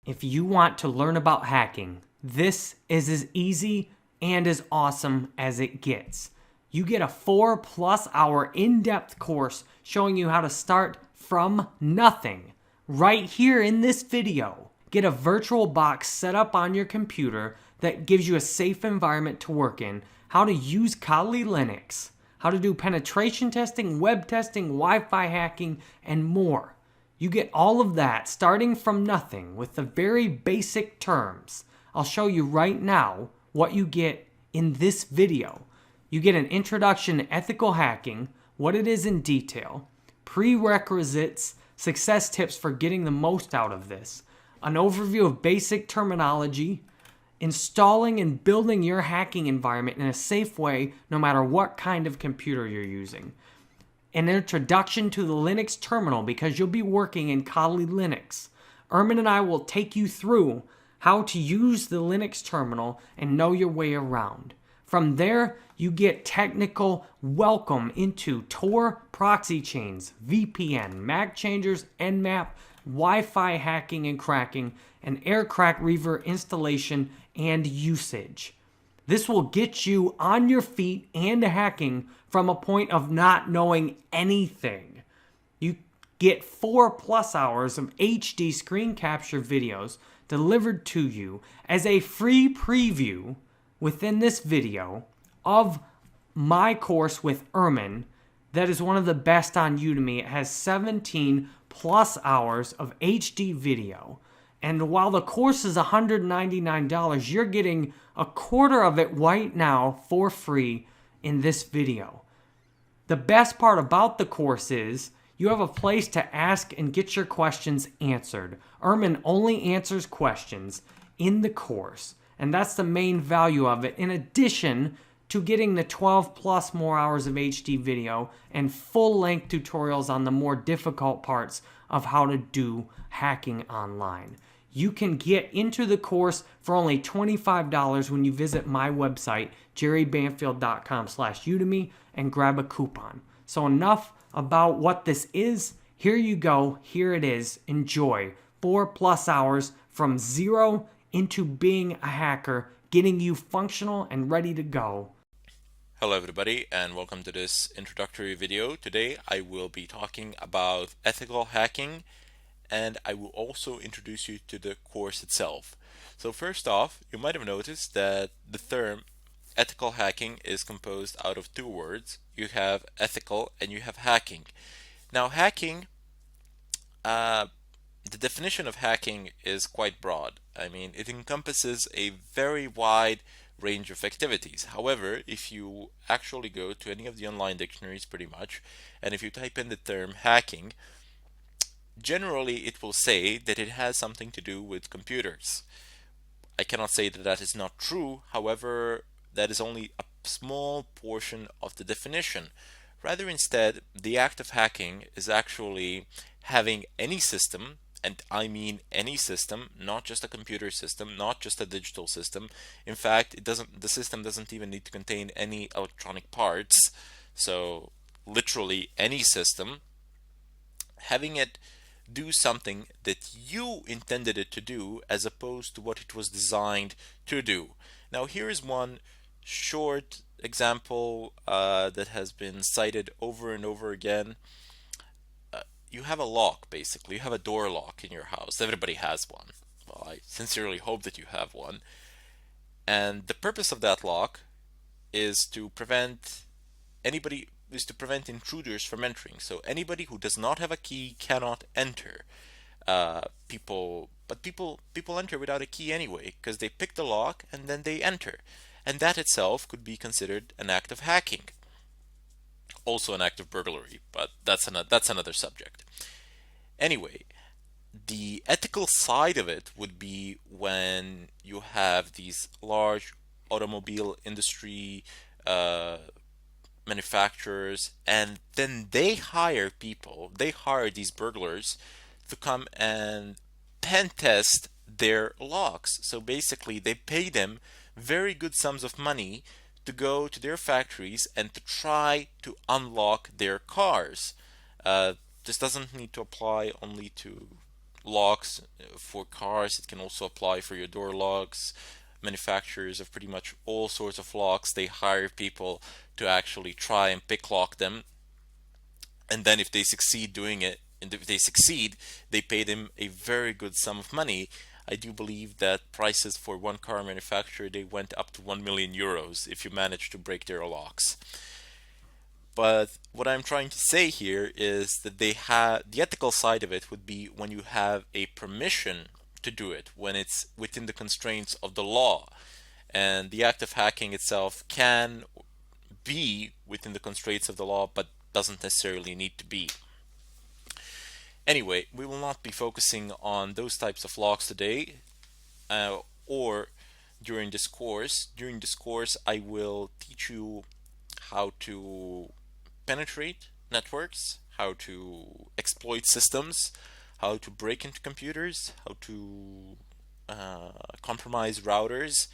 If you want to learn about hacking, this is as easy and as awesome as it gets. You get a 4+ hour in-depth course showing you how to start from nothing right here in this video. Get a virtual box set up on your computer that gives you a safe environment to work in, how to use Kali Linux, how to do penetration testing, web testing, Wi-Fi hacking, and more. You get all of that starting from nothing with the very basic terms. I'll show you right now what you get in this video. You get an introduction to ethical hacking, what it is in detail, prerequisites, success tips for getting the most out of this, an overview of basic terminology, installing and building your hacking environment in a safe way no matter what kind of computer you're using, an introduction to the Linux terminal because you'll be working in Kali Linux. Ermin and I will take you through how to use the Linux terminal and know your way around. From there, you get technical welcome into Tor proxy chains, VPN, MAC changers, Nmap, Wi-Fi hacking and cracking, and Aircrack Reaver installation and usage. This will get you on your feet and hacking from a point of not knowing anything. You get 4+ hours of HD screen capture videos delivered to you as a free preview within this video of my course with Ermin that is one of the best on Udemy. It has 17+ hours of HD video. And while the course is $199, you're getting a quarter of it right now for free in this video. The best part about the course is you have a place to ask and get your questions answered. Ermin only answers questions in the course, and that's the main value of it, in addition to getting the 12+ more hours of HD video and full-length tutorials on the more difficult parts of how to do hacking online. You can get into the course for only $25 when you visit my website, jerrybanfield.com/Udemy, and grab a coupon. So enough about what this is. Here you go. Here it is. Enjoy. 4+ hours from zero into being a hacker, getting you functional and ready to go. Hello everybody and welcome to this introductory video. Today I will be talking about ethical hacking, and I will also introduce you to the course itself. So first off, you might have noticed that the term ethical hacking is composed out of two words. You have ethical and you have hacking. Now hacking, the definition of hacking is quite broad. I mean, it encompasses a very wide range of activities. However, if you actually go to any of the online dictionaries pretty much, and if you type in the term hacking, generally it will say that it has something to do with computers. I cannot say that that is not true. However, that is only a small portion of the definition. Rather, instead, the act of hacking is actually having any system, and I mean any system, not just a computer system, not just a digital system. In fact, the system doesn't even need to contain any electronic parts. So literally any system, having it do something that you intended it to do as opposed to what it was designed to do. Now here is one short example that has been cited over and over again. You have a lock, basically. You have a door lock in your house. Everybody has one. Well, I sincerely hope that you have one. And the purpose of that lock is to prevent intruders from entering. So anybody who does not have a key cannot enter. People enter without a key anyway, because they pick the lock and then they enter. And that itself could be considered an act of hacking. Also an act of burglary, but that's another subject. Anyway, the ethical side of it would be when you have these large automobile industry manufacturers, and then they hire these burglars to come and pen test their locks. So basically they pay them very good sums of money to go to their factories and to try to unlock their cars. This doesn't need to apply only to locks for cars. It can also apply for your door locks. Manufacturers of pretty much all sorts of locks, they hire people to actually try and pick lock them, and then if they succeed doing it, and if they succeed, they pay them a very good sum of money. I do believe that prices for one car manufacturer, they went up to 1 million euros if you manage to break their locks. But what I'm trying to say here is that they have the ethical side of it would be when you have a permission to do it, when it's within the constraints of the law. And the act of hacking itself can be within the constraints of the law, but doesn't necessarily need to be. Anyway, we will not be focusing on those types of locks today, or during this course. During this course, I will teach you how to penetrate networks, how to exploit systems, how to break into computers, how to compromise routers,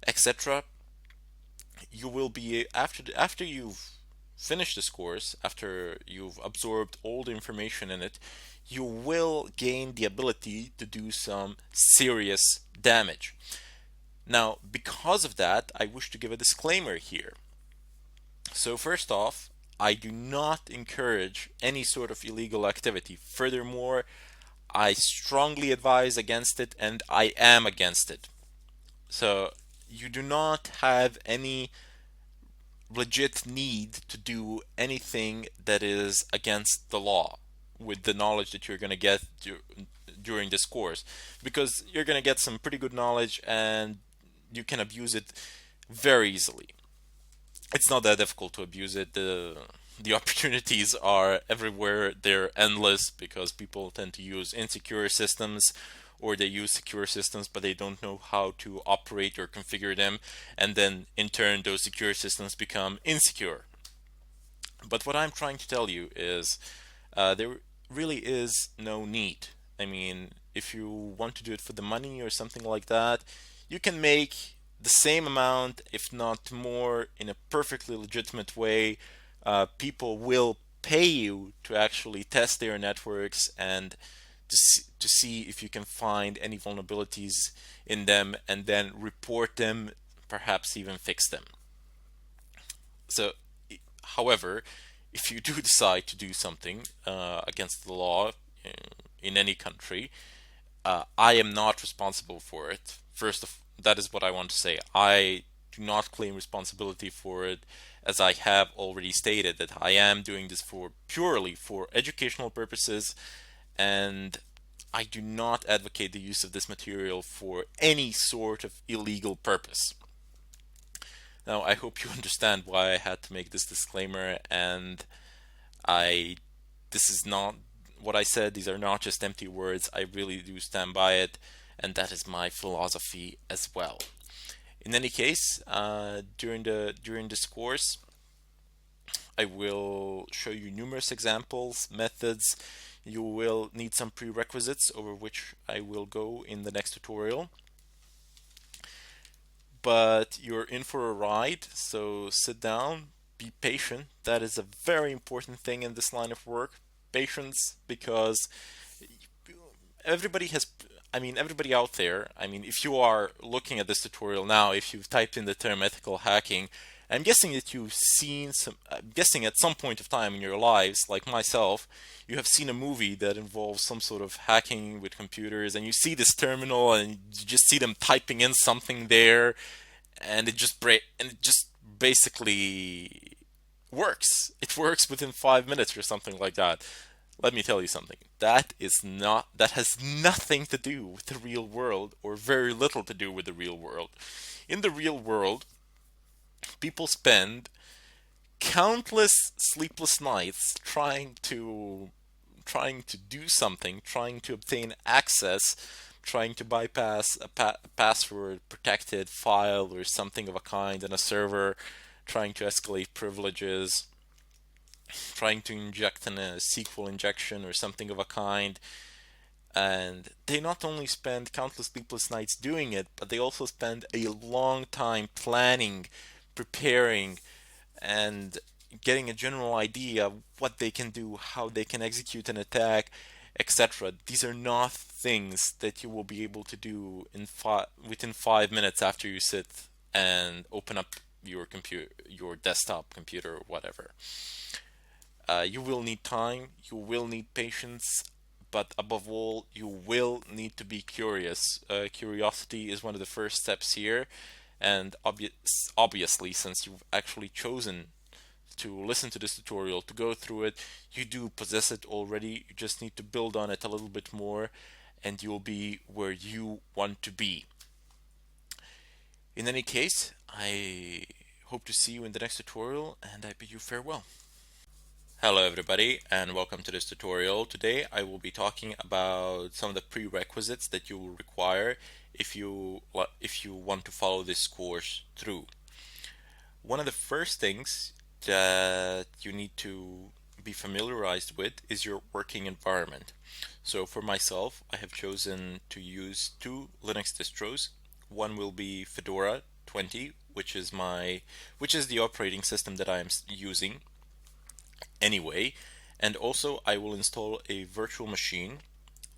etc. You will be after you've finished this course, after you've absorbed all the information in it, you will gain the ability to do some serious damage. Now, because of that, I wish to give a disclaimer here. So first off, I do not encourage any sort of illegal activity. Furthermore, I strongly advise against it, and I am against it. So you do not have any legit need to do anything that is against the law with the knowledge that you're going to get during this course, because you're going to get some pretty good knowledge and you can abuse it very easily. It's not that difficult to abuse it. The opportunities are everywhere. They're endless because people tend to use insecure systems, or they use secure systems but they don't know how to operate or configure them, and then in turn those secure systems become insecure. But what I'm trying to tell you is there really is no need. I mean, if you want to do it for the money or something like that, you can make the same amount, if not more, in a perfectly legitimate way. People will pay you to actually test their networks and to see if you can find any vulnerabilities in them and then report them, perhaps even fix them. So, however, if you do decide to do something against the law in any country, I am not responsible for it. That is what I want to say. I do not claim responsibility for it, as I have already stated that I am doing this for purely for educational purposes, and I do not advocate the use of this material for any sort of illegal purpose. Now, I hope you understand why I had to make this disclaimer, and I this is not what I said. These are not just empty words. I really do stand by it, and that is my philosophy as well. In any case, during this course, I will show you numerous examples, methods. You will need some prerequisites over which I will go in the next tutorial. But you're in for a ride, so sit down, be patient. That is a very important thing in this line of work. Patience, because everybody has everybody out there, if you are looking at this tutorial now, if you've typed in the term ethical hacking, I'm guessing that you've seen I'm guessing at some point of time in your lives, like myself, you have seen a movie that involves some sort of hacking with computers, and you see this terminal and you just see them typing in something there, and it just basically works. It works within 5 minutes or something like that. Let me tell you something. That has nothing to do with the real world, or very little to do with the real world. In the real world, people spend countless sleepless nights trying to do something, trying to obtain access, trying to bypass a password protected file or something of a kind in a server, trying to escalate privileges, trying to inject in a SQL injection or something of a kind. And they not only spend countless sleepless nights doing it, but they also spend a long time planning, preparing, and getting a general idea of what they can do, how they can execute an attack, etc. These are not things that you will be able to do within 5 minutes after you sit and open up your computer, your desktop computer, or whatever. You will need time, you will need patience, but above all, you will need to be curious. Curiosity is one of the first steps here, and obviously, since you've actually chosen to listen to this tutorial, to go through it, you do possess it already. You just need to build on it a little bit more, and you'll be where you want to be. In any case, I hope to see you in the next tutorial, and I bid you farewell. Hello everybody, and welcome to this tutorial. Today I will be talking about some of the prerequisites that you will require if you want to follow this course through. One of the first things that you need to be familiarized with is your working environment. So for myself, I have chosen to use two Linux distros. One will be Fedora 20, which is the operating system that I am using anyway, and also I will install a virtual machine.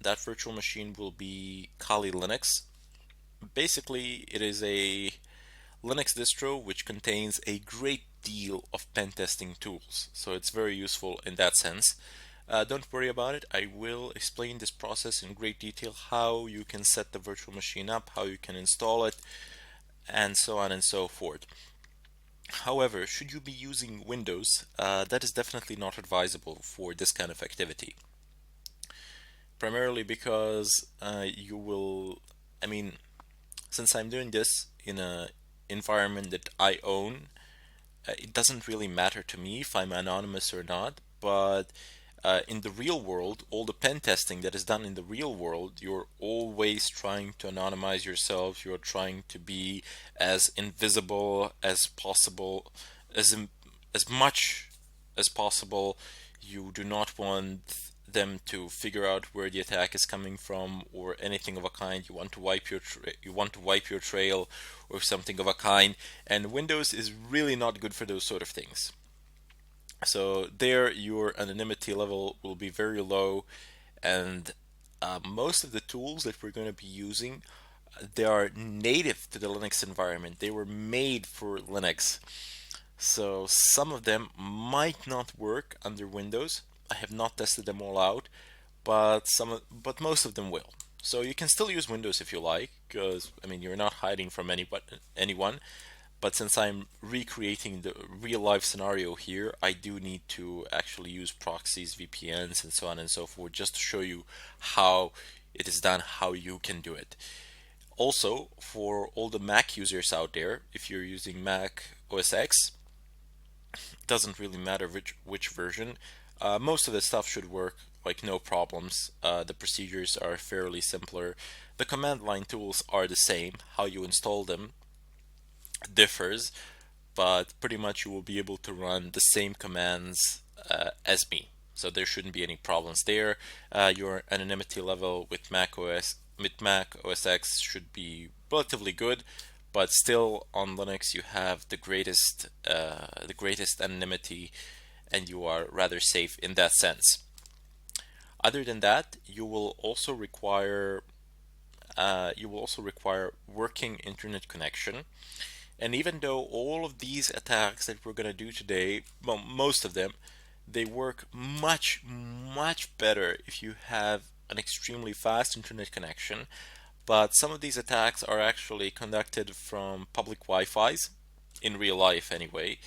That virtual machine will be Kali Linux. Basically, it is a Linux distro which contains a great deal of pen testing tools, so it's very useful in that sense. Don't worry about it, I will explain this process in great detail, how you can set the virtual machine up, how you can install it, and so on and so forth. However, should you be using Windows, that is definitely not advisable for this kind of activity. Primarily because I mean, since I'm doing this in a environment that I own, it doesn't really matter to me if I'm anonymous or not, but in the real world, all the pen testing that is done in the real world, you're always trying to anonymize yourself. You're trying to be as invisible as possible, as much as possible. You do not want them to figure out where the attack is coming from or anything of a kind. You want to wipe your trail or something of a kind. And Windows is really not good for those sort of things. So there, your anonymity level will be very low, and most of the tools that we're going to be using, they are native to the Linux environment. They were made for Linux. So some of them might not work under Windows. I have not tested them all out, but most of them will. So you can still use Windows if you like, because I mean you're not hiding from anyone. But since I'm recreating the real life scenario here, I do need to actually use proxies, VPNs, and so on and so forth, just to show you how it is done, how you can do it. Also, for all the Mac users out there, if you're using Mac OS X, it doesn't really matter which version. Most of the stuff should work like no problems. The procedures are fairly simpler. The command line tools are the same. How you install them differs, but pretty much you will be able to run the same commands as me. So there shouldn't be any problems there. Your anonymity level with Mac OS X should be relatively good, but still on Linux you have the greatest anonymity, and you are rather safe in that sense. Other than that, you will also require working internet connection. And even though all of these attacks that we're going to do today, well, most of them, they work much, much better if you have an extremely fast internet connection. But some of these attacks are actually conducted from public Wi-Fi's, in real life anyway.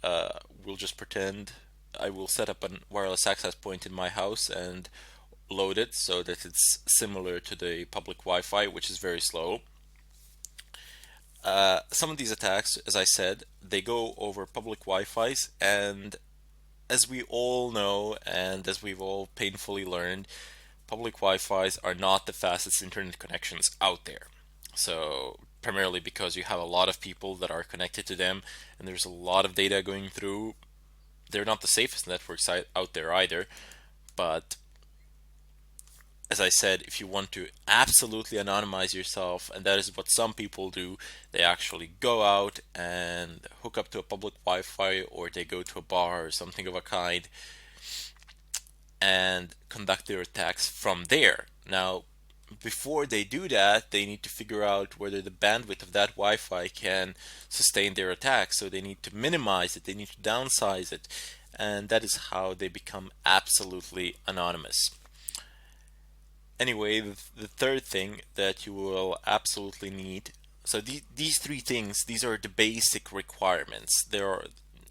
We'll just pretend I will set up a wireless access point in my house and load it so that it's similar to the public Wi-Fi, which is very slow. Some of these attacks, as I said, they go over public Wi-Fi's, and as we all know, and as we've all painfully learned, public Wi-Fi's are not the fastest internet connections out there. So primarily because you have a lot of people that are connected to them, and there's a lot of data going through. They're not the safest networks out there either, but as I said, if you want to absolutely anonymize yourself, and that is what some people do, they actually go out and hook up to a public Wi-Fi, or they go to a bar or something of a kind. and conduct their attacks from there. Now, before they do that, they need to figure out whether the bandwidth of that Wi-Fi can sustain their attack. So they need to minimize it, they need to downsize it, and that is how they become absolutely anonymous. Anyway, the third thing that you will absolutely need. So these three things, these are the basic requirements. There are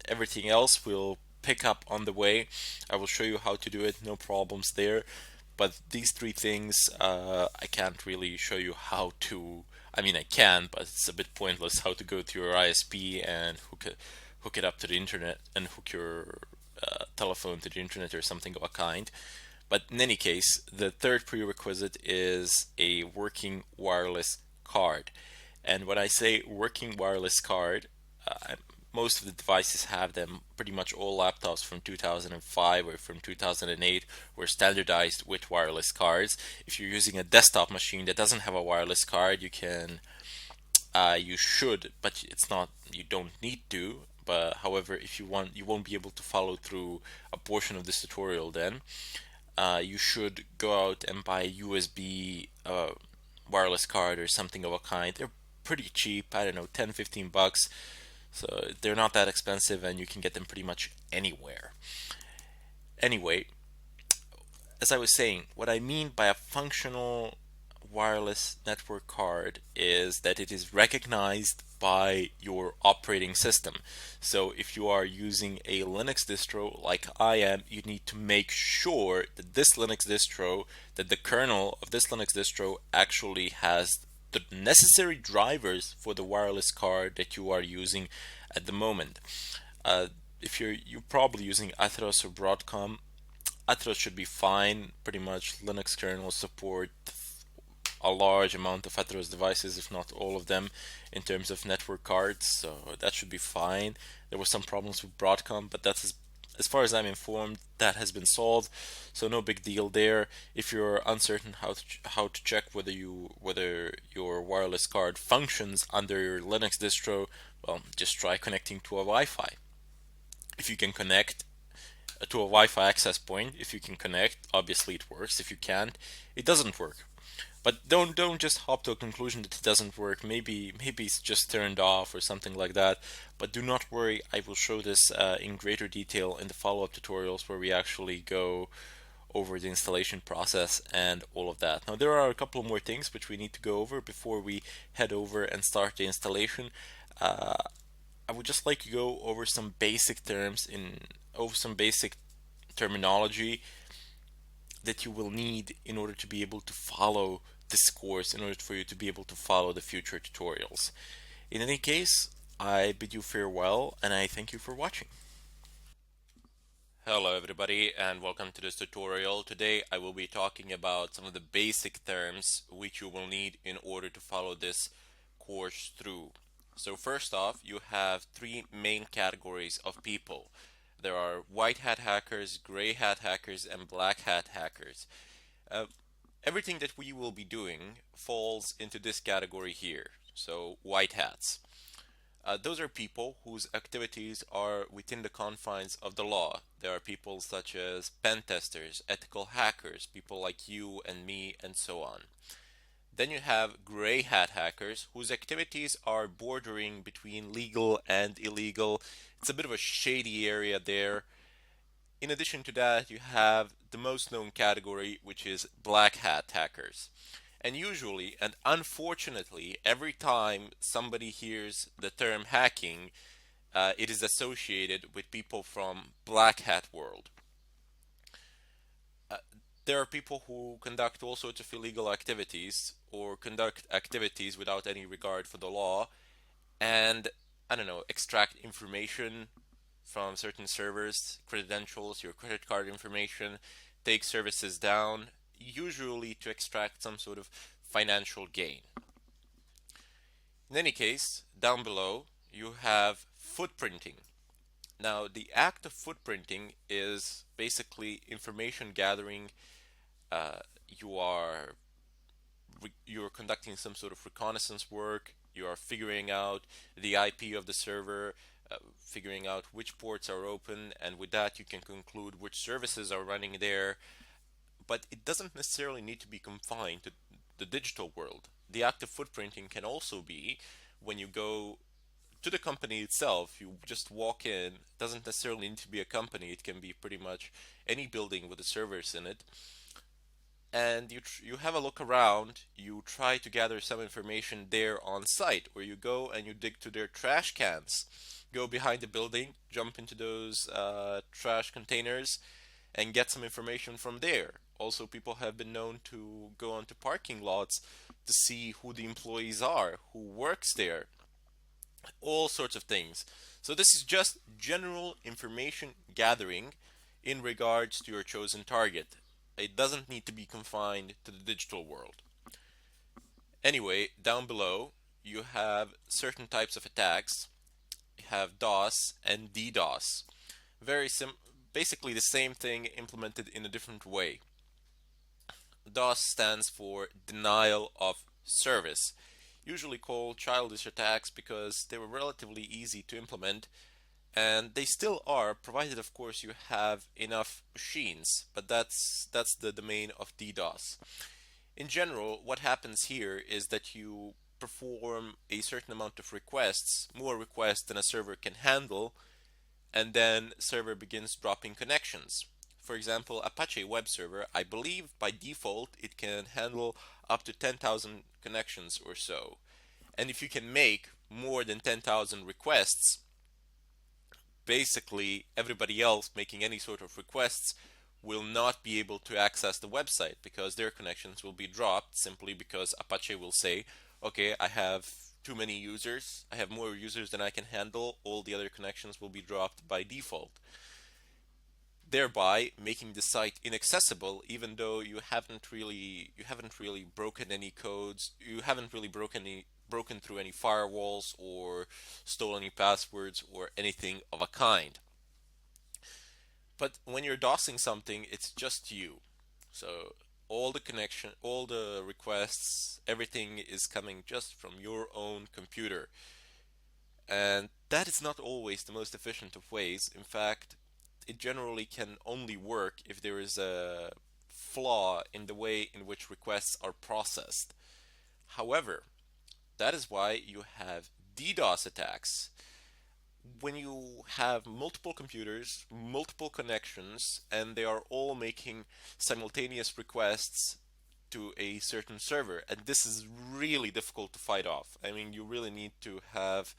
everything else we'll pick up on the way. I will show you how to do it, no problems there. But these three things, I can't really show you how to. I mean, I can, but it's a bit pointless how to go to your ISP and hook it up to the internet and hook your telephone to the internet or something of a kind. But in any case, the third prerequisite is a working wireless card. And when I say working wireless card, most of the devices have them. Pretty much all laptops from 2005 or from 2008 were standardized with wireless cards. If you're using a desktop machine that doesn't have a wireless card, you should, but it's not. You don't need to. But however, if you want, you won't be able to follow through a portion of this tutorial then. You should go out and buy a USB wireless card or something of a kind. They're pretty cheap, I don't know, 10, 15 bucks. So they're not that expensive and you can get them pretty much anywhere. Anyway, as I was saying, what I mean by a functional wireless network card is that it is recognized by your operating system. So if you are using a Linux distro like I am, you need to make sure that that the kernel of this Linux distro actually has the necessary drivers for the wireless card that you are using at the moment. If you're probably using Atheros or Broadcom, Atheros should be fine. Pretty much Linux kernel support a large amount of Atheros devices, if not all of them, in terms of network cards, so that should be fine. There were some problems with Broadcom, but as far as I'm informed, that has been solved, so no big deal there. If you're uncertain how to check whether your wireless card functions under your Linux distro, well, just try connecting to a Wi-Fi. If you can connect to a Wi-Fi access point, if you can connect, obviously it works. If you can't, it doesn't work. But don't just hop to a conclusion that it doesn't work. Maybe it's just turned off or something like that. But do not worry, I will show this in greater detail in the follow-up tutorials where we actually go over the installation process and all of that. Now there are a couple more things which we need to go over before we head over and start the installation. Uh, I would just like to go over some basic over some basic terminology that you will need in order to be able to follow this course, in order for you to be able to follow the future tutorials. In any case, I bid you farewell and I thank you for watching. Hello everybody and welcome to this tutorial. Today I will be talking about some of the basic terms which you will need in order to follow this course through. So first off, you have three main categories of people. There are white hat hackers, gray hat hackers, and black hat hackers. Uh, Everything that we will be doing falls into this category here. So white hats. Those are people whose activities are within the confines of the law. There are people such as pen testers, ethical hackers, people like you and me, and so on. Then you have gray hat hackers whose activities are bordering between legal and illegal. It's a bit of a shady area there. In addition to that, you have the most known category, which is black hat hackers. And usually, and unfortunately, every time somebody hears the term hacking, it is associated with people from black hat world. Uh, there are people who conduct all sorts of illegal activities or conduct activities without any regard for the law and, I don't know, extract information from certain servers, credentials, your credit card information, take services down, usually to extract some sort of financial gain. In any case, down below, you have footprinting. Now, the act of footprinting is basically information gathering. Uh, you are you're conducting some sort of reconnaissance work. You are figuring out the IP of the server, figuring out which ports are open, and with that you can conclude which services are running there. But it doesn't necessarily need to be confined to the digital world. The active footprinting can also be when you go to the company itself, you just walk in. It doesn't necessarily need to be a company, it can be pretty much any building with the servers in it. And you have a look around, you try to gather some information there on site, or you go and you dig to their trash cans. Go behind the building, jump into those trash containers, and get some information from there. Also, people have been known to go onto parking lots to see who the employees are, who works there, all sorts of things. So this is just general information gathering in regards to your chosen target. It doesn't need to be confined to the digital world. Anyway, down below you have certain types of attacks. You have DOS and DDoS. Very basically the same thing implemented in a different way. DOS stands for denial of service, usually called childish attacks because they were relatively easy to implement, and they still are, provided of course you have enough machines, but that's the domain of DDoS. In general, what happens here is that you perform a certain amount of requests, more requests than a server can handle, and then server begins dropping connections. For example, Apache web server, I believe by default it can handle up to 10,000 connections or so. And if you can make more than 10,000 requests, basically everybody else making any sort of requests will not be able to access the website because their connections will be dropped simply because Apache will say, okay, I have too many users, I have more users than I can handle, all the other connections will be dropped by default, thereby making the site inaccessible even though you haven't really broken any codes, you haven't really broken through any firewalls or stole any passwords or anything of a kind. But when you're DOSing something, it's just you. So all the requests, everything is coming just from your own computer. And that is not always the most efficient of ways. In fact, it generally can only work if there is a flaw in the way in which requests are processed. However, that is why you have DDoS attacks. When you have multiple computers, multiple connections, and they are all making simultaneous requests to a certain server, and this is really difficult to fight off. I mean, you really need to have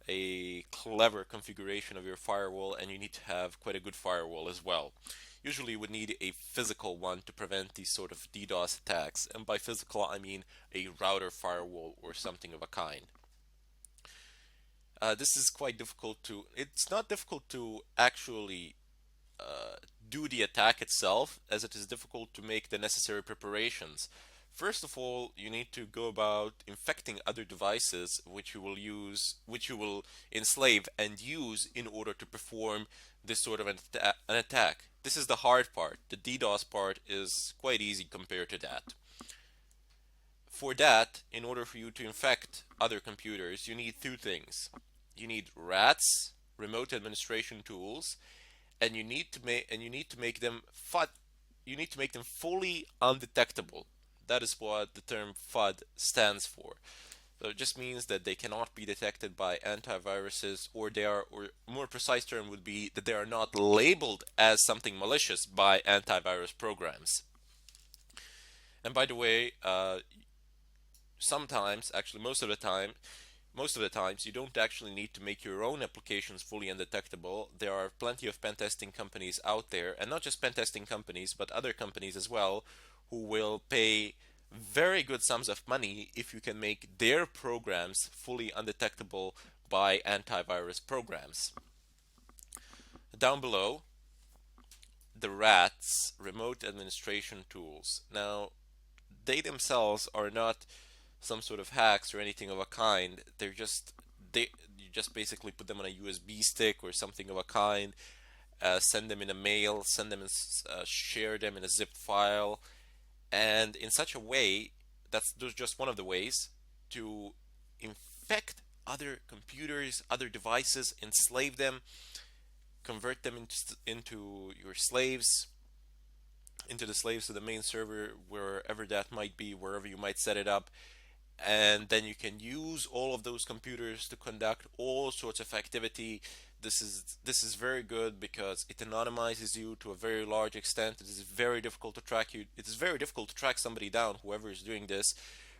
a clever configuration of your firewall, and you need to have quite a good firewall as well. Usually you would need a physical one to prevent these sort of DDoS attacks, and by physical I mean a router firewall or something of a kind. This is quite difficult to, it's not difficult to actually do the attack itself, as it is difficult to make the necessary preparations. First of all, you need to go about infecting other devices which you will enslave and use in order to perform this sort of an attack. This is the hard part. The DDoS part is quite easy compared to that. For that, in order for you to infect other computers, you need two things. You need RATs, remote administration tools, and you need to make them fully undetectable. That is what the term FUD stands for. So it just means that they cannot be detected by antiviruses, or more precise term would be that they are not labeled as something malicious by antivirus programs. And by the way, sometimes, actually most of the times, you don't actually need to make your own applications fully undetectable. There are plenty of pen testing companies out there, and not just pen testing companies, but other companies as well, who will pay very good sums of money if you can make their programs fully undetectable by antivirus programs. Down below, the RATs, remote administration tools. Now, they themselves are not some sort of hacks or anything of a kind. You just basically put them on a USB stick or something of a kind, send them in a mail, share them in a zip file, and in such a way, that's just one of the ways to infect other computers, other devices, enslave them, convert them into your slaves, into the slaves of the main server, wherever that might be, wherever you might set it up. And then you can use all of those computers to conduct all sorts of activity. This is very good because it anonymizes you to a very large extent. It is very difficult to track you. It is very difficult to track somebody down, whoever is doing this,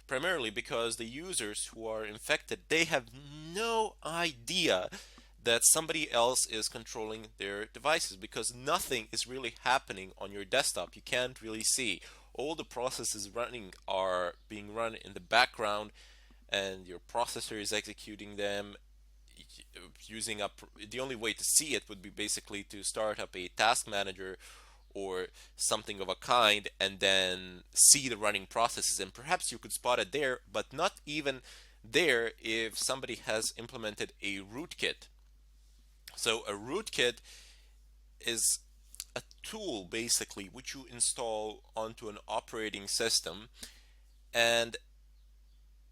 primarily because the users who are infected, they have no idea that somebody else is controlling their devices, because nothing is really happening on your desktop. You can't really see. All the processes running are being run in the background, and your processor is executing them using up. The only way to see it would be basically to start up a task manager or something of a kind, and then see the running processes, and perhaps you could spot it there, but not even there if somebody has implemented a rootkit. So a rootkit is a tool basically which you install onto an operating system, and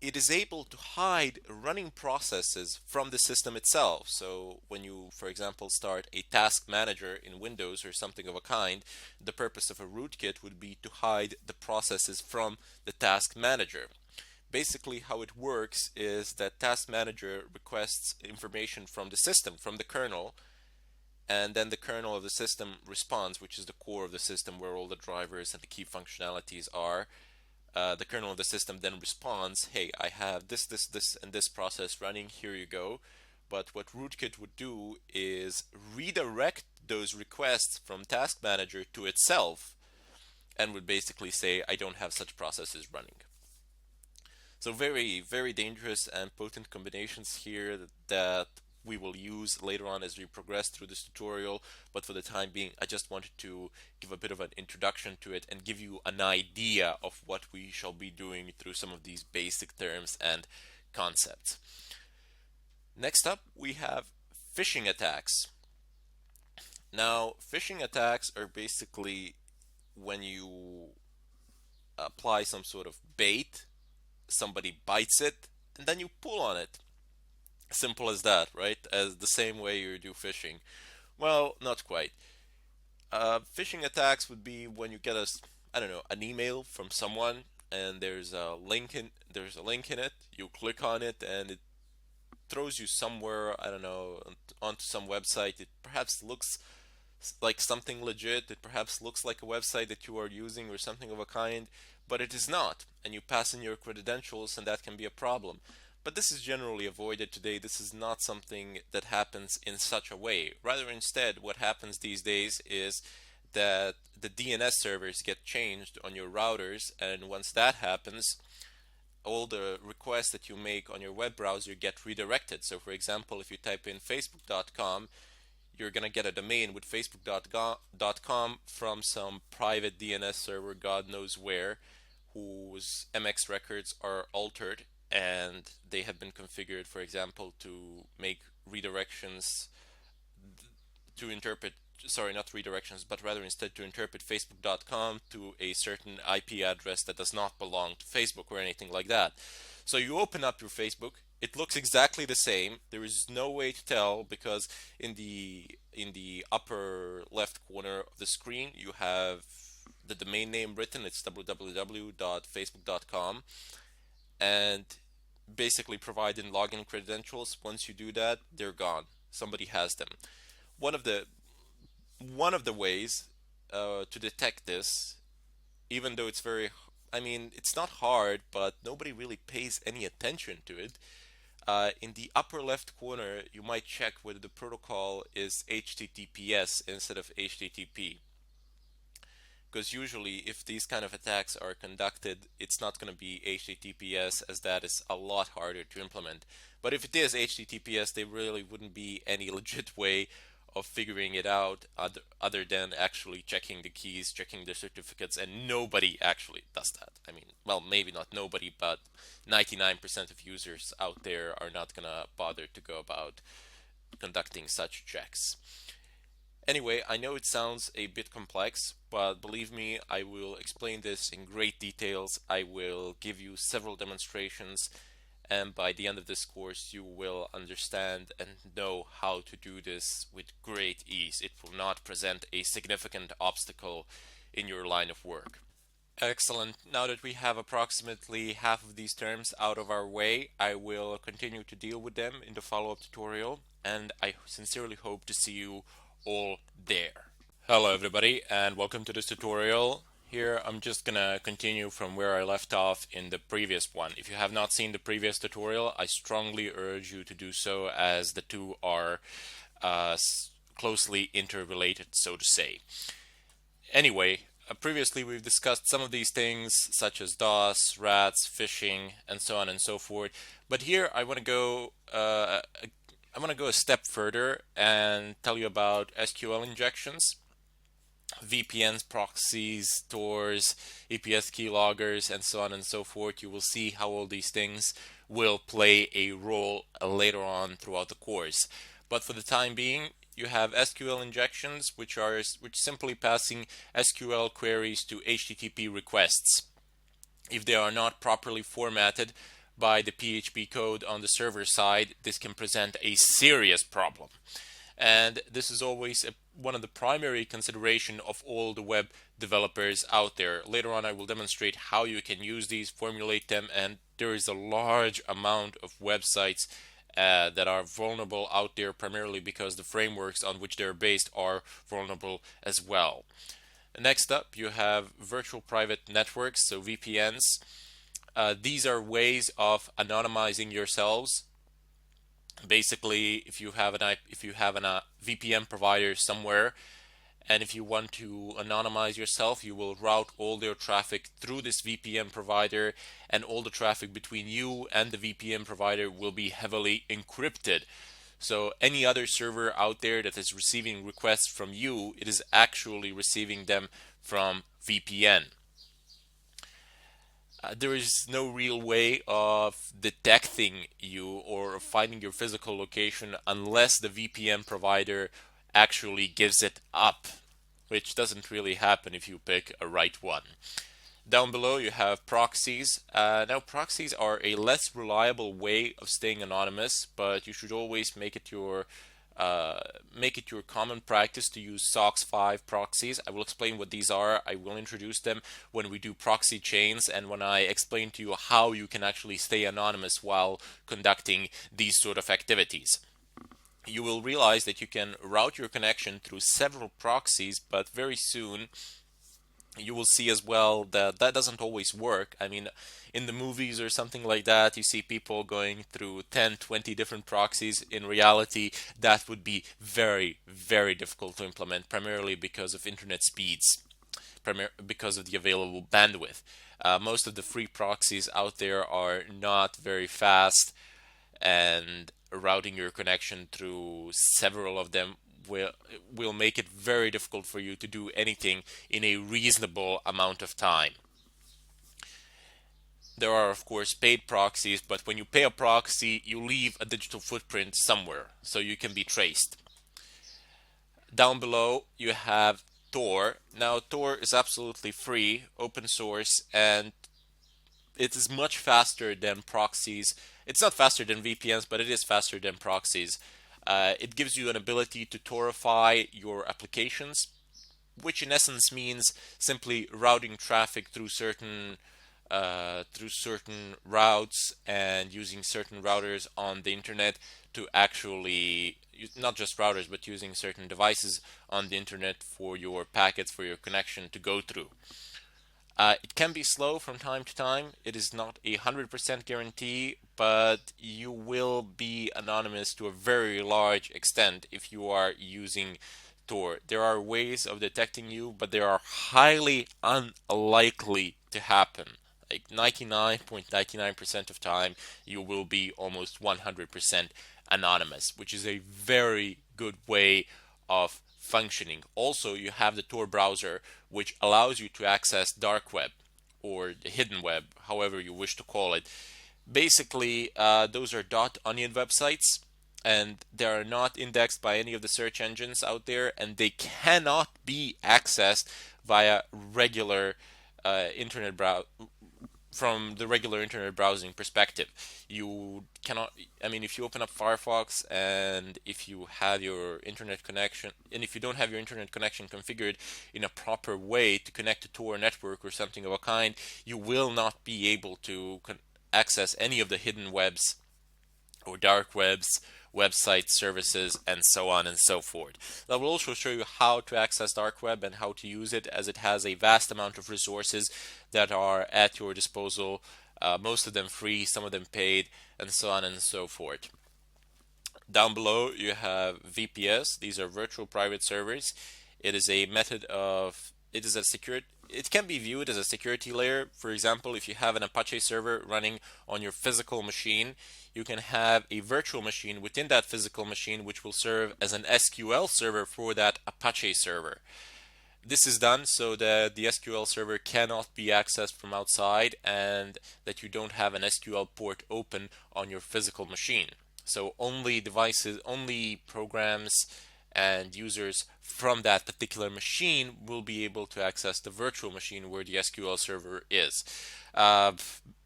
it is able to hide running processes from the system itself. So when you, for example, start a task manager in Windows or something of a kind, the purpose of a rootkit would be to hide the processes from the task manager. Basically, how it works is that task manager requests information from the system, from the kernel, and then the kernel of the system responds, which is the core of the system where all the drivers and the key functionalities are. The kernel of the system then responds, hey, I have this, and this process running, here you go. But what rootkit would do is redirect those requests from task manager to itself, and would basically say, I don't have such processes running. So very, very dangerous and potent combinations here that we will use later on as we progress through this tutorial, but for the time being, I just wanted to give a bit of an introduction to it and give you an idea of what we shall be doing through some of these basic terms and concepts. Next up, we have phishing attacks. Now, phishing attacks are basically when you apply some sort of bait, somebody bites it, and then you pull on it. Simple as that, right? As the same way you do phishing. Well, not quite. Phishing attacks would be when you get I don't know, an email from someone, and there's a link in it. You click on it, and it throws you somewhere, I don't know, onto some website. It perhaps looks like something legit. It perhaps looks like a website that you are using or something of a kind, but it is not. And you pass in your credentials, and that can be a problem. But this is generally avoided today. This is not something that happens in such a way. Rather, instead, what happens these days is that the DNS servers get changed on your routers, and once that happens, all the requests that you make on your web browser get redirected. So for example, if you type in facebook.com, you're going to get a domain with facebook.com from some private DNS server, God knows where, whose MX records are altered, and they have been configured, for example, to make redirections, to interpret, sorry, not redirections, but rather instead to interpret facebook.com to a certain IP address that does not belong to Facebook or anything like that. So you open up your Facebook, it looks exactly the same. There is no way to tell, because in the upper left corner of the screen you have the domain name written. It's www.facebook.com, and basically provide in login credentials. Once you do that, they're gone. Somebody has them. One of the ways to detect this, even though it's very, I mean, it's not hard, but nobody really pays any attention to it. In the upper left corner, you might check whether the protocol is HTTPS instead of HTTP. Because usually, if these kind of attacks are conducted, it's not going to be HTTPS, as that is a lot harder to implement. But if it is HTTPS, there really wouldn't be any legit way of figuring it out other than actually checking the keys, checking the certificates, and nobody actually does that. I mean, well, maybe not nobody, but 99% of users out there are not going to bother to go about conducting such checks. Anyway, I know it sounds a bit complex, but believe me, I will explain this in great details. I will give you several demonstrations, and by the end of this course you will understand and know how to do this with great ease. It will not present a significant obstacle in your line of work. Excellent. Now that we have approximately half of these terms out of our way, I will continue to deal with them in the follow-up tutorial, and I sincerely hope to see you all there. Hello everybody, and welcome to this tutorial. Here I'm just gonna continue from where I left off in the previous one. If you have not seen the previous tutorial, I strongly urge you to do so, as the two are closely interrelated, so to say. Anyway, previously we've discussed some of these things such as DOS, rats, phishing, and so on and so forth. But here I want to go a step further and tell you about SQL injections, VPNs, proxies, stores, EPS keyloggers, and so on and so forth. You will see how all these things will play a role later on throughout the course. But for the time being, you have SQL injections, which simply passing SQL queries to HTTP requests. If they are not properly formatted by the PHP code on the server side, this can present a serious problem. And this is always one of the primary consideration of all the web developers out there. Later on I will demonstrate how you can use these, formulate them, and there is a large amount of websites that are vulnerable out there, primarily because the frameworks on which they're based are vulnerable as well. Next up, you have virtual private networks, so VPNs. These are ways of anonymizing yourselves. Basically, if you have a VPN provider somewhere, and if you want to anonymize yourself, you will route all their traffic through this VPN provider, and all the traffic between you and the VPN provider will be heavily encrypted. So any other server out there that is receiving requests from you, it is actually receiving them from VPN. There is no real way of detecting you or finding your physical location unless the VPN provider actually gives it up, which doesn't really happen if you pick a right one. Down below you have proxies. Now proxies are a less reliable way of staying anonymous, but you should always make it your common practice to use SOCKS 5 proxies. I will explain what these are. I will introduce them when we do proxy chains and when I explain to you how you can actually stay anonymous while conducting these sort of activities. You will realize that you can route your connection through several proxies, but very soon you will see as well that that doesn't always work. I mean, in the movies or something like that, you see people going through 10, 20 different proxies. In reality, that would be very, very difficult to implement, primarily because of internet speeds, because of the available bandwidth. Most of the free proxies out there are not very fast, and routing your connection through several of them will make it very difficult for you to do anything in a reasonable amount of time. There are of course paid proxies, but when you pay a proxy, you leave a digital footprint somewhere so you can be traced. Down below you have Tor. Now Tor is absolutely free, open source, and it is much faster than proxies. It's not faster than VPNs, but it is faster than proxies. It gives you an ability to Torify your applications, which in essence means simply routing traffic through certain routes and using certain routers on the internet to actually, not just routers, but using certain devices on the internet for your packets, for your connection to go through. It can be slow from time to time. It is not a 100% guarantee, but you will be anonymous to a very large extent if you are using Tor. There are ways of detecting you, but they are highly unlikely to happen. Like 99.99% of time, you will be almost 100% anonymous, which is a very good way of functioning. Also, you have the Tor browser, which allows you to access dark web or the hidden web, however you wish to call it. Basically, those are .onion websites, and they are not indexed by any of the search engines out there, and they cannot be accessed via regular internet from the regular internet browsing perspective. You cannot, I mean, if you open up Firefox and if you have your internet connection, and if you don't have your internet connection configured in a proper way to connect to Tor network or something of a kind, you will not be able to access any of the hidden webs or dark webs, website services, and so on and so forth. I will also show you how to access dark web and how to use it, as it has a vast amount of resources that are at your disposal, most of them free, some of them paid, and so on and so forth. Down below you have VPS. These are virtual private servers. It is a method of, it is a secure, it can be viewed as a security layer. For example, if you have an Apache server running on your physical machine, you can have a virtual machine within that physical machine which will serve as an SQL server for that Apache server. This is done so that the SQL server cannot be accessed from outside and that you don't have an SQL port open on your physical machine. So only devices, only programs and users from that particular machine will be able to access the virtual machine where the SQL server is.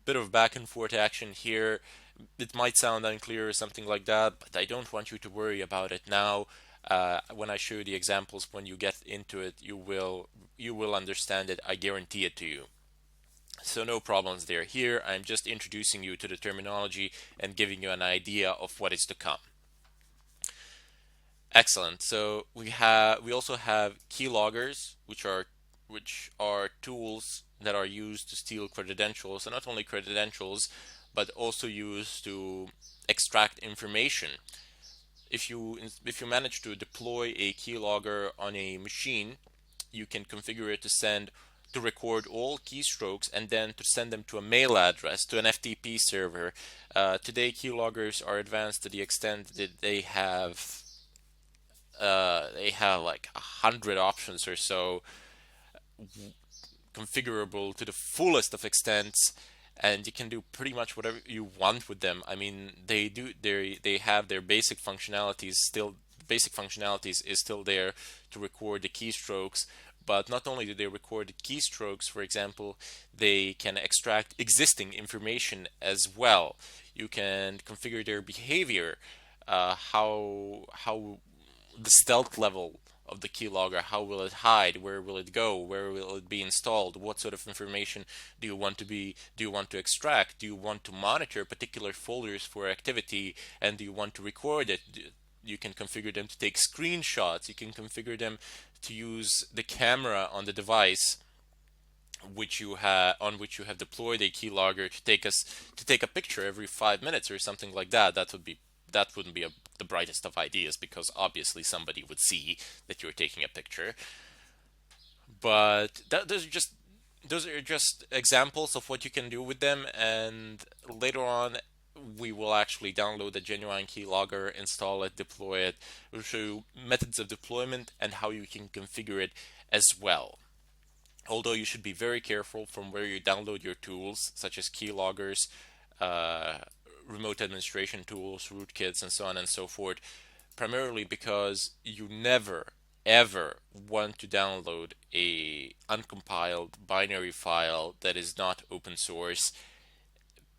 Bit of back and forth action here. It might sound unclear or something like that, but I don't want you to worry about it now. When I show you the examples, when you get into it, you will understand it. I guarantee it to you. So no problems there. Here, I'm just introducing you to the terminology and giving you an idea of what is to come. Excellent. So we also have keyloggers, which are tools that are used to steal credentials, and not only credentials, but also used to extract information. If you manage to deploy a keylogger on a machine, you can configure it to record all keystrokes and then to send them to a mail address, to an FTP server. Today, keyloggers are advanced to the extent that they have like 100 options or so, configurable to the fullest of extents, and you can do pretty much whatever you want with them. I mean, they have their basic functionalities still. Basic functionalities is still there to record the keystrokes, but not only do they record the keystrokes, for example, they can extract existing information as well. You can configure their behavior, how the stealth level of the keylogger, how will it hide, where will it go, where will it be installed, what sort of information do you want to extract, do you want to monitor particular folders for activity, and do you want to record it. You can configure them to take screenshots, you can configure them to use the camera on the device on which you have deployed a keylogger to take a picture every 5 minutes or something like that. That wouldn't be the brightest of ideas, because obviously somebody would see that you're taking a picture. But those are just examples of what you can do with them, and later on we will actually download the genuine keylogger, install it, deploy it. We'll show you methods of deployment and how you can configure it as well. Although you should be very careful from where you download your tools, such as keyloggers, remote administration tools, rootkits, and so on and so forth, primarily because you never ever want to download a uncompiled binary file that is not open source,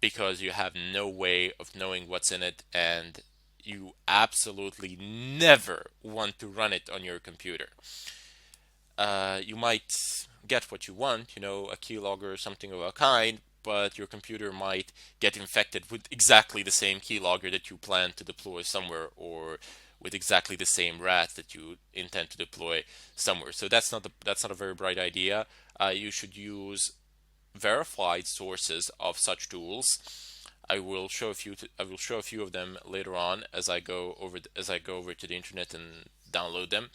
because you have no way of knowing what's in it, and you absolutely never want to run it on your computer. You might get what you want, a keylogger or something of a kind, but your computer might get infected with exactly the same keylogger that you plan to deploy somewhere, or with exactly the same rat that you intend to deploy somewhere. So that's not a very bright idea. You should use verified sources of such tools. I will show a few of them later on as I go over to the internet and download them.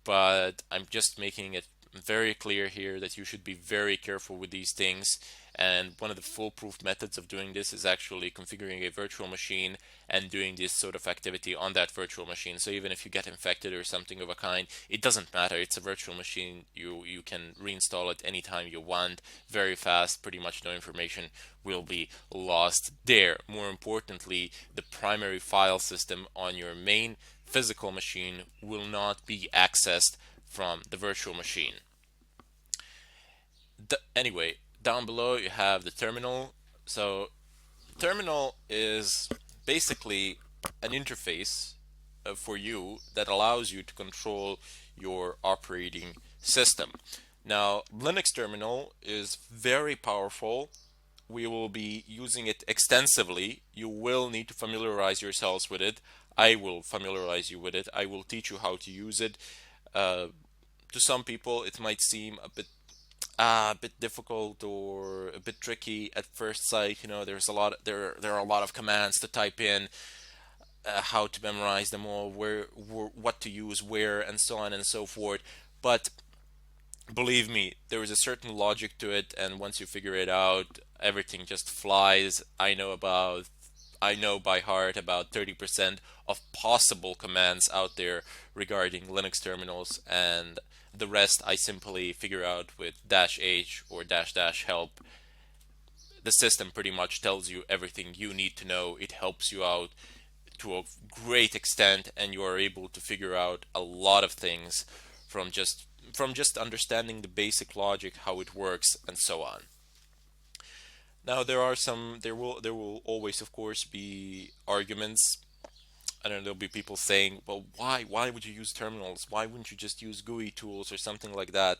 But I'm just making it very clear here that you should be very careful with these things. And one of the foolproof methods of doing this is actually configuring a virtual machine and doing this sort of activity on that virtual machine. So even if you get infected or something of a kind, it doesn't matter. It's a virtual machine. You can reinstall it anytime you want, very fast. Pretty much no information will be lost there. More importantly, the primary file system on your main physical machine will not be accessed from the virtual machine. Anyway, Down below you have the terminal. So terminal is basically an interface for you that allows you to control your operating system. Now, Linux terminal is very powerful. We will be using it extensively. You will need to familiarize yourselves with it. I will familiarize you with it. I will teach you how to use it. Uh, to some people, it might seem a bit difficult or a bit tricky at first sight. You know, there are a lot of commands to type in, how to memorize them all, what to use where, and so on and so forth. But believe me, there is a certain logic to it, and once you figure it out, everything just flies. I know by heart about 30% of possible commands out there regarding Linux terminals, and the rest I simply figure out with dash h or dash dash help. The system pretty much tells you everything you need to know. It helps you out to a great extent, and you are able to figure out a lot of things from just understanding the basic logic, how it works, and so on. Now there will always, of course, be arguments. I don't know, there'll be people saying, well, why would you use terminals? Why wouldn't you just use GUI tools or something like that?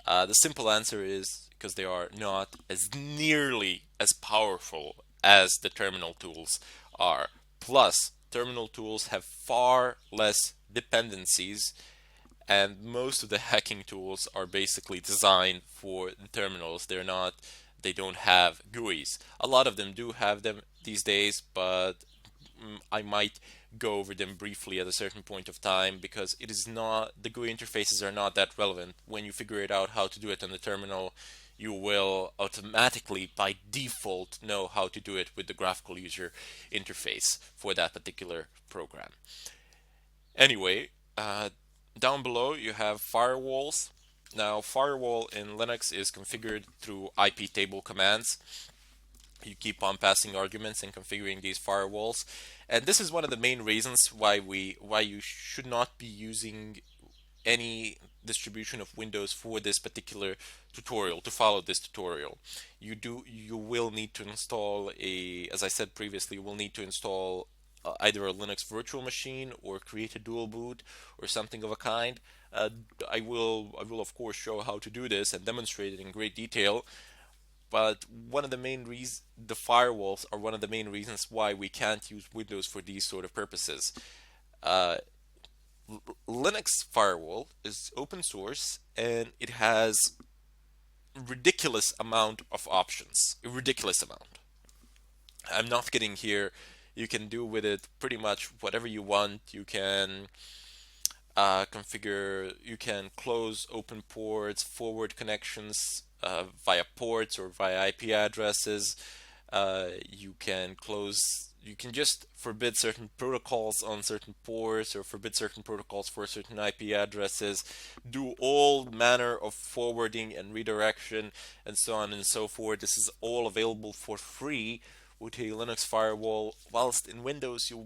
The simple answer is because they are not as nearly as powerful as the terminal tools are. Plus, terminal tools have far less dependencies, and most of the hacking tools are basically designed for the terminals. They don't have GUIs. A lot of them do have them these days, but I might go over them briefly at a certain point of time, because it is not the GUI interfaces are not that relevant. When you figure it out how to do it on the terminal, you will automatically by default know how to do it with the graphical user interface for that particular program. Anyway, down below you have firewalls. Now, firewall in Linux is configured through IP table commands. You keep on passing arguments and configuring these firewalls, and this is one of the main reasons why you should not be using any distribution of Windows for this particular tutorial, to follow this tutorial. You will need to install as I said previously, you will need to install either a Linux virtual machine or create a dual boot or something of a kind. I will of course show how to do this and demonstrate it in great detail. But one of the main reasons, the firewalls are one of the main reasons why we can't use Windows for these sort of purposes. Uh, Linux firewall is open source, and it has a ridiculous amount of options. A ridiculous amount. I'm not kidding here. You can do with it pretty much whatever you want. You can close open ports, forward connections via ports or via IP addresses. You can just forbid certain protocols on certain ports or forbid certain protocols for certain IP addresses, do all manner of forwarding and redirection, and so on and so forth. This is all available for free with a Linux firewall, whilst in Windows you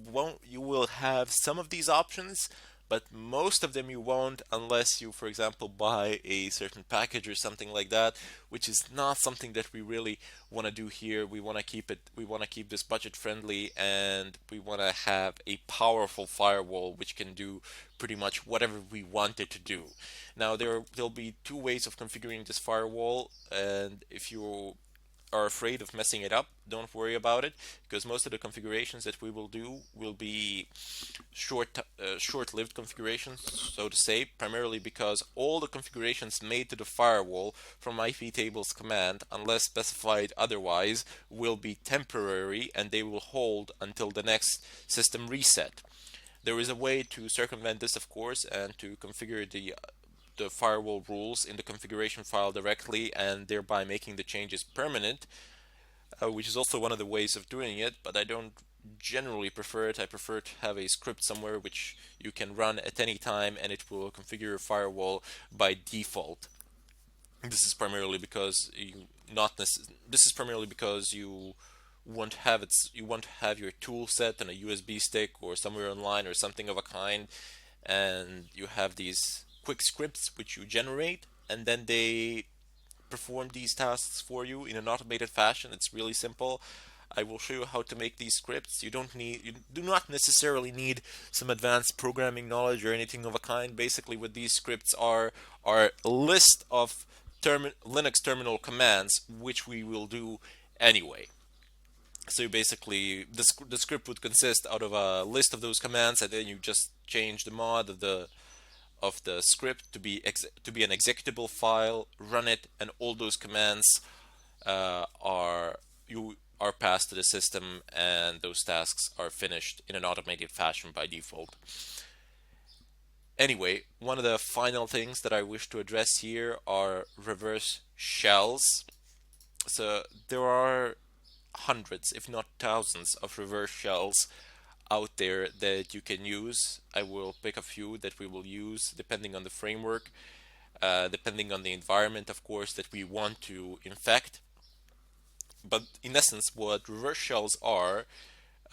will have some of these options, but most of them you won't, unless you, for example, buy a certain package or something like that, which is not something that we really want to do here. We want to keep this budget friendly, and we want to have a powerful firewall which can do pretty much whatever we want it to do. Now there'll be two ways of configuring this firewall, and if you are afraid of messing it up, don't worry about it, because most of the configurations that we will do will be short-lived configurations, so to say, primarily because all the configurations made to the firewall from iptables command, unless specified otherwise, will be temporary, and they will hold until the next system reset. There is a way to circumvent this, of course, and to configure the firewall rules in the configuration file directly, and thereby making the changes permanent, which is also one of the ways of doing it, but I don't generally prefer it. I prefer to have a script somewhere which you can run at any time, and it will configure your firewall by default. This is primarily because you won't have your tool set on a USB stick or somewhere online or something of a kind, and you have these quick scripts which you generate, and then perform these tasks for you in an automated fashion. It's really simple. I will show you how to make these scripts. You do not necessarily need some advanced programming knowledge or anything of a kind. Basically, what these scripts are a list of Linux terminal commands, which we will do anyway. So basically, the script would consist out of a list of those commands, and then you just change the mod of the script to be an executable file, run it, and all those commands are passed to the system, and those tasks are finished in an automated fashion by default. Anyway, one of the final things that I wish to address here are reverse shells. So there are hundreds, if not thousands, of reverse shells out there that you can use. I will pick a few that we will use depending on the framework, depending on the environment, of course, that we want to infect. But in essence, what reverse shells are,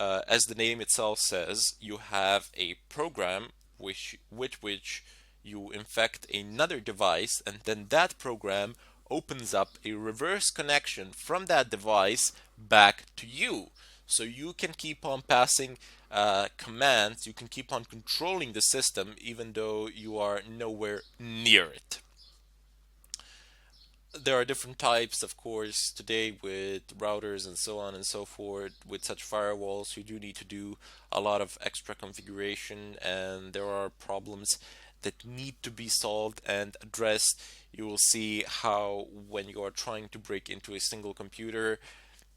as the name itself says, you have a program with which you infect another device, and then that program opens up a reverse connection from that device back to you. So you can keep on passing commands, you can keep on controlling the system even though you are nowhere near it. There are different types, of course, today with routers and so on and so forth. With such firewalls, you do need to do a lot of extra configuration, and there are problems that need to be solved and addressed. You will see how when you are trying to break into a single computer,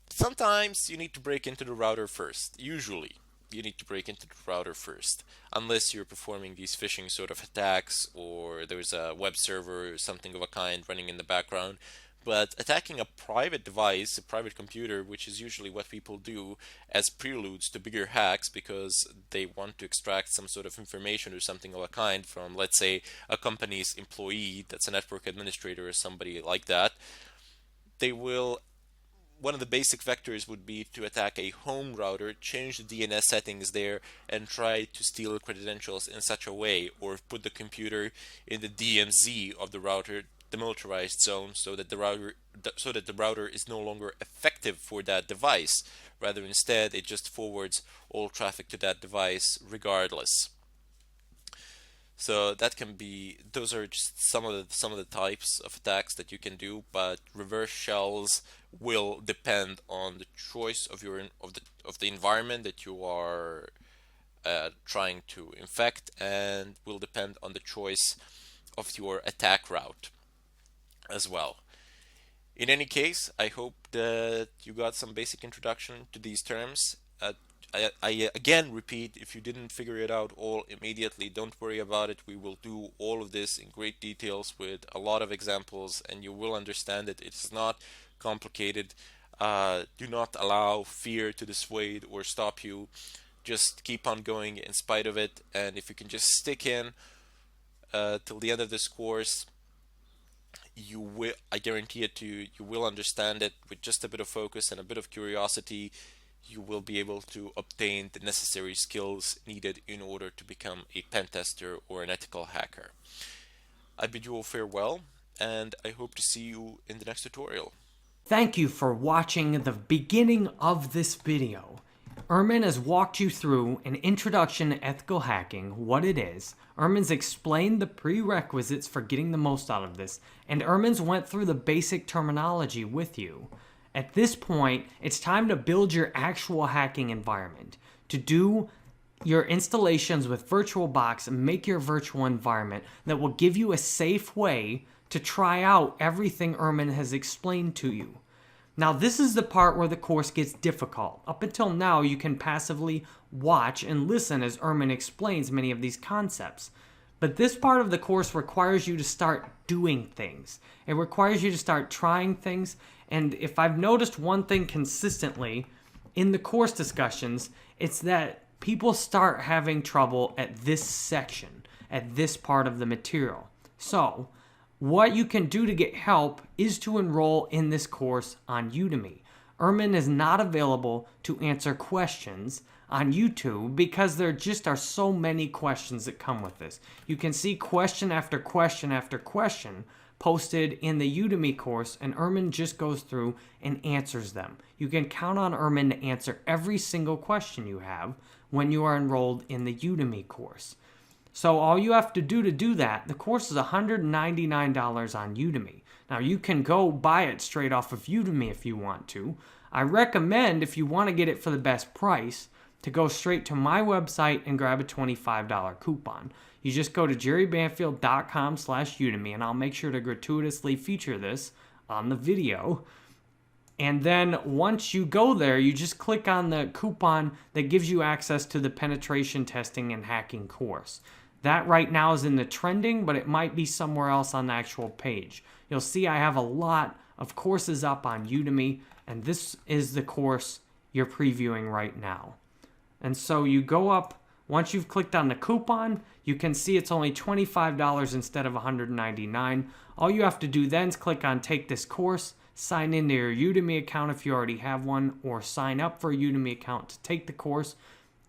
sometimes you need to break into the router first. Usually, you need to break into the router first, unless you're performing these phishing sort of attacks or there's a web server or something of a kind running in the background. But attacking a private device, a private computer, which is usually what people do as preludes to bigger hacks because they want to extract some sort of information or something of a kind from, let's say, a company's employee that's a network administrator or somebody like that, they will one of the basic vectors would be to attack a home router, change the DNS settings there, and try to steal credentials in such a way, or put the computer in the DMZ of the router, the militarized zone, so that the router is no longer effective for that device. Rather, instead, it just forwards all traffic to that device regardless. So that can be, those are just some of the types of attacks that you can do, but reverse shells will depend on the choice of the environment that you are trying to infect, and will depend on the choice of your attack route as well. In any case, I hope that you got some basic introduction to these terms. I again repeat, if you didn't figure it out all immediately, don't worry about it. We will do all of this in great details with a lot of examples, and you will understand it. It's not complicated. Do not allow fear to dissuade or stop you. Just keep on going in spite of it, and if you can just stick in till the end of this course, you will, I guarantee it to you, you will understand it. With just a bit of focus and a bit of curiosity, you will be able to obtain the necessary skills needed in order to become a pen tester or an ethical hacker. I bid you all farewell, and I hope to see you in the next tutorial. Thank you for watching the beginning of this video. Ermin has walked you through an introduction to ethical hacking, what it is. Ermin's explained the prerequisites for getting the most out of this, and Ermin's went through the basic terminology with you. At this point, it's time to build your actual hacking environment. To do your installations with VirtualBox and make your virtual environment that will give you a safe way to try out everything Ermin has explained to you. Now, this is the part where the course gets difficult. Up until now, you can passively watch and listen as Ermin explains many of these concepts. But this part of the course requires you to start doing things. It requires you to start trying things. And if I've noticed one thing consistently in the course discussions, it's that people start having trouble at this section, at this part of the material. So, what you can do to get help is to enroll in this course on Udemy. Ermin is not available to answer questions on YouTube because there just are so many questions that come with this. You can see question after question after question, posted in the Udemy course, and Ermin just goes through and answers them. You can count on Ermin to answer every single question you have when you are enrolled in the Udemy course. So all you have to do that, the course is $199 on Udemy. Now you can go buy it straight off of Udemy if you want to. I recommend, if you want to get it for the best price, to go straight to my website and grab a $25 coupon. You just go to jerrybanfield.com/Udemy, and I'll make sure to gratuitously feature this on the video. And then once you go there, you just click on the coupon that gives you access to the penetration testing and hacking course. That right now is in the trending, but it might be somewhere else on the actual page. You'll see I have a lot of courses up on Udemy, and this is the course you're previewing right now. And so you go up, once you've clicked on the coupon, you can see it's only $25 instead of $199. All you have to do then is click on Take This Course, sign into your Udemy account if you already have one, or sign up for a Udemy account to take the course,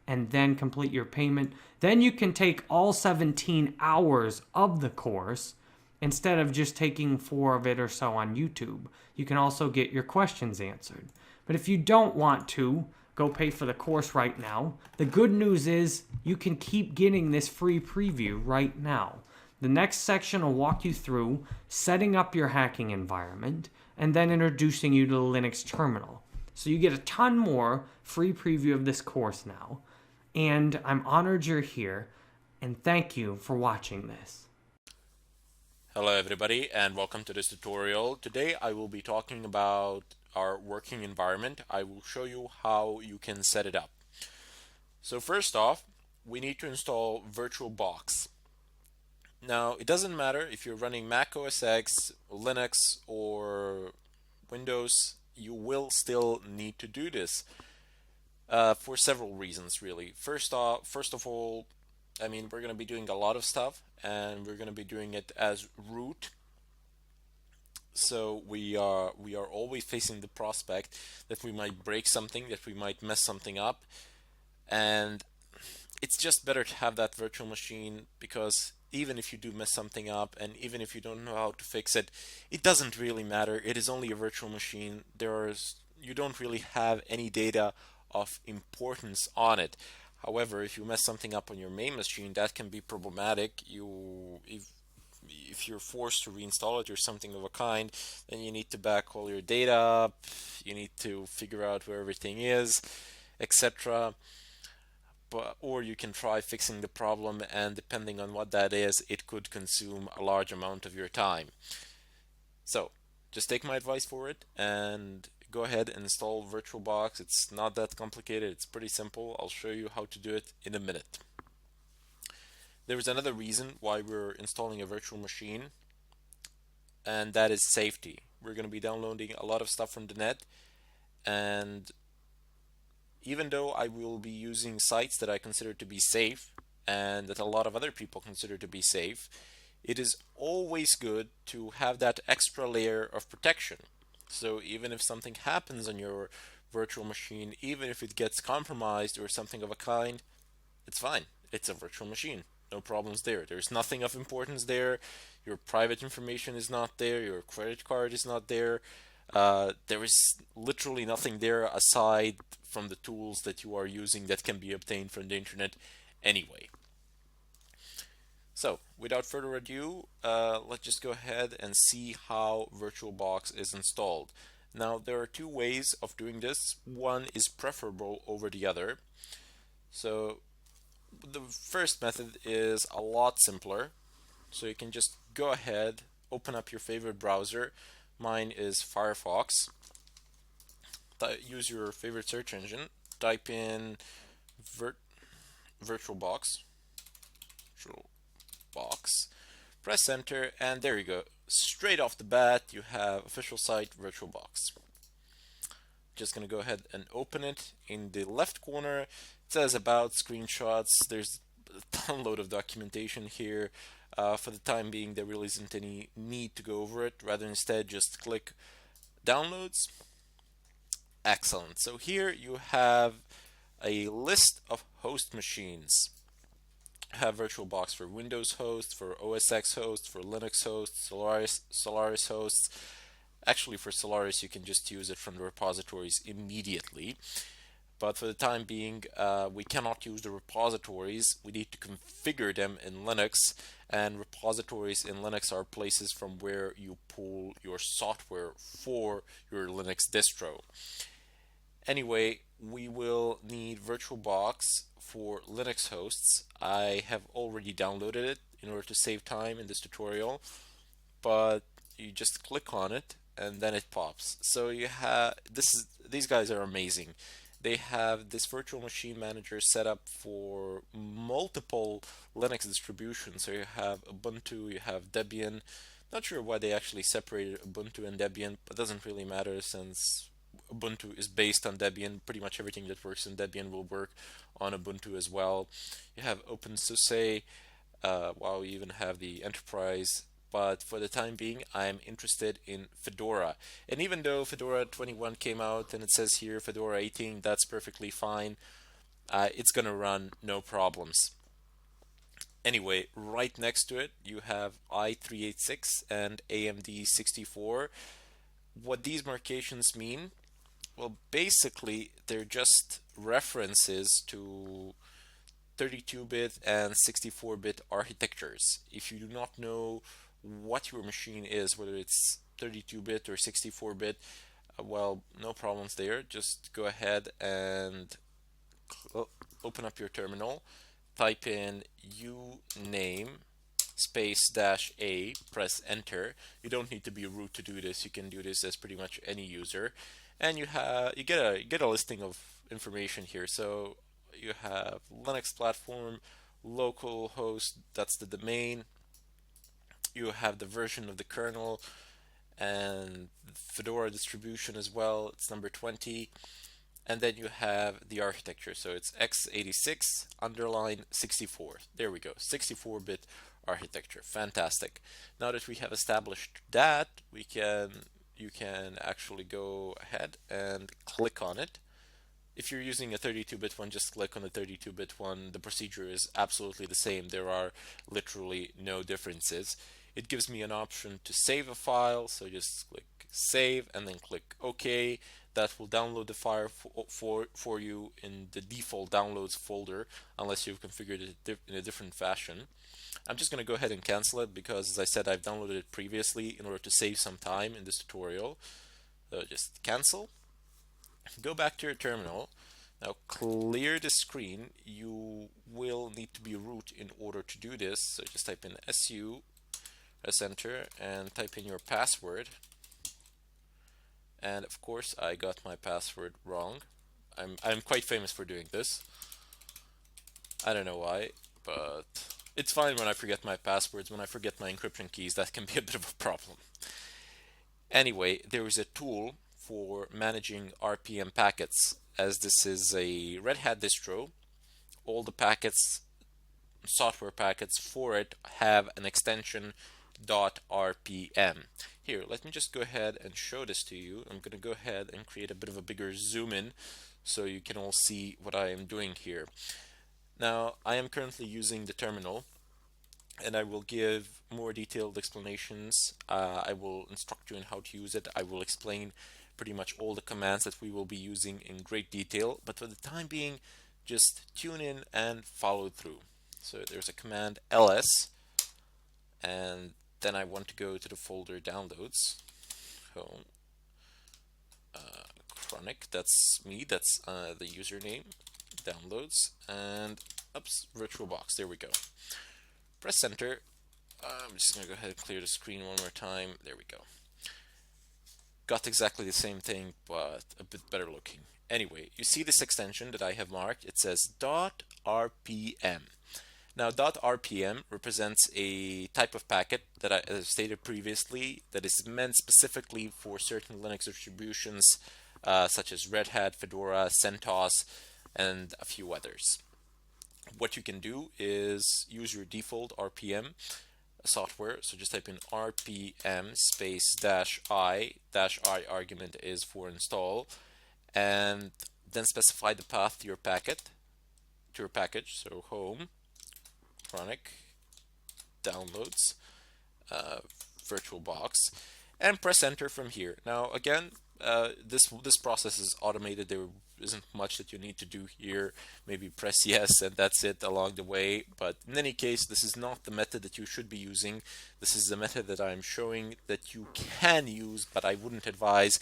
and then complete your payment. Then you can take all 17 hours of the course instead of just taking 4 of it or so on YouTube. You can also get your questions answered. But if you don't want to go pay for the course right now, the good news is you can keep getting this free preview right now. The next section will walk you through setting up your hacking environment and then introducing you to the Linux terminal. So you get a ton more free preview of this course now. And I'm honored you're here, and thank you for watching this. Hello everybody, and welcome to this tutorial. Today I will be talking about our working environment. I will show you how you can set it up. So first off, we need to install VirtualBox. Now it doesn't matter if you're running Mac OS X, Linux, or Windows, you will still need to do this for several reasons really. First of all, I mean, we're going to be doing a lot of stuff, and we're going to be doing it as root. So we are always facing the prospect that we might break something, that we might mess something up, and it's just better to have that virtual machine, because even if you do mess something up and even if you don't know how to fix it, it doesn't really matter. It is only a virtual machine. You don't really have any data of importance on it. However, if you mess something up on your main machine, that can be problematic. If you're forced to reinstall it or something of a kind, then you need to back all your data up, you need to figure out where everything is, etc. Or you can try fixing the problem, and depending on what that is, it could consume a large amount of your time. So just take my advice for it and go ahead and install VirtualBox. It's not that complicated, it's pretty simple. I'll show you how to do it in a minute. There is another reason why we're installing a virtual machine, and that is safety. We're going to be downloading a lot of stuff from the net, and even though I will be using sites that I consider to be safe and that a lot of other people consider to be safe, it is always good to have that extra layer of protection. So even if something happens on your virtual machine, even if it gets compromised or something of a kind, it's fine. It's a virtual machine. No problems there. There's nothing of importance there. Your private information is not there. Your credit card is not there. There is literally nothing there aside from the tools that you are using that can be obtained from the internet anyway. So without further ado, let's just go ahead and see how VirtualBox is installed. Now there are two ways of doing this. One is preferable over the other. So the first method is a lot simpler. So you can just go ahead, open up your favorite browser. Mine is Firefox. Use your favorite search engine. Type in VirtualBox. Press enter, and there you go. Straight off the bat, you have official site VirtualBox. Just gonna go ahead and open it. In the left corner, it says about screenshots. There's a download of documentation here. For the time being, there really isn't any need to go over it. Rather, instead, just click downloads. Excellent. So here you have a list of host machines. have VirtualBox for Windows hosts, for OS X hosts, for Linux hosts, Solaris hosts. Actually, for Solaris, you can just use it from the repositories immediately. But for the time being, we cannot use the repositories. We need to configure them in Linux, and repositories in Linux are places from where you pull your software for your Linux distro. Anyway, we will need VirtualBox for Linux hosts. I have already downloaded it in order to save time in this tutorial, but you just click on it and then it pops. So you have these guys are amazing. They have this virtual machine manager set up for multiple Linux distributions. So you have Ubuntu, you have Debian. Not sure why they actually separated Ubuntu and Debian, but it doesn't really matter since Ubuntu is based on Debian. Pretty much everything that works in Debian will work on Ubuntu as well. You have OpenSUSE. Wow, you even have the enterprise. But for the time being, I'm interested in Fedora. And even though Fedora 21 came out and it says here Fedora 18, that's perfectly fine. It's gonna run no problems. Anyway, right next to it, you have i386 and AMD 64. What these markations mean? Well, basically, they're just references to 32-bit and 64-bit architectures. If you do not know what your machine is, whether it's 32-bit or 64-bit, well, no problems there. Just go ahead and open up your terminal, type in uname space dash a, press enter. You don't need to be root to do this. You can do this as pretty much any user, and you get a listing of information here. So you have Linux platform, local host, that's the domain. You have the version of the kernel and Fedora distribution as well. It's number 20. And then you have the architecture. So it's x86 underline 64. There we go, 64-bit architecture. Fantastic. Now that we have established that, you can actually go ahead and click on it. If you're using a 32-bit one, just click on the 32-bit one. The procedure is absolutely the same. There are literally no differences. It gives me an option to save a file, so just click save and then click OK. That will download the file for you in the default downloads folder, unless you've configured it in a different fashion. I'm just going to go ahead and cancel it because, as I said, I've downloaded it previously in order to save some time in this tutorial. So just cancel. Go back to your terminal. Now clear the screen. You will need to be root in order to do this. So just type in su, press enter, and type in your password. And of course I got my password wrong. I'm quite famous for doing this. I don't know why, but it's fine when I forget my passwords. When I forget my encryption keys, that can be a bit of a problem. Anyway, there is a tool for managing RPM packets. As this is a Red Hat distro, all the packets, software packets for it, have an extension .rpm. Here, let me just go ahead and show this to you. I'm going to go ahead and create a bit of a bigger zoom in so you can all see what I am doing here. Now, I am currently using the terminal, and I will give more detailed explanations. I will instruct you on how to use it. I will explain pretty much all the commands that we will be using in great detail, but for the time being, just tune in and follow through. So there's a command ls, and then I want to go to the folder downloads. Home, chronic, that's me, that's the username, downloads, and oops, VirtualBox, there we go. Press enter. I'm just going to go ahead and clear the screen one more time. There we go. Got exactly the same thing, but a bit better looking. Anyway, you see this extension that I have marked. It says .rpm. Now, .rpm represents a type of packet that I stated previously that is meant specifically for certain Linux distributions, such as Red Hat, Fedora, CentOS, and a few others. What you can do is use your default RPM software. So just type in RPM space -i argument is for install, and then specify the path to your package. So home, electronic downloads, uh, VirtualBox, and press enter from here. Now again, this process is automated. There isn't much that you need to do here. Maybe press yes and that's it along the way. But in any case, this is not the method that you should be using. This is the method that I'm showing that you can use, but I wouldn't advise,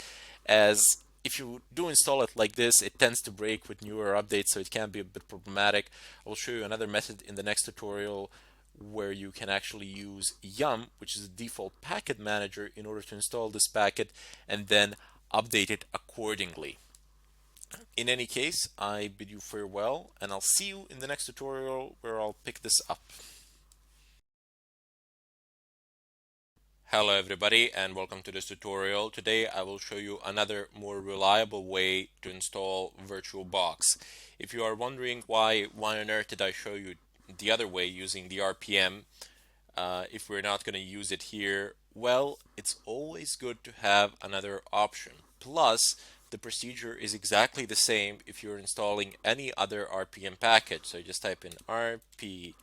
as if you do install it like this, it tends to break with newer updates, so it can be a bit problematic. I will show you another method in the next tutorial where you can actually use yum, which is the default packet manager, in order to install this packet and then update it accordingly. In any case, I bid you farewell, and I'll see you in the next tutorial where I'll pick this up. Hello everybody, and welcome to this tutorial. Today I will show you another more reliable way to install VirtualBox. If you are wondering why on earth did I show you the other way using the RPM, if we're not going to use it here, well, it's always good to have another option. Plus, the procedure is exactly the same if you're installing any other RPM package. So you just type in rpm-i,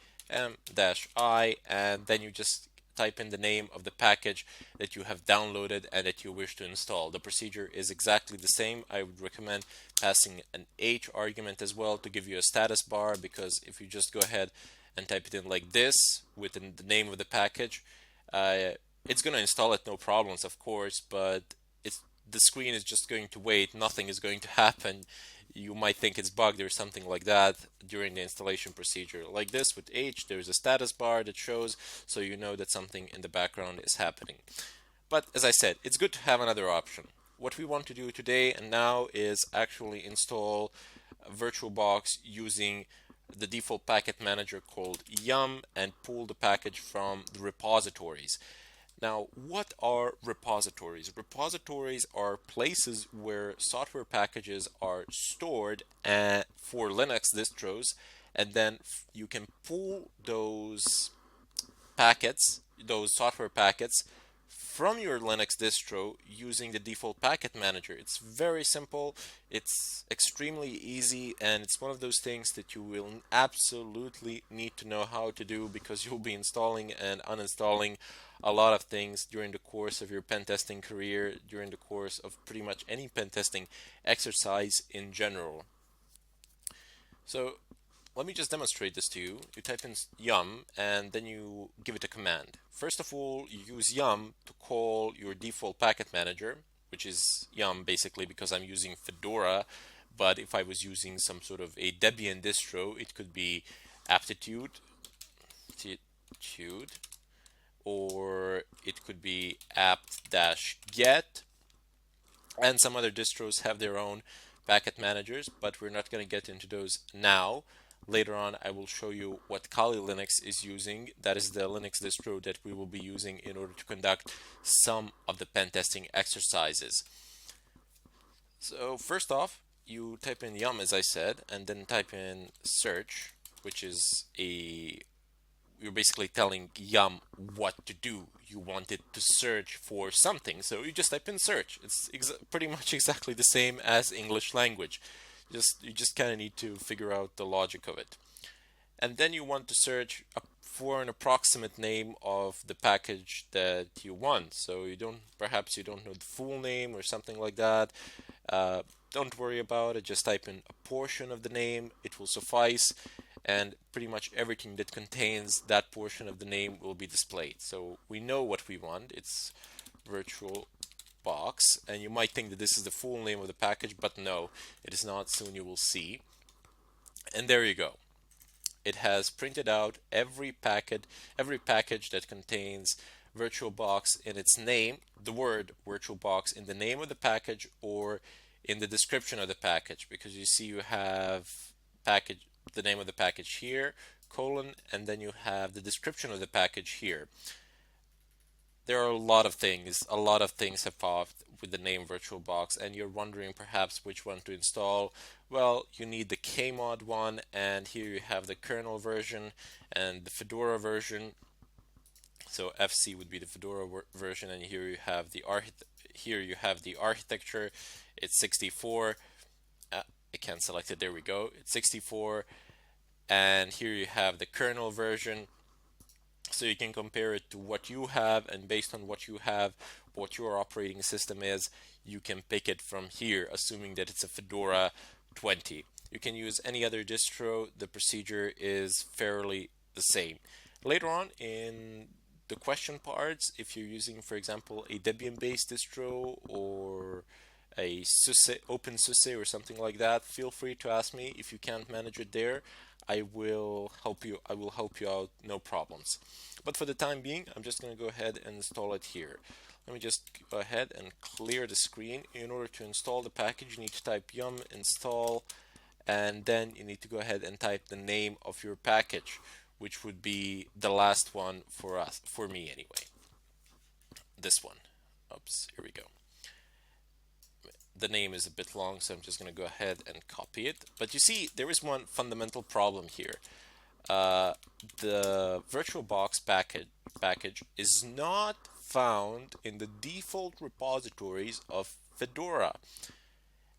and then you just type in the name of the package that you have downloaded and that you wish to install. The procedure is exactly the same. I would recommend passing an H argument as well to give you a status bar, because if you just go ahead and type it in like this within the name of the package, it's going to install it no problems, of course, but the screen is just going to wait. Nothing is going to happen. You might think it's bugged or something like that during the installation procedure. Like this with H, there's a status bar that shows, so you know that something in the background is happening. But as I said, it's good to have another option. What we want to do today and now is actually install VirtualBox using the default packet manager called yum and pull the package from the repositories. Now, what are repositories? Repositories are places where software packages are stored for Linux distros, and then you can pull those packets, those software packets, from your Linux distro using the default packet manager. It's very simple, it's extremely easy, and it's one of those things that you will absolutely need to know how to do, because you'll be installing and uninstalling a lot of things during the course of your pen testing career, during the course of pretty much any pen testing exercise in general. So let me just demonstrate this to you. You type in yum and then you give it a command. First of all, you use yum to call your default packet manager, which is yum basically because I'm using Fedora, but if I was using some sort of a Debian distro, it could be aptitude, or it could be apt-get, and some other distros have their own packet managers, but we're not going to get into those now. Later on, I will show you what Kali Linux is using. That is the Linux distro that we will be using in order to conduct some of the pen testing exercises. So first off, you type in yum, as I said, and then type in search, which is you're basically telling yum what to do. You want it to search for something, so you just type in search. It's pretty much exactly the same as English language. You just kind of need to figure out the logic of it. And then you want to search for an approximate name of the package that you want. So perhaps you don't know the full name or something like that. Don't worry about it. Just type in a portion of the name. It will suffice, and pretty much everything that contains that portion of the name will be displayed. So we know what we want. It's VirtualBox, and you might think that this is the full name of the package, but no, it is not. Soon you will see. And there you go. It has printed out every package that contains VirtualBox in its name, the word VirtualBox in the name of the package or in the description of the package, because you see you have the name of the package here, colon, and then you have the description of the package here. There are a lot of things have popped with the name VirtualBox, and you're wondering perhaps which one to install. Well, you need the Kmod one, and here you have the kernel version and the Fedora version. So FC would be the Fedora version, and here you have the architecture. It's 64. I can't select it. There we go. It's 64. and here you have the kernel version, so you can compare it to what you have, and based on what you have, what your operating system is, you can pick it from here, assuming that it's a Fedora 20. You can use any other distro. The procedure is fairly the same. Later on in the question parts, if you're using, for example, a Debian-based distro or a SUSE, OpenSUSE or something like that, feel free to ask me. If you can't manage it there, I will help you. I will help you out, no problems. But for the time being, I'm just going to go ahead and install it here. Let me just go ahead and clear the screen. In order to install the package, you need to type yum install, and then you need to go ahead and type the name of your package, which would be the last one for me anyway. This one. Oops, here we go. The name is a bit long, so I'm just going to go ahead and copy it. But you see, there is one fundamental problem here. The VirtualBox package is not found in the default repositories of Fedora.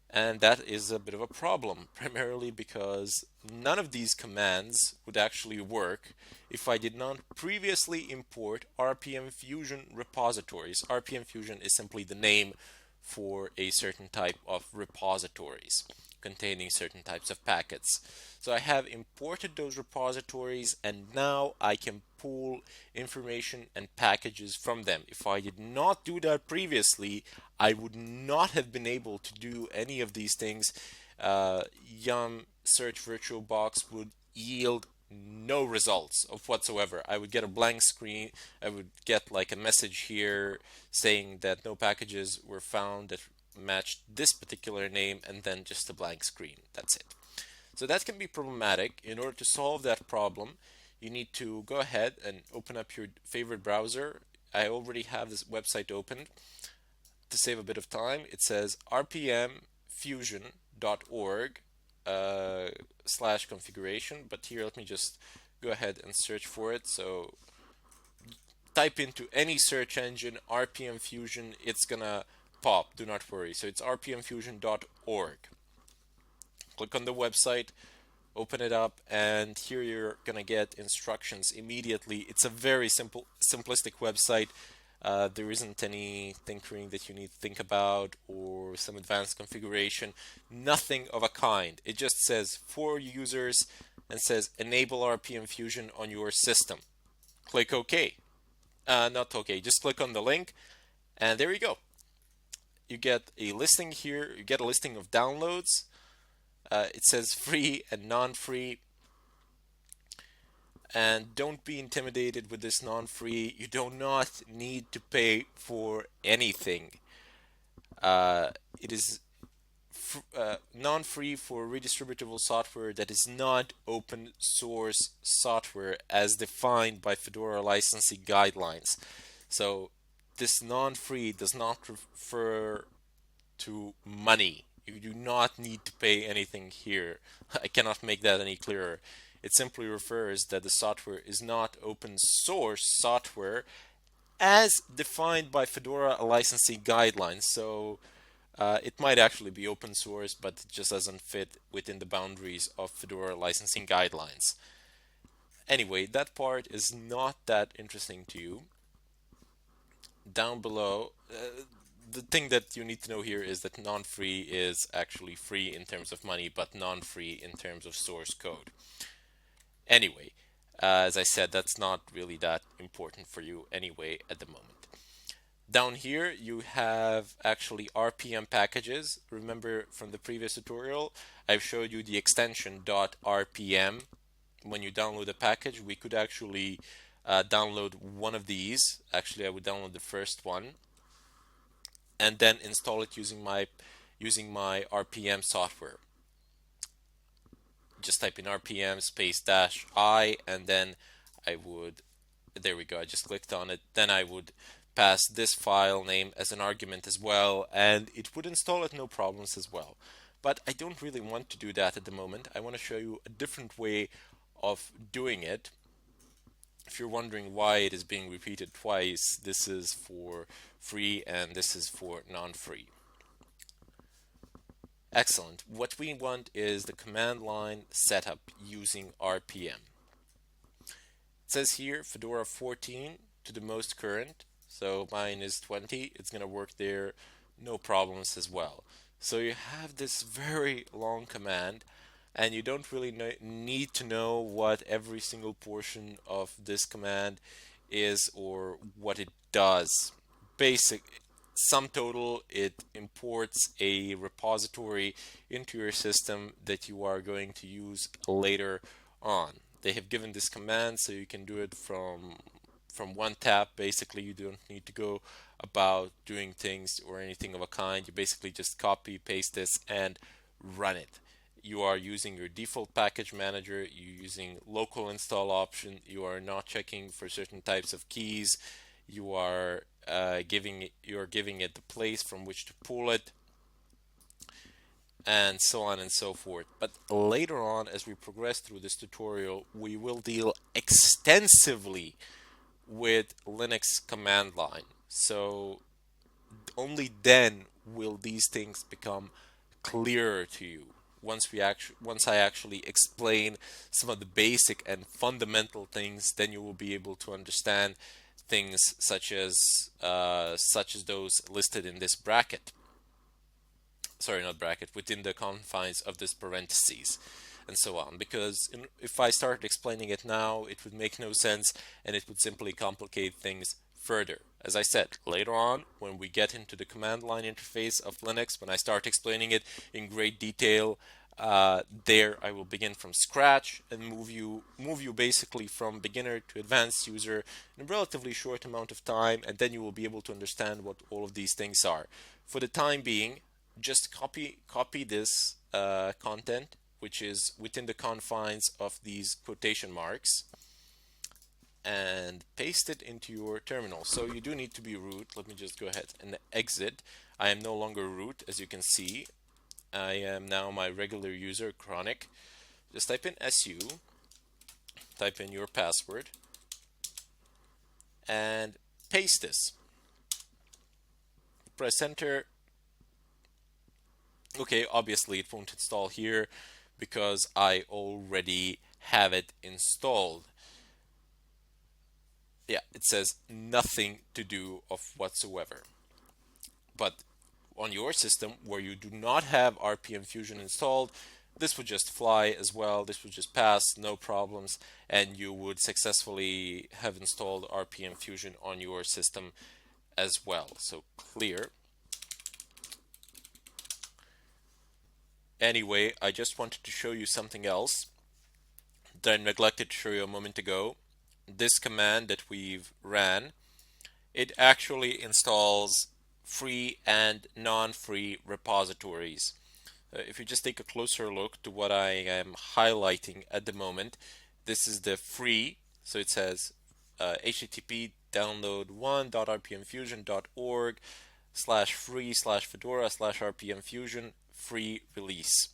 And that is a bit of a problem, primarily because none of these commands would actually work if I did not previously import RPM Fusion repositories. RPM Fusion is simply the name for a certain type of repositories containing certain types of packets. So I have imported those repositories, and now I can pull information and packages from them. If I did not do that previously, I would not have been able to do any of these things. Yum search VirtualBox would yield no results of whatsoever. I would get a blank screen. I would get like a message here saying that no packages were found that matched this particular name, and then just a blank screen. That's it. So that can be problematic. In order to solve that problem, you need to go ahead and open up your favorite browser. I already have this website opened. To save a bit of time, it says rpmfusion.org /configuration, but here let me just go ahead and search for it. So type into any search engine RPM Fusion, it's gonna pop, do not worry. So it's rpmfusion.org. Click on the website, open it up, and here you're gonna get instructions immediately. It's a very simplistic website. There isn't any tinkering that you need to think about or some advanced configuration. Nothing of a kind. It just says for users and says enable RPM Fusion on your system. Click OK. Not OK, just click on the link, and there you go. You get a listing here. You get a listing of downloads. It says free and non-free. And don't be intimidated with this non-free. You do not need to pay for anything. It is non-free for redistributable software that is not open source software as defined by Fedora licensing guidelines. So this non-free does not refer to money. You do not need to pay anything here. I cannot make that any clearer. It simply refers that the software is not open source software as defined by Fedora licensing guidelines. So it might actually be open source, but it just doesn't fit within the boundaries of Fedora licensing guidelines. Anyway, that part is not that interesting to you. Down below, the thing that you need to know here is that non-free is actually free in terms of money, but non-free in terms of source code. Anyway, as I said, that's not really that important for you anyway at the moment. Down here, you have actually RPM packages. Remember from the previous tutorial, I've showed you the extension .rpm. When you download a package, we could actually download one of these. Actually, I would download the first one and then install it using my RPM software. Just type in RPM space -I, and then I would, there we go, I just clicked on it. Then I would pass this file name as an argument as well, and it would install it no problems as well. But I don't really want to do that at the moment. I want to show you a different way of doing it. If you're wondering why it is being repeated twice, this is for free and this is for non-free. Excellent. What we want is the command line setup using RPM. It says here Fedora 14 to the most current. So mine is 20. It's going to work there, no problems as well. So you have this very long command, and you don't really need to know what every single portion of this command is or what it does. Basic sum total, it imports a repository into your system that you are going to use later on. They have given this command so you can do it from one tap. Basically, you don't need to go about doing things or anything of a kind. You basically just copy paste this and run it. You are using your default package manager, you're using local install option, you are not checking for certain types of keys, you are giving it the place from which to pull it, and so on and so forth. But later on, as we progress through this tutorial, we will deal extensively with Linux command line. So only then will these things become clearer to you. Once I actually explain some of the basic and fundamental things, then you will be able to understand things such as those listed in this bracket. Sorry, not bracket, within the confines of this parentheses, and so on. Because if I start explaining it now, it would make no sense and it would simply complicate things further. As I said, later on, when we get into the command line interface of Linux, when I start explaining it in great detail, there I will begin from scratch and move you basically from beginner to advanced user in a relatively short amount of time, and then you will be able to understand what all of these things are. For the time being, just copy this content, which is within the confines of these quotation marks, and paste it into your terminal. So you do need to be root. Let me just go ahead and exit. I am no longer root, as you can see. I am now my regular user, Chronic. Just type in SU, type in your password, and paste this. Press enter. Okay, obviously it won't install here because I already have it installed. Yeah, it says nothing to do of whatsoever. But on your system where you do not have RPM Fusion installed, this would just fly as well. This would just pass, no problems, and you would successfully have installed RPM Fusion on your system as well. So clear. Anyway, I just wanted to show you something else that I neglected to show you a moment ago. This command that we've ran, it actually installs free and non-free repositories. If you just take a closer look to what I am highlighting at the moment, this is the free, so it says http download1.rpmfusion.org/free/fedora/rpmfusion free release.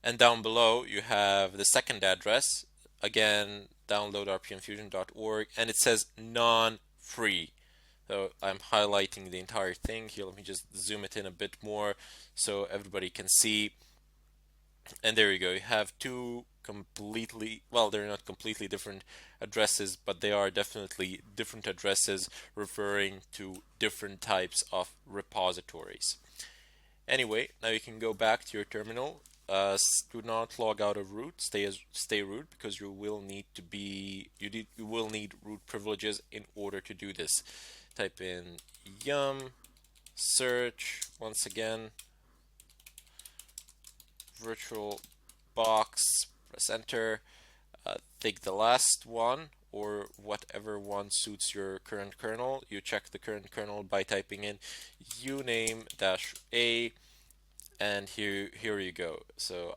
And down below you have the second address, again download.rpmfusion.org, and it says non-free. So I'm highlighting the entire thing here. Let me just zoom it in a bit more so everybody can see. And there you go. You have two completely, well, they're not completely different addresses, but they are definitely different addresses referring to different types of repositories. Anyway, now you can go back to your terminal. Do not log out of root. Stay root, because you will need root privileges in order to do this. Type in yum search once again virtual box, press enter, take the last one or whatever one suits your current kernel. You check the current kernel by typing in uname-a, and here you go. So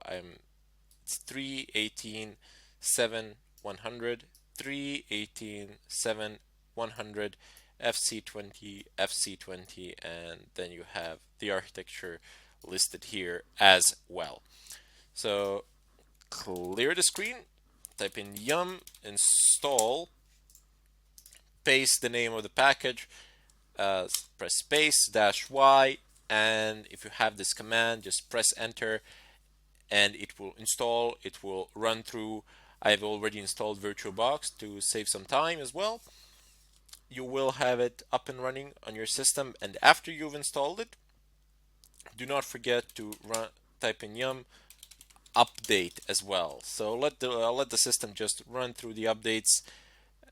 it's 3.18.7.100, 3.18.7.100, FC20, FC20, and then you have the architecture listed here as well. So clear the screen, type in yum install, paste the name of the package, press space -y, and if you have this command, just press enter and it will install, it will run through. I've already installed VirtualBox to save some time as well. You will have it up and running on your system, and after you've installed it, do not forget to type in yum update as well. So let the system just run through the updates,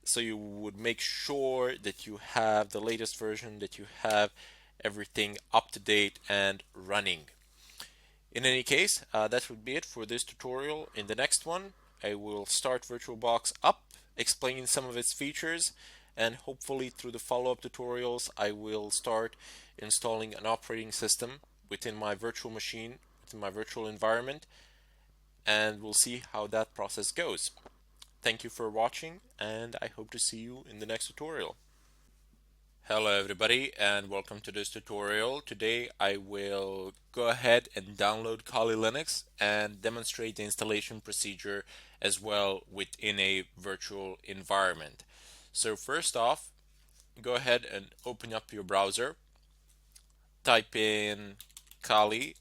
so you would make sure that you have the latest version, that you have everything up to date and running. In any case, that would be it for this tutorial. In the next one, I will start VirtualBox up, explaining some of its features, and hopefully through the follow-up tutorials, I will start installing an operating system within my virtual machine, within my virtual environment, and we'll see how that process goes. Thank you for watching, and I hope to see you in the next tutorial. Hello everybody, and welcome to this tutorial. Today I will go ahead and download Kali Linux and demonstrate the installation procedure as well within a virtual environment. So first off, go ahead and open up your browser, type in Kali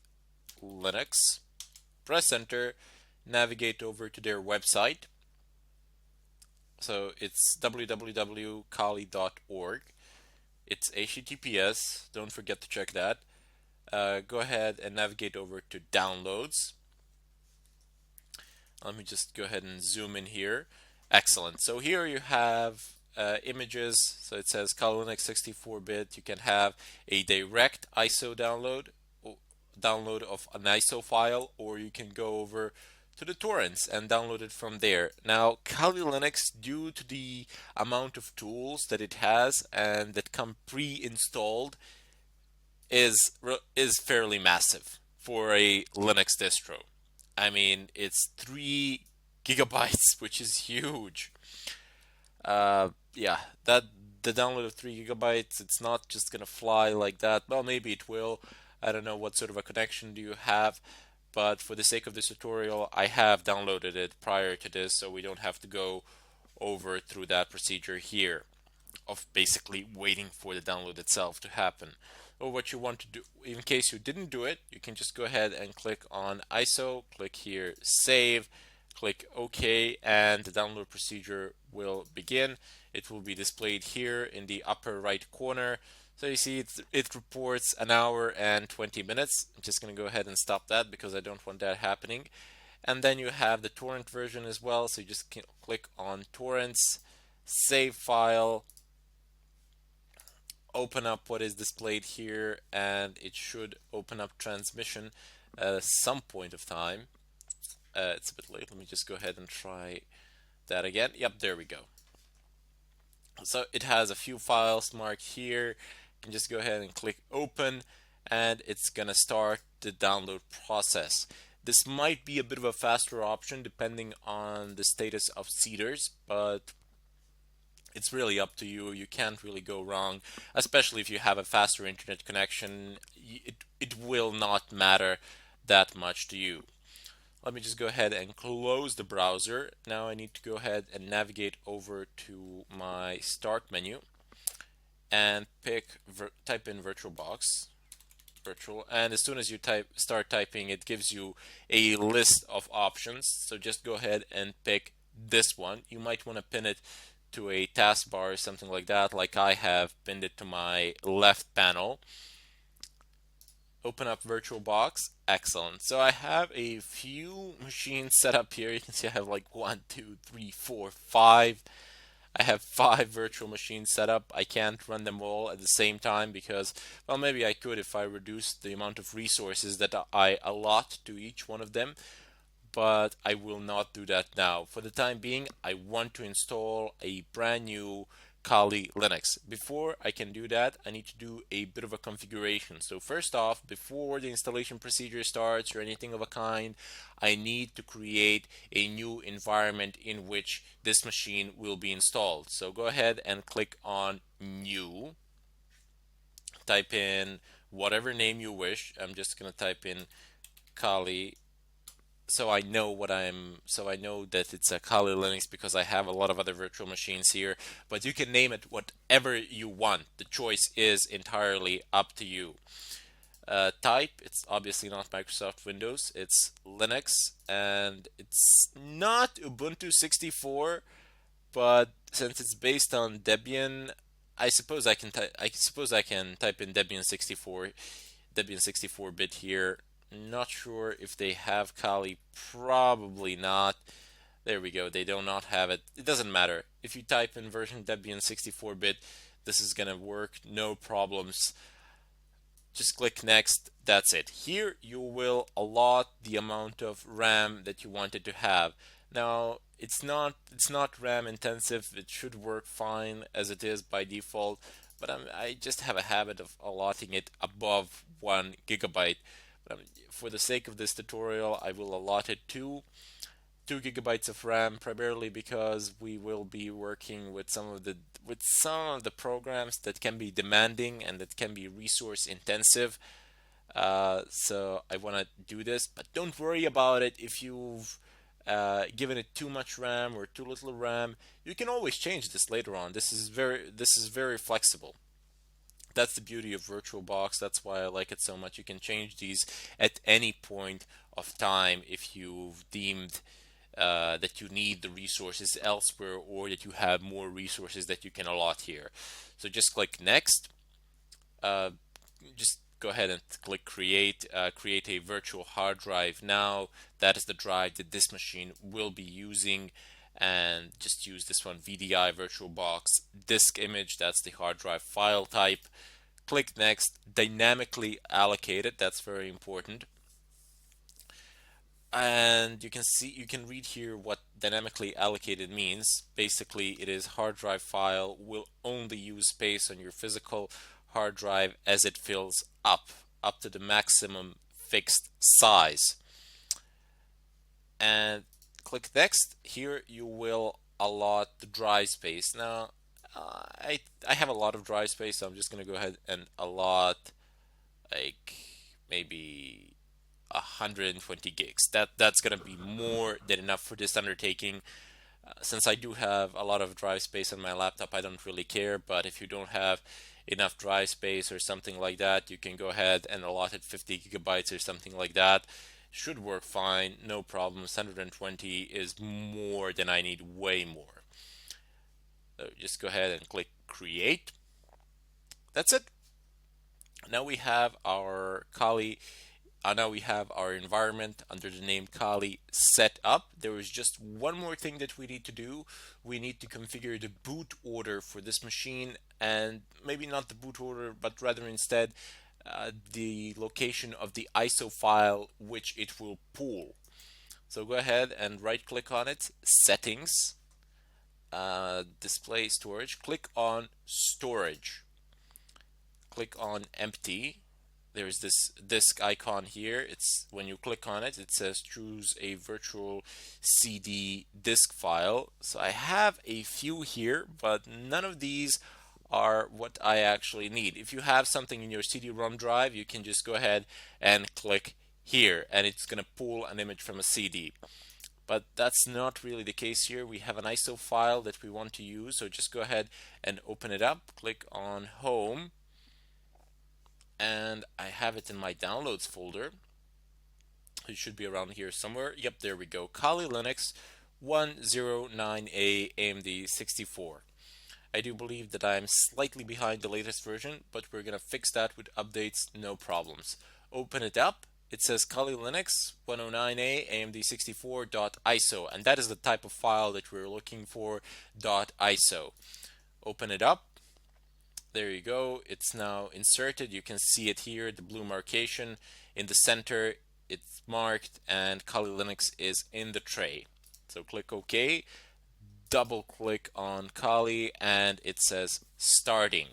Linux, press enter, navigate over to their website. So it's www.kali.org. It's HTTPS, don't forget to check that. Go ahead and navigate over to downloads. Let me just go ahead and zoom in here. Excellent. So here you have images. So it says Kali Linux 64-bit. You can have a direct ISO download of an ISO file, or you can go over to the torrents and download it from there. Now, Kali Linux, due to the amount of tools that it has and that come pre-installed, is fairly massive for a Linux distro. I mean, it's 3 gigabytes, which is huge. Yeah, that the download of 3 gigabytes, it's not just gonna fly like that. Well, maybe it will. I don't know what sort of a connection do you have, but for the sake of this tutorial, I have downloaded it prior to this, so we don't have to go over through that procedure here of basically waiting for the download itself to happen. Or what you want to do, in case you didn't do it, you can just go ahead and click on ISO, click here save, click OK, and the download procedure will begin. It will be displayed here in the upper right corner. So you see it reports an hour and 20 minutes. I'm just going to go ahead and stop that because I don't want that happening. And then you have the torrent version as well. So you just click on torrents, save file, open up what is displayed here, and it should open up transmission at some point of time. It's a bit late. Let me just go ahead and try that again. Yep, there we go. So it has a few files marked here. You can just go ahead and click open, and it's gonna start the download process. This might be a bit of a faster option depending on the status of seeders, but it's really up to you. You can't really go wrong, especially if you have a faster internet connection. It will not matter that much to you. Let me just go ahead and close the browser. Now I need to go ahead and navigate over to my start menu and type in VirtualBox, virtual, and as soon as you start typing, it gives you a list of options. So just go ahead and pick this one. You might want to pin it to a taskbar or something like that, like I have pinned it to my left panel. Open up VirtualBox. Excellent. So I have a few machines set up here. You can see I have like 1, 2, 3, 4, 5. I have 5 virtual machines set up. I can't run them all at the same time because, well, maybe I could if I reduced the amount of resources that I allot to each one of them, but I will not do that now. For the time being, I want to install a brand new Kali Linux. Before I can do that, I need to do a bit of a configuration. So first off, before the installation procedure starts or anything of a kind, I need to create a new environment in which this machine will be installed. So go ahead and click on New. Type in whatever name you wish. I'm just going to type in Kali, so I know that it's a Kali Linux because I have a lot of other virtual machines here, but you can name it whatever you want. The choice is entirely up to you. Type, it's obviously not Microsoft Windows, it's Linux, and it's not Ubuntu 64, but since it's based on Debian, I suppose I can type in Debian 64-bit here. Not sure if they have Kali, probably not. There we go. They do not have it. It doesn't matter. If you type in version Debian 64-bit, this is gonna work, no problems. Just click next. That's it. Here you will allot the amount of RAM that you wanted to have. Now it's not RAM intensive. It should work fine as it is by default, but I just have a habit of allotting it above 1 GB. For the sake of this tutorial, I will allot it to 2 GB of RAM, primarily because we will be working with some of the programs that can be demanding and that can be resource intensive. So I want to do this, but don't worry about it if you've given it too much RAM or too little RAM. You can always change this later on. This is very flexible. That's the beauty of VirtualBox. That's why I like it so much. You can change these at any point of time if you've deemed that you need the resources elsewhere, or that you have more resources that you can allot here. So just click next. Uh, just go ahead and click create a virtual hard drive. Now that is the drive that this machine will be using, and just use this one, VDI VirtualBox disk image. That's the hard drive file type. Click next. Dynamically allocate it. That's very important. And you can read here what dynamically allocated means. Basically, it is hard drive file will only use space on your physical hard drive as it fills up to the maximum fixed size. And click next. Here you will allot the drive space. Now I have a lot of drive space, so I'm just going to go ahead and allot like maybe 120 gigs. That's gonna be more than enough for this undertaking. Since I do have a lot of drive space on my laptop, I don't really care. But if you don't have enough drive space or something like that, you can go ahead and allot it 50 gigabytes or something like that. Should work fine, no problems. 120 is more than I need, way more. So just go ahead and click create. That's it. Now we have our Kali now we have our environment under the name Kali set up. There is just one more thing that we need to do. We need to configure the boot order for this machine, and maybe not the boot order, but rather instead the location of the ISO file which it will pull. So go ahead and right click on it, settings, display storage, click on storage, click on empty. There's this disk icon here. It's when you click on it, it says choose a virtual CD disk file. So I have a few here, but none of these are what I actually need. If you have something in your CD-ROM drive, you can just go ahead and click here, and it's going to pull an image from a CD. But that's not really the case here. We have an ISO file that we want to use, so just go ahead and open it up. Click on Home, and I have it in my downloads folder. It should be around here somewhere. Yep, there we go. Kali Linux 109A AMD 64. I do believe that I am slightly behind the latest version, but we're gonna fix that with updates, no problems. Open it up. It says Kali Linux 109A AMD 64.iso, and that is the type of file that we're looking for, .iso. Open it up. There you go. It's now inserted. You can see it here, the blue marcation in the center. It's marked, and Kali Linux is in the tray. So click OK. Double click on Kali, and it says starting.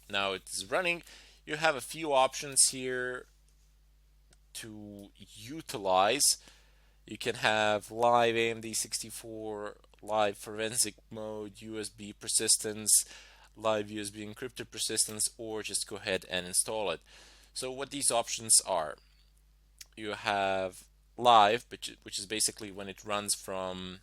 Now it's running. You have a few options here to utilize. You can have live AMD 64, live forensic mode, USB persistence, live USB encrypted persistence, or just go ahead and install it. So what these options are, you have live, which is basically when it runs from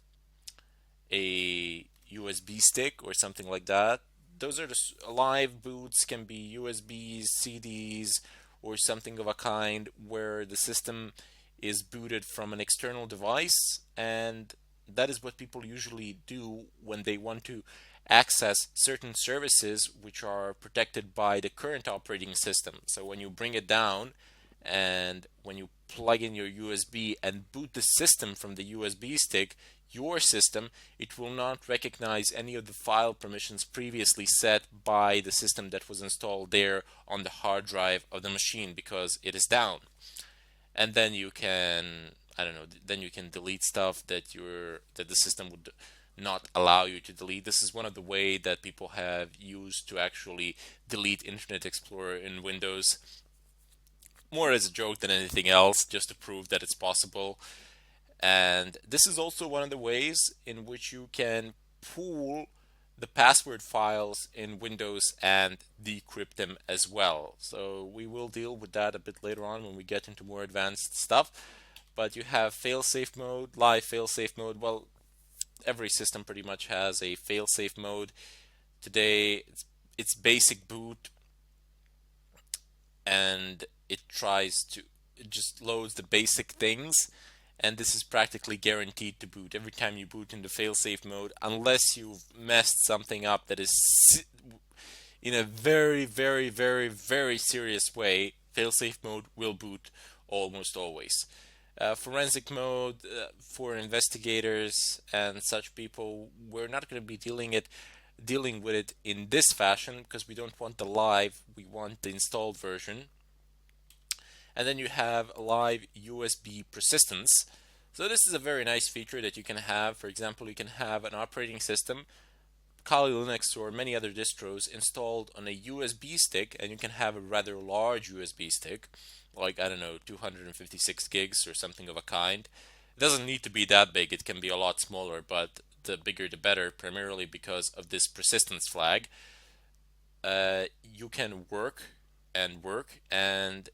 a USB stick or something like that. Those are the live boots, can be USBs, CDs, or something of a kind where the system is booted from an external device, and that is what people usually do when they want to access certain services which are protected by the current operating system. So when you bring it down and when you plug in your USB and boot the system from the USB stick, your system, it will not recognize any of the file permissions previously set by the system that was installed there on the hard drive of the machine because it is down. And then you can, I don't know, then you can delete stuff that the system would not allow you to delete. This is one of the way that people have used to actually delete Internet Explorer in Windows, more as a joke than anything else, just to prove that it's possible. And this is also one of the ways in which you can pool the password files in Windows and decrypt them as well. So we will deal with that a bit later on when we get into more advanced stuff. But you have failsafe mode, live failsafe mode. Well, every system pretty much has a failsafe mode. Today, it's basic boot, and it just loads the basic things, and this is practically guaranteed to boot every time you boot into failsafe mode, unless you've messed something up that is in a very, very, very, very serious way. Failsafe mode will boot almost always. Forensic mode for investigators and such people, we're not going to be dealing with it in this fashion because we don't want the live, we want the installed version. And then you have live USB persistence. So this is a very nice feature that you can have. For example, you can have an operating system, Kali Linux or many other distros, installed on a USB stick, and you can have a rather large USB stick, like, I don't know, 256 gigs or something of a kind. It doesn't need to be that big, it can be a lot smaller, but the bigger the better, primarily because of this persistence flag. You can work, and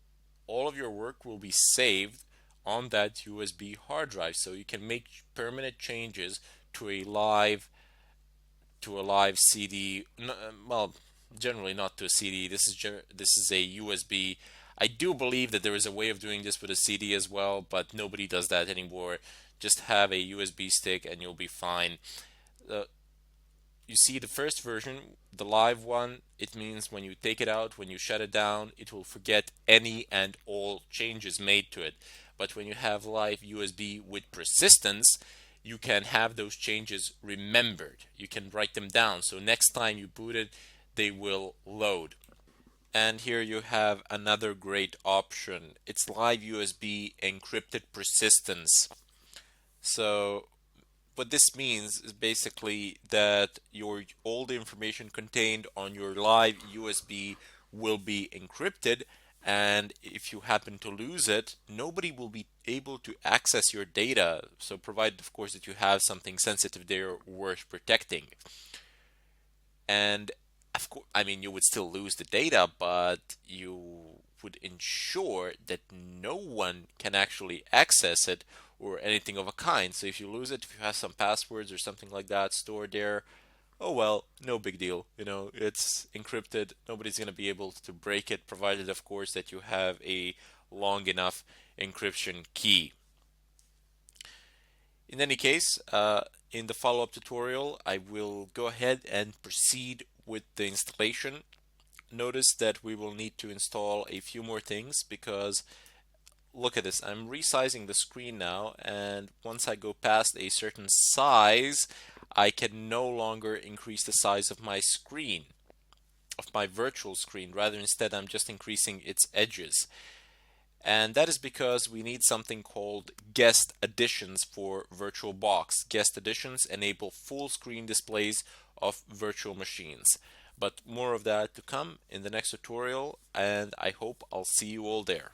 all of your work will be saved on that USB hard drive, so you can make permanent changes to a live CD. Well, generally not to a CD. This is a USB. I do believe that there is a way of doing this with a CD as well, but nobody does that anymore. Just have a USB stick and you'll be fine. Uh, you see the first version, the live one, it means when you take it out, when you shut it down, it will forget any and all changes made to it. But when you have live USB with persistence, you can have those changes remembered. You can write them down. So next time you boot it, they will load. And here you have another great option. It's live USB encrypted persistence. So what this means is basically that all the information contained on your live USB will be encrypted, and if you happen to lose it, nobody will be able to access your data. So provided, of course, that you have something sensitive there worth protecting. And of course, I mean, you would still lose the data, but you would ensure that no one can actually access it or anything of a kind. So if you lose it, if you have some passwords or something like that stored there, oh well, no big deal. You know, it's encrypted. Nobody's going to be able to break it, provided, of course, that you have a long enough encryption key. In any case, in the follow-up tutorial, I will go ahead and proceed with the installation. Notice that we will need to install a few more things because look at this, I'm resizing the screen now, and once I go past a certain size, I can no longer increase the size of my screen, of my virtual screen. Rather, instead, I'm just increasing its edges. And that is because we need something called guest additions for VirtualBox. Guest additions enable full screen displays of virtual machines. But more of that to come in the next tutorial, and I hope I'll see you all there.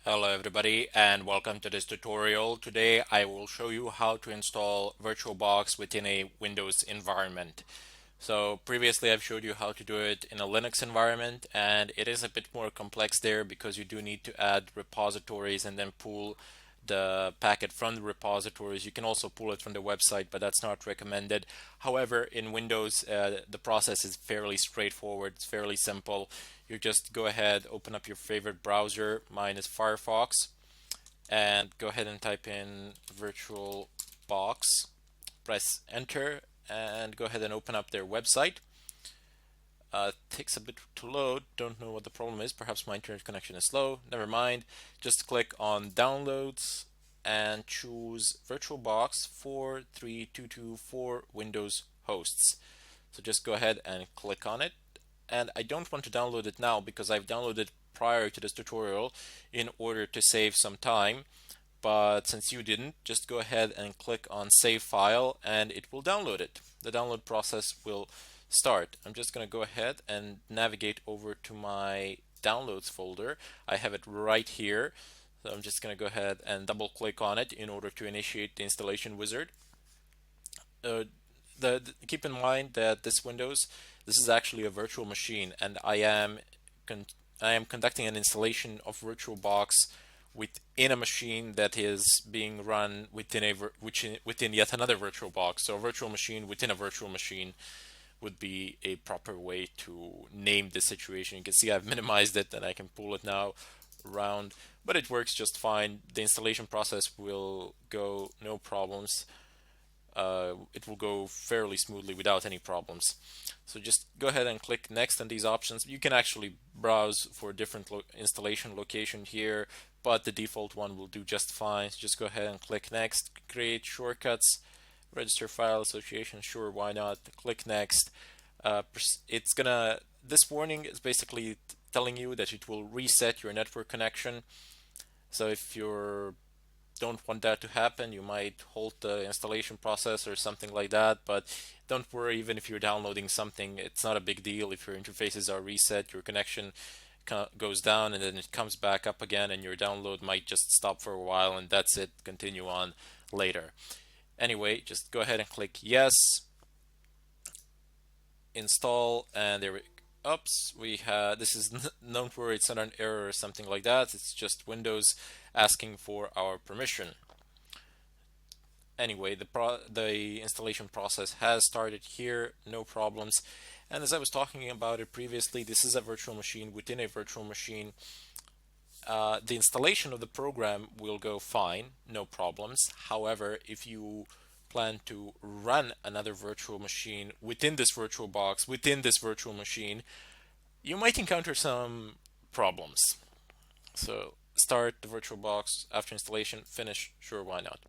Hello everybody and welcome to this tutorial. Today I will show you how to install VirtualBox within a Windows environment. So previously I've showed you how to do it in a Linux environment, and it is a bit more complex there because you do need to add repositories and then pool the packet from the repositories. You can also pull it from the website, but that's not recommended. However, in Windows, the process is fairly straightforward. It's fairly simple. You just go ahead, open up your favorite browser. Mine is Firefox, and go ahead and type in VirtualBox. Press enter and go ahead and open up their website. Takes a bit to load. Don't know what the problem is. Perhaps my internet connection is slow. Never mind. Just click on downloads and choose VirtualBox 4322 for Windows hosts. So just go ahead and click on it. And I don't want to download it now because I've downloaded prior to this tutorial in order to save some time. But since you didn't, just go ahead and click on save file and it will download it. The download process will start. I'm just going to go ahead and navigate over to my downloads folder. I have it right here. So I'm just going to go ahead and double click on it in order to initiate the installation wizard. Keep in mind that this is actually a virtual machine, and I am conducting an installation of VirtualBox within a machine that is being run within yet another VirtualBox. So a virtual machine within a virtual machine would be a proper way to name the situation. You can see I've minimized it and I can pull it now around, but it works just fine. The installation process will go no problems. It will go fairly smoothly without any problems. So just go ahead and click next on these options. You can actually browse for a different installation location here, but the default one will do just fine. So just go ahead and click next, create shortcuts, register file association, sure, why not, click next. This warning is basically telling you that it will reset your network connection. So if you don't want that to happen, you might halt the installation process or something like that, but don't worry. Even if you're downloading something, it's not a big deal. If your interfaces are reset, your connection goes down and then it comes back up again, and your download might just stop for a while, and that's it. Continue on later. Anyway, just go ahead and click yes, install, and there we go. Oops, this is don't worry, it's not an error or something like that. It's just Windows asking for our permission. Anyway, the installation process has started here, no problems. And as I was talking about it previously, this is a virtual machine within a virtual machine. The installation of the program will go fine, no problems. However, if you plan to run another virtual machine within this VirtualBox, within this virtual machine, you might encounter some problems. So start the VirtualBox after installation, finish, sure, why not.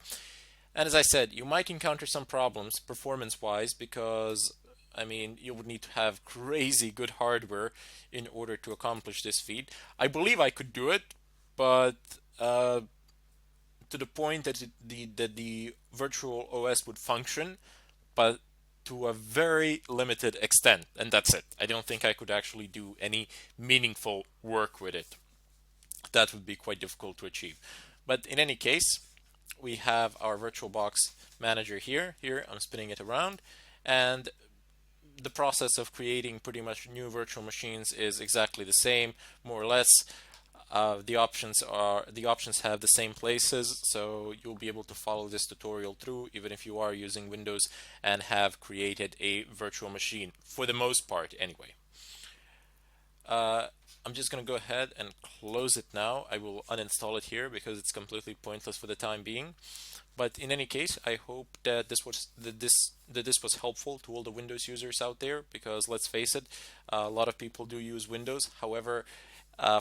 And as I said, you might encounter some problems performance-wise because, I mean, you would need to have crazy good hardware in order to accomplish this feat. I believe I could do it, but to the point that the virtual OS would function, but to a very limited extent, and that's it. I don't think I could actually do any meaningful work with it. That would be quite difficult to achieve. But in any case, we have our VirtualBox manager here. Here, I'm spinning it around, and the process of creating pretty much new virtual machines is exactly the same, more or less. The options have the same places, so you'll be able to follow this tutorial through even if you are using Windows and have created a virtual machine, for the most part anyway. I'm just going to go ahead and close it now. I will uninstall it here because it's completely pointless for the time being. But in any case, I hope that this was helpful to all the Windows users out there, because let's face it, a lot of people do use Windows. However,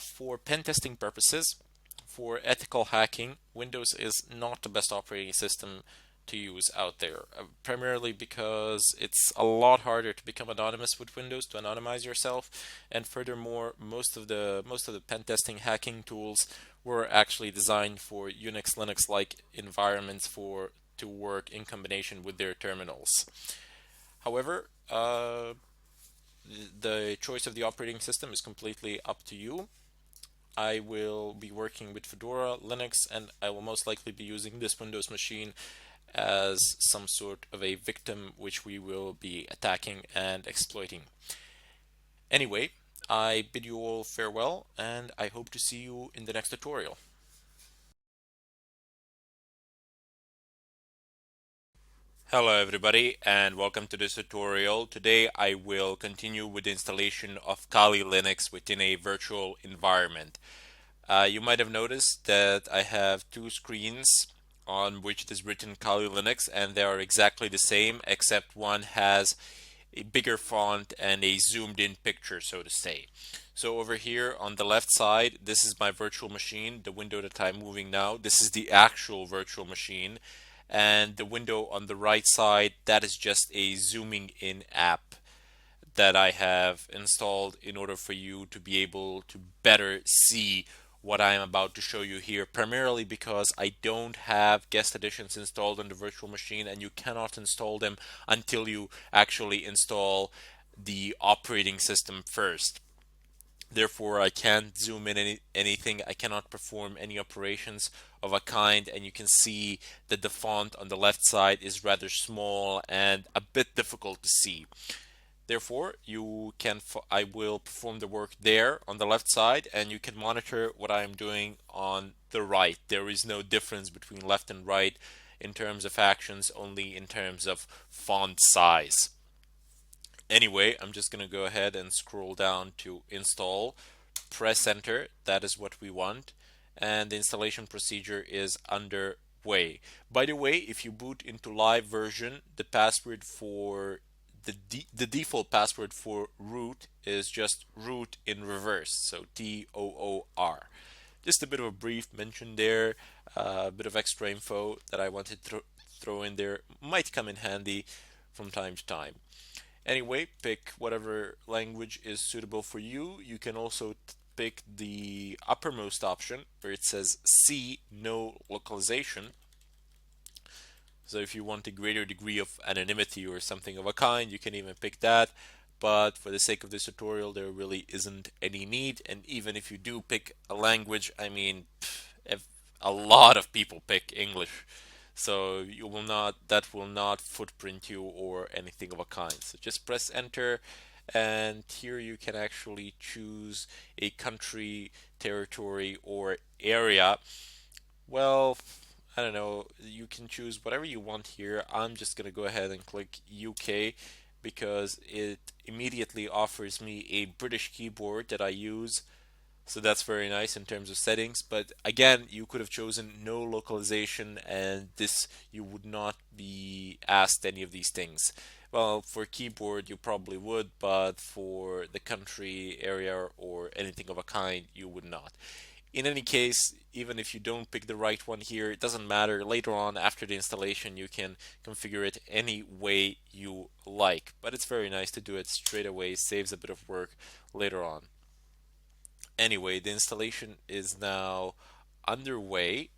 for pen testing purposes, for ethical hacking, Windows is not the best operating system to use out there, primarily because it's a lot harder to become anonymous with Windows, to anonymize yourself, and furthermore, most of the pen testing hacking tools were actually designed for Unix, Linux-like environments to work in combination with their terminals. However, the choice of the operating system is completely up to you. I will be working with Fedora, Linux, and I will most likely be using this Windows machine as some sort of a victim which we will be attacking and exploiting. Anyway, I bid you all farewell, and I hope to see you in the next tutorial. Hello everybody and welcome to this tutorial. Today I will continue with the installation of Kali Linux within a virtual environment. You might have noticed that I have two screens on which it is written Kali Linux, and they are exactly the same except one has a bigger font and a zoomed in picture, so to say. So over here on the left side, this is my virtual machine, the window that I'm moving now. This is the actual virtual machine. And the window on the right side, that is just a zooming in app that I have installed in order for you to be able to better see what I am about to show you here, primarily because I don't have guest editions installed on the virtual machine, and you cannot install them until you actually install the operating system first. Therefore, I can't zoom in anything. I cannot perform any operations of a kind, and you can see that the font on the left side is rather small and a bit difficult to see. Therefore, I will perform the work there on the left side, and you can monitor what I am doing on the right. There is no difference between left and right in terms of actions, only in terms of font size. Anyway, I'm just going to go ahead and scroll down to install, press enter, that is what we want, and the installation procedure is underway. By the way, if you boot into live version, the password for the default password for root is just root in reverse, so TOOR. Just a bit of a brief mention there, a bit of extra info that I wanted to throw in there, might come in handy from time to time. Anyway, pick whatever language is suitable for you. You can also pick the uppermost option where it says C, no localization. So if you want a greater degree of anonymity or something of a kind, you can even pick that. But for the sake of this tutorial, there really isn't any need. And even if you do pick a language, I mean, if a lot of people pick English, so that will not footprint you or anything of a kind. So just press enter, and here you can actually choose a country, territory, or area. Well, I don't know, you can choose whatever you want here. I'm just gonna go ahead and click UK because it immediately offers me a British keyboard that I use, so that's very nice in terms of settings. But again, you could have chosen no localization, and this you would not be asked any of these things. Well, for keyboard you probably would, but for the country, area, or anything of a kind, you would not. In any case, even if you don't pick the right one here, it doesn't matter. Later on, after the installation, you can configure it any way you like. But it's very nice to do it straight away, saves a bit of work later on. Anyway, the installation is now underway.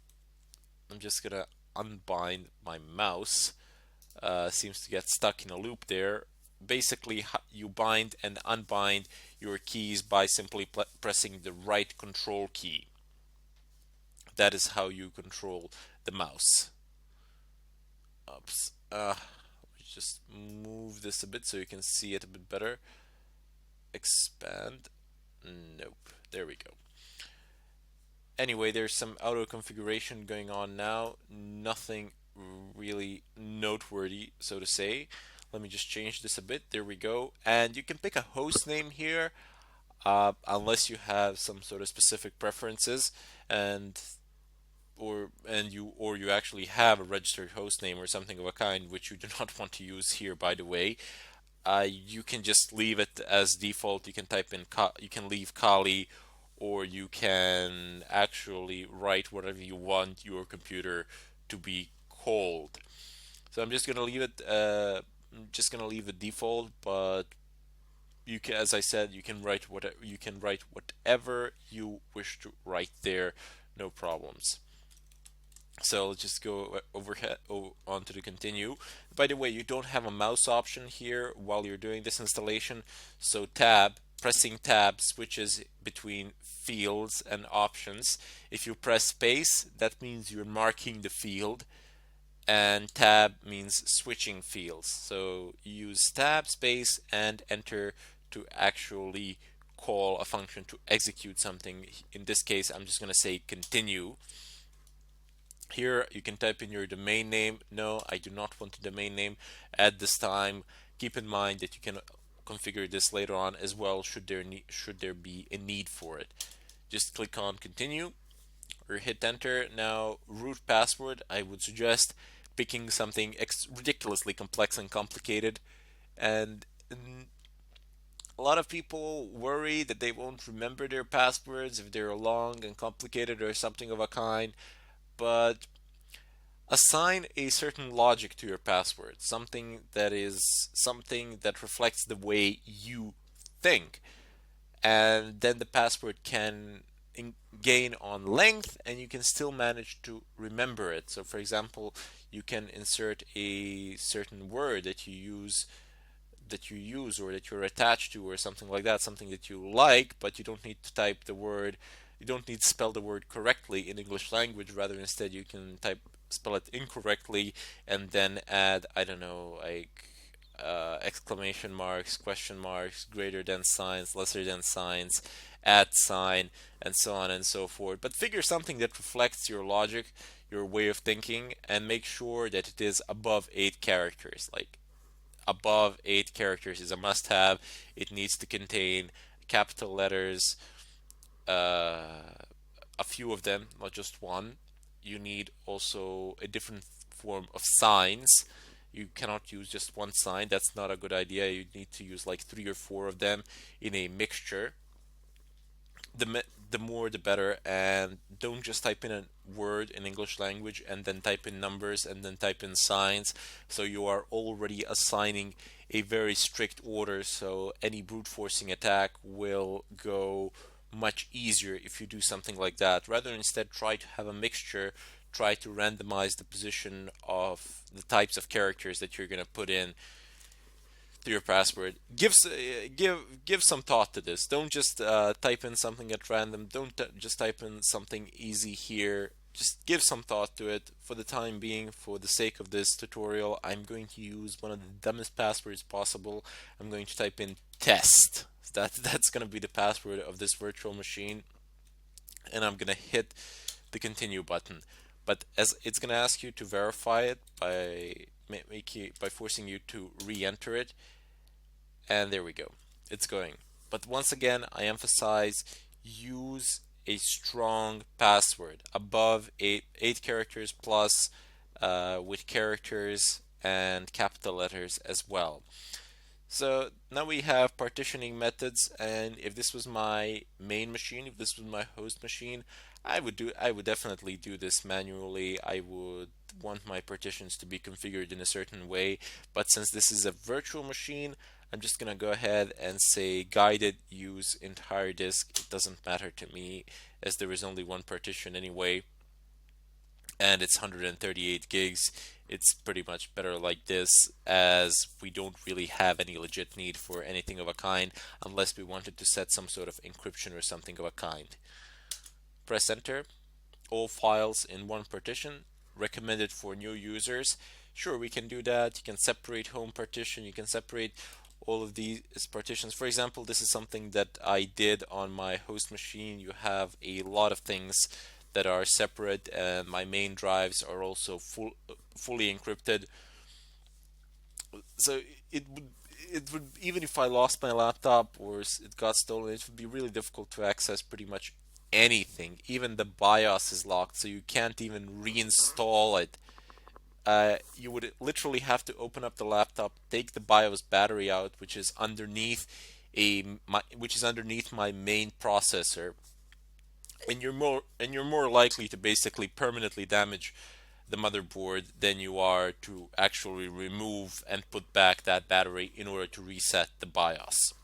I'm just gonna unbind my mouse. Seems to get stuck in a loop there. Basically, you bind and unbind your keys by simply pressing the right control key. That is how you control the mouse. Oops. Just move this a bit so you can see it a bit better. Expand. Nope. There we go. Anyway, there's some auto configuration going on now. Nothing really noteworthy, so to say. Let me just change this a bit. There we go. And you can pick a host name here, unless you have some sort of specific preferences, and you actually have a registered host name or something of a kind, which you do not want to use here, by the way. You can just leave it as default. You can type in you can leave Kali, or you can actually write whatever you want your computer to be called. So I'm just gonna leave it. I'm just gonna leave it default, but you can, as I said, you can write whatever you wish to write there, no problems. So let's just go on to the continue. By the way, you don't have a mouse option here while you're doing this installation. So pressing tab switches between fields and options. If you press space, that means you're marking the field, and tab means switching fields. So you use tab, space, and enter to actually call a function to execute something. In this case, I'm just going to say continue. Here you can type in your domain name. No, I do not want a domain name at this time. Keep in mind that you can configure this later on as well should there be a need for it. Just click on continue or hit enter. Now root password, I would suggest picking something ridiculously complex and complicated, and a lot of people worry that they won't remember their passwords if they're long and complicated or something of a kind, but assign a certain logic to your password, something that reflects the way you think, and then the password can gain on length and you can still manage to remember it. So for example, you can insert a certain word that you use or that you're attached to or something like that, something that you like, but you don't need to type the word, you don't need to spell the word correctly in English language. Rather, instead, you can spell it incorrectly and then add, I don't know, like exclamation marks, question marks, greater than signs, lesser than signs, at sign, and so on and so forth. But figure something that reflects your logic, your way of thinking, and make sure that it is above 8 characters. Like above 8 characters is a must have. It needs to contain capital letters, uh, a few of them, not just one. You need also a different form of signs. You cannot use just one sign, that's not a good idea. You need to use like 3 or 4 of them in a mixture. The more the better, and don't just type in a word in English language and then type in numbers and then type in signs. So you are already assigning a very strict order, so any brute forcing attack will go much easier if you do something like that. Rather, instead, try to have a mixture, try to randomize the position of the types of characters that you're going to put in to your password. Give some thought to this. Don't just type in something at random. Don't just type in something easy here. Just give some thought to it. For the time being, for the sake of this tutorial, I'm going to use one of the dumbest passwords possible. I'm going to type in test. That's going to be the password of this virtual machine, and I'm going to hit the continue button. But as it's going to ask you to verify it by forcing you to re-enter it, and there we go, it's going. But once again, I emphasize, use a strong password above 8 characters plus, with characters and capital letters as well. So now we have partitioning methods, and if this was my main machine, if this was my host machine, I would definitely do this manually. I would want my partitions to be configured in a certain way, but since this is a virtual machine, I'm just gonna go ahead and say guided use entire disk. It doesn't matter to me as there is only one partition anyway, and it's 138 gigs. It's pretty much better like this, as we don't really have any legit need for anything of a kind unless we wanted to set some sort of encryption or something of a kind. Press enter. All files in one partition, recommended for new users. Sure, we can do that. You can separate home partition, you can separate all of these partitions. For example, this is something that I did on my host machine. You have a lot of things that are separate, and my main drives are also fully encrypted. So it would even if I lost my laptop or it got stolen, it would be really difficult to access pretty much anything. Even the BIOS is locked, so you can't even reinstall it. You would literally have to open up the laptop, take the BIOS battery out, which is underneath my main processor, and you're more likely to basically permanently damage the motherboard than you are to actually remove and put back that battery in order to reset the BIOS.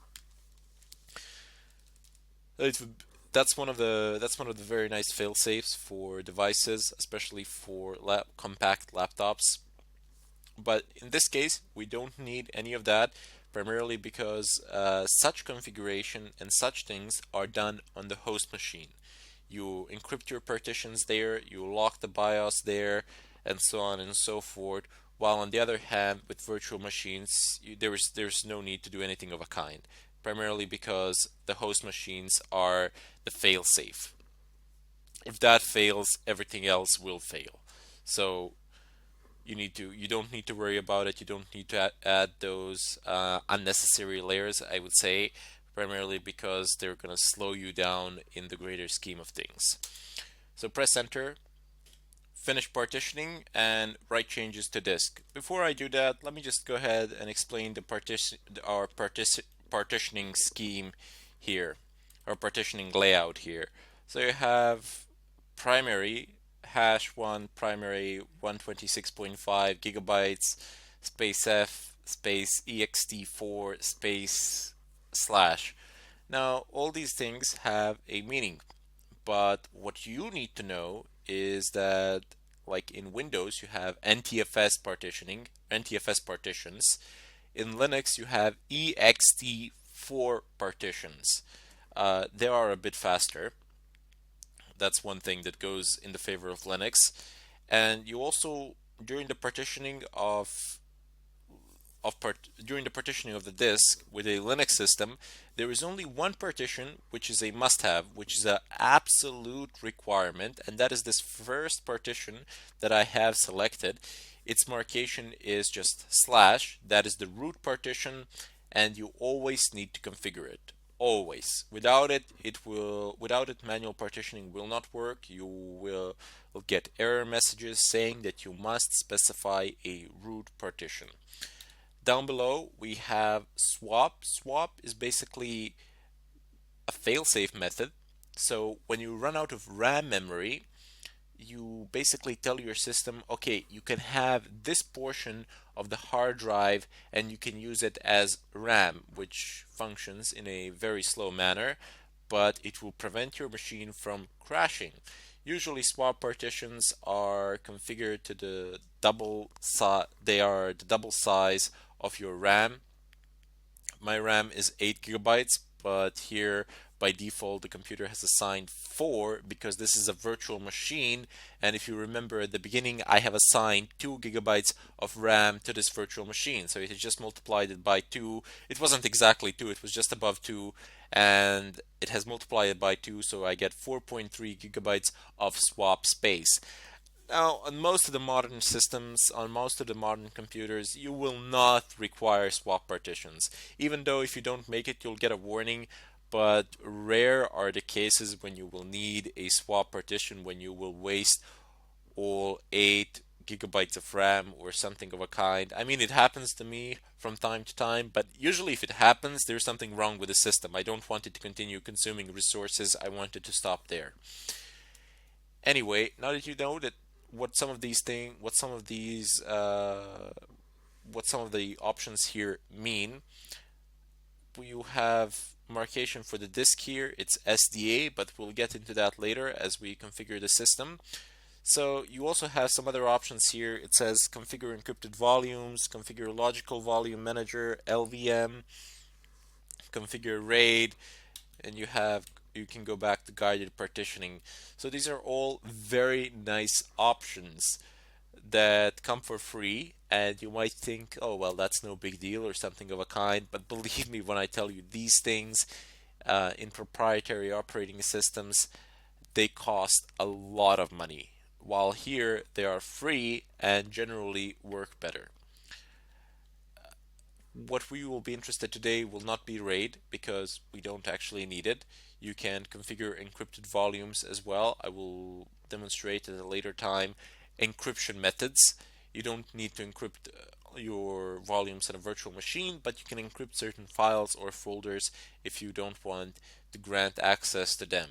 It would, that's one of the very nice fail safes for devices, especially for compact laptops. But in this case, we don't need any of that, primarily because such configuration and such things are done on the host machine. You encrypt your partitions there, you lock the BIOS there, and so on and so forth. While on the other hand, with virtual machines, there's no need to do anything of a kind, primarily because the host machines are the fail-safe. If that fails, everything else will fail. So you don't need to worry about it. You don't need to add those unnecessary layers, I would say, primarily because they're going to slow you down in the greater scheme of things. So press enter, finish partitioning, and write changes to disk. Before I do that, let me just go ahead and explain partitioning scheme here, or partitioning layout here. So you have primary hash 1 primary 126.5 gigabytes space f space ext4 space slash. Now all these things have a meaning, but what you need to know is that, like in Windows, you have NTFS partitions. In Linux, you have ext4 partitions. They are a bit faster. That's one thing that goes in the favor of Linux. And you also, during the partitioning during the partitioning of the disk with a Linux system, there is only one partition which is a must-have, which is an absolute requirement, and that is this first partition that I have selected. Its marcation is just slash, that is the root partition, and you always need to configure it. Always. Without it, manual partitioning will not work. You will get error messages saying that you must specify a root partition. Down below, we have swap. Swap is basically a failsafe method. So when you run out of RAM memory, you basically tell your system, okay, you can have this portion of the hard drive and you can use it as RAM, which functions in a very slow manner, but it will prevent your machine from crashing. Usually swap partitions are configured to the they are the double size of your RAM. My RAM is 8 gigabytes, but here by default the computer has assigned 4 because this is a virtual machine, and if you remember at the beginning I have assigned 2 gigabytes of RAM to this virtual machine, so it has just multiplied it by 2. It wasn't exactly 2, it was just above 2, and it has multiplied it by 2, so I get 4.3 gigabytes of swap space. Now, on most of the modern systems, on most of the modern computers, you will not require swap partitions. Even though if you don't make it, you'll get a warning, but rare are the cases when you will need a swap partition, when you will waste all 8 gigabytes of RAM or something of a kind. I mean, it happens to me from time to time, but usually if it happens, there's something wrong with the system. I don't want it to continue consuming resources. I want it to stop there. Anyway, now that you know that what some of these things, what some of the options here mean, you have marcation for the disk here. It's SDA, but we'll get into that later as we configure the system. So you also have some other options here. It says configure encrypted volumes, configure logical volume manager, LVM, configure RAID, and you can go back to guided partitioning. So these are all very nice options that come for free, and you might think, oh well, that's no big deal or something of a kind, but believe me when I tell you these things, in proprietary operating systems they cost a lot of money, while here they are free and generally work better. What we will be interested today will not be RAID because we don't actually need it. You can configure encrypted volumes as well. I will demonstrate at a later time encryption methods. You don't need to encrypt your volumes in a virtual machine, but you can encrypt certain files or folders if you don't want to grant access to them.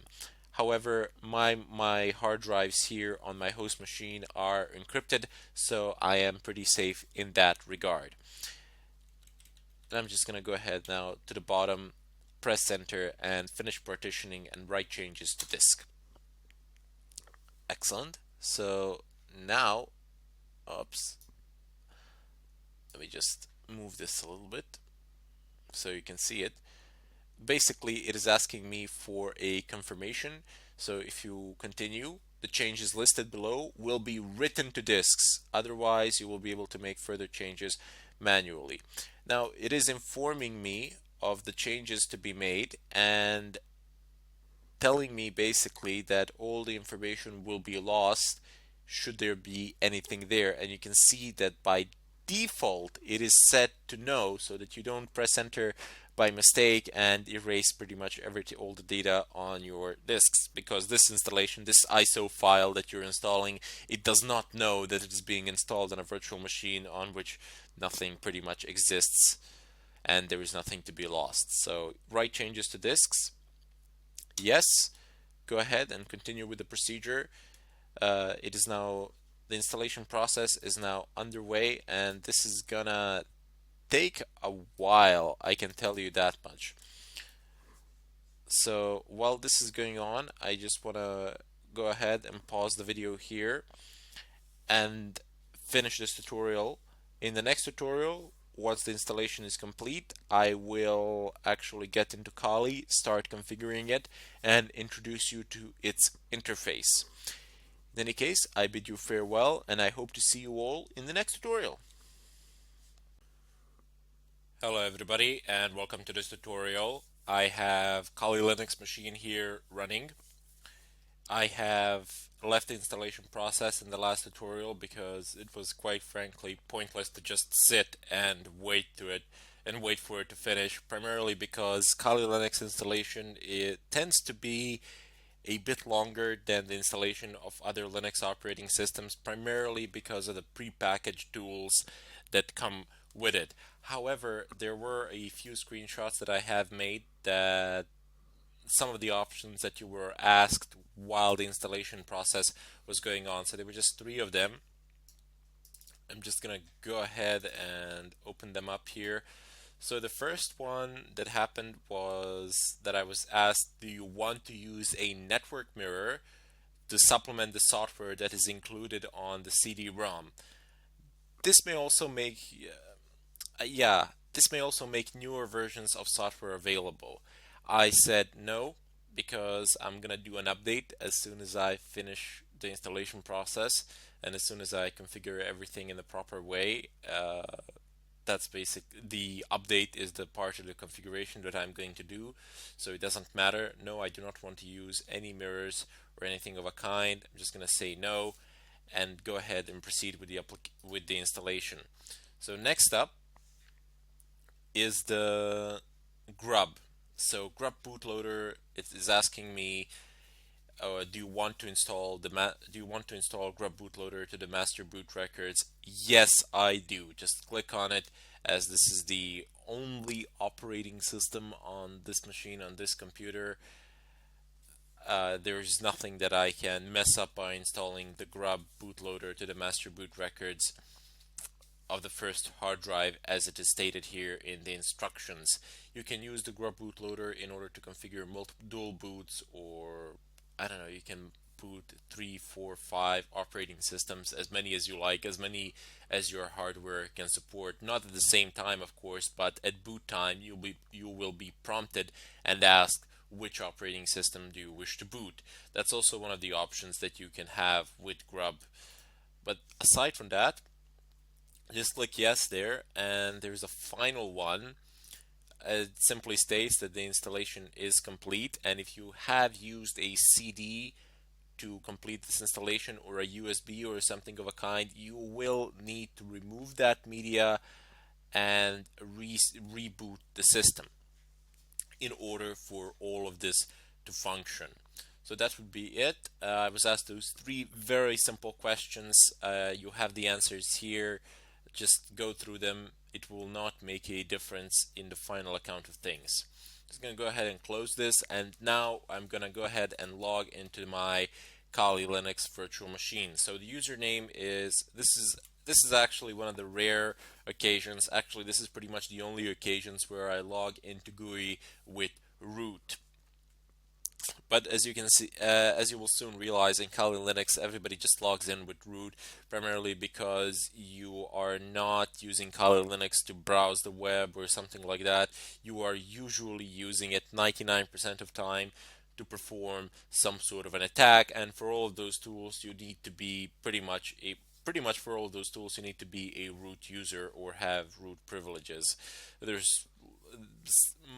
However, my hard drives here on my host machine are encrypted, so I am pretty safe in that regard. And I'm just going to go ahead now to the bottom, press enter, and finish partitioning and write changes to disk. Excellent. So now, oops, let me just move this a little bit so you can see it. Basically, it is asking me for a confirmation. So if you continue, the changes listed below will be written to disks. Otherwise, you will be able to make further changes manually. Now, it is informing me of the changes to be made and telling me basically that all the information will be lost should there be anything there. And you can see that by default it is set to no, so that you don't press enter by mistake and erase pretty much all the data on your disks, because this installation, this ISO file that you're installing, it does not know that it is being installed on a virtual machine on which nothing pretty much exists and there is nothing to be lost. So write changes to disks, yes, go ahead and continue with the procedure. It is now, the installation process is now underway, and this is gonna take a while, I can tell you that much. So while this is going on, I just want to go ahead and pause the video here and finish this tutorial. In the next tutorial, once the installation is complete, I will actually get into Kali, start configuring it, and introduce you to its interface. In any case, I bid you farewell, and I hope to see you all in the next tutorial. Hello everybody, and welcome to this tutorial. I have Kali Linux machine here running. I have left the installation process in the last tutorial because it was quite frankly pointless to just sit and wait for it to finish, primarily because Kali Linux installation, it tends to be a bit longer than the installation of other Linux operating systems, primarily because of the prepackaged tools that come with it. However, there were a few screenshots that I have made that some of the options that you were asked while the installation process was going on. So there were just 3 of them. I'm just gonna go ahead and open them up here. So the first one that happened was that I was asked, do you want to use a network mirror to supplement the software that is included on the CD-ROM? This may also make this may also make newer versions of software available. I said no, because I'm gonna do an update as soon as I finish the installation process and as soon as I configure everything in the proper way. That's basic. The update is the part of the configuration that I'm going to do, so it doesn't matter. No, I do not want to use any mirrors or anything of a kind. I'm just gonna say no and go ahead and proceed with the installation. So next up is the grub. So grub bootloader, it is asking me, do you want to install grub bootloader to the master boot records? Yes, I do. Just click on it, as this is the only operating system on this machine, on this computer. There's nothing that I can mess up by installing the grub bootloader to the master boot records of the first hard drive, as it is stated here in the instructions. You can use the grub bootloader in order to configure multiple dual boots, or I don't know, you can boot 3, 4, 5 operating systems, as many as you like, as many as your hardware can support. Not at the same time, of course, but at boot time you will be prompted and asked, which operating system do you wish to boot? That's also one of the options that you can have with grub. But aside from that, just click yes there, and there's a final one. It simply states that the installation is complete, and if you have used a CD to complete this installation, or a USB or something of a kind, you will need to remove that media and reboot the system in order for all of this to function. So that would be it. I was asked those 3 very simple questions. You have the answers here. Just go through them. It will not make a difference in the final account of things. Just going to go ahead and close this, and now I'm going to go ahead and log into my Kali Linux virtual machine. So the username is, this is actually one of the rare occasions. Actually, this is pretty much the only occasions where I log into GUI with root. But as you can see, as you will soon realize, in Kali Linux, everybody just logs in with root, primarily because you are not using Kali Linux to browse the web or something like that. You are usually using it 99% of time to perform some sort of an attack, and for all of those tools, you need to be pretty much for all those tools, you need to be a root user or have root privileges. There's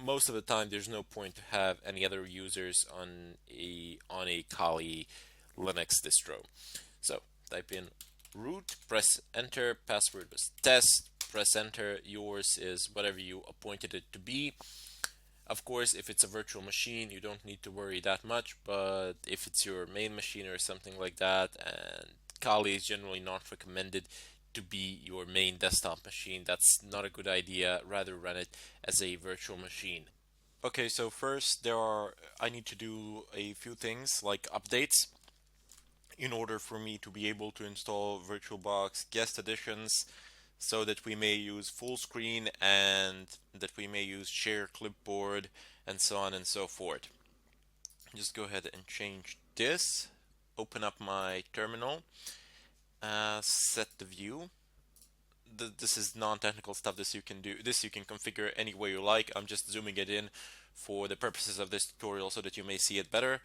Most of the time there's no point to have any other users on a Kali Linux distro. So Type in root, press enter, password was test, press enter. Yours is whatever you appointed it to be. Of course, if it's a virtual machine, you don't need to worry that much, but if it's your main machine or something like that, and Kali is generally not recommended to be your main desktop machine, that's not a good idea. Rather run it as a virtual machine. Okay, so first I need to do a few things like updates in order for me to be able to install VirtualBox guest editions so that we may use full screen and that we may use share clipboard and so on and so forth. Just go ahead and change this, open up my terminal, set the view. This is non-technical stuff. This you can do. This you can configure any way you like. I'm just zooming it in for the purposes of this tutorial so that you may see it better.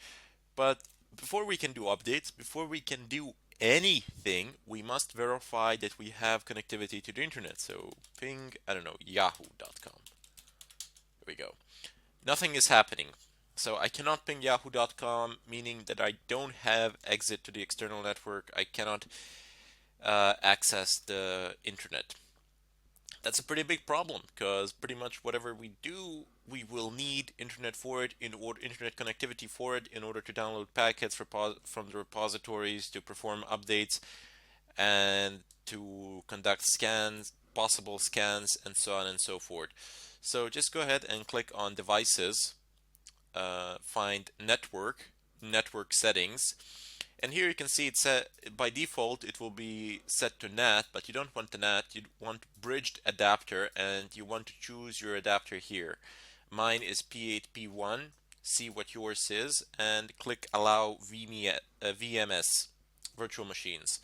But before we can do updates, before we can do anything, we must verify that we have connectivity to the internet. So ping, I don't know, yahoo.com. There we go. Nothing is happening. So I cannot ping yahoo.com, meaning that I don't have exit to the external network. I cannot access the internet. That's a pretty big problem because pretty much whatever we do, we will need internet for it, internet connectivity for it, in order to download packets from the repositories, to perform updates, and to conduct scans, possible scans, and so on and so forth. So just go ahead and click on devices, find network settings, and here you can see it's set by default. It will be set to NAT, but you don't want the NAT. You want bridged adapter, and you want to choose your adapter here. Mine is P8P1. See what yours is, and click Allow VMS, virtual machines.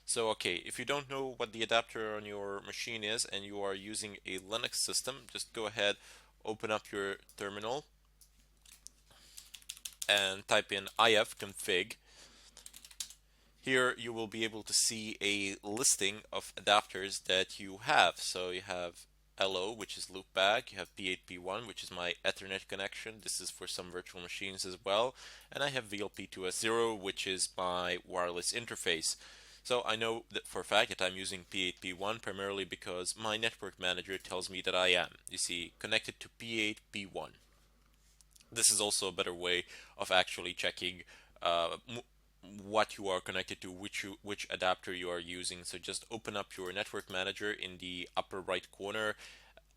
So okay, if you don't know what the adapter on your machine is and you are using a Linux system, just go ahead, open up your terminal, and type in ifconfig. Here you will be able to see a listing of adapters that you have. So you have LO, which is loopback, you have P8P1, which is my Ethernet connection. This is for some virtual machines as well. And I have VLP2S0, which is my wireless interface. So I know that for a fact that I'm using P8P1 primarily because my network manager tells me that I am. You see, connected to P8P1. This is also a better way of actually checking what you are connected to, which adapter you are using. So just open up your network manager in the upper right corner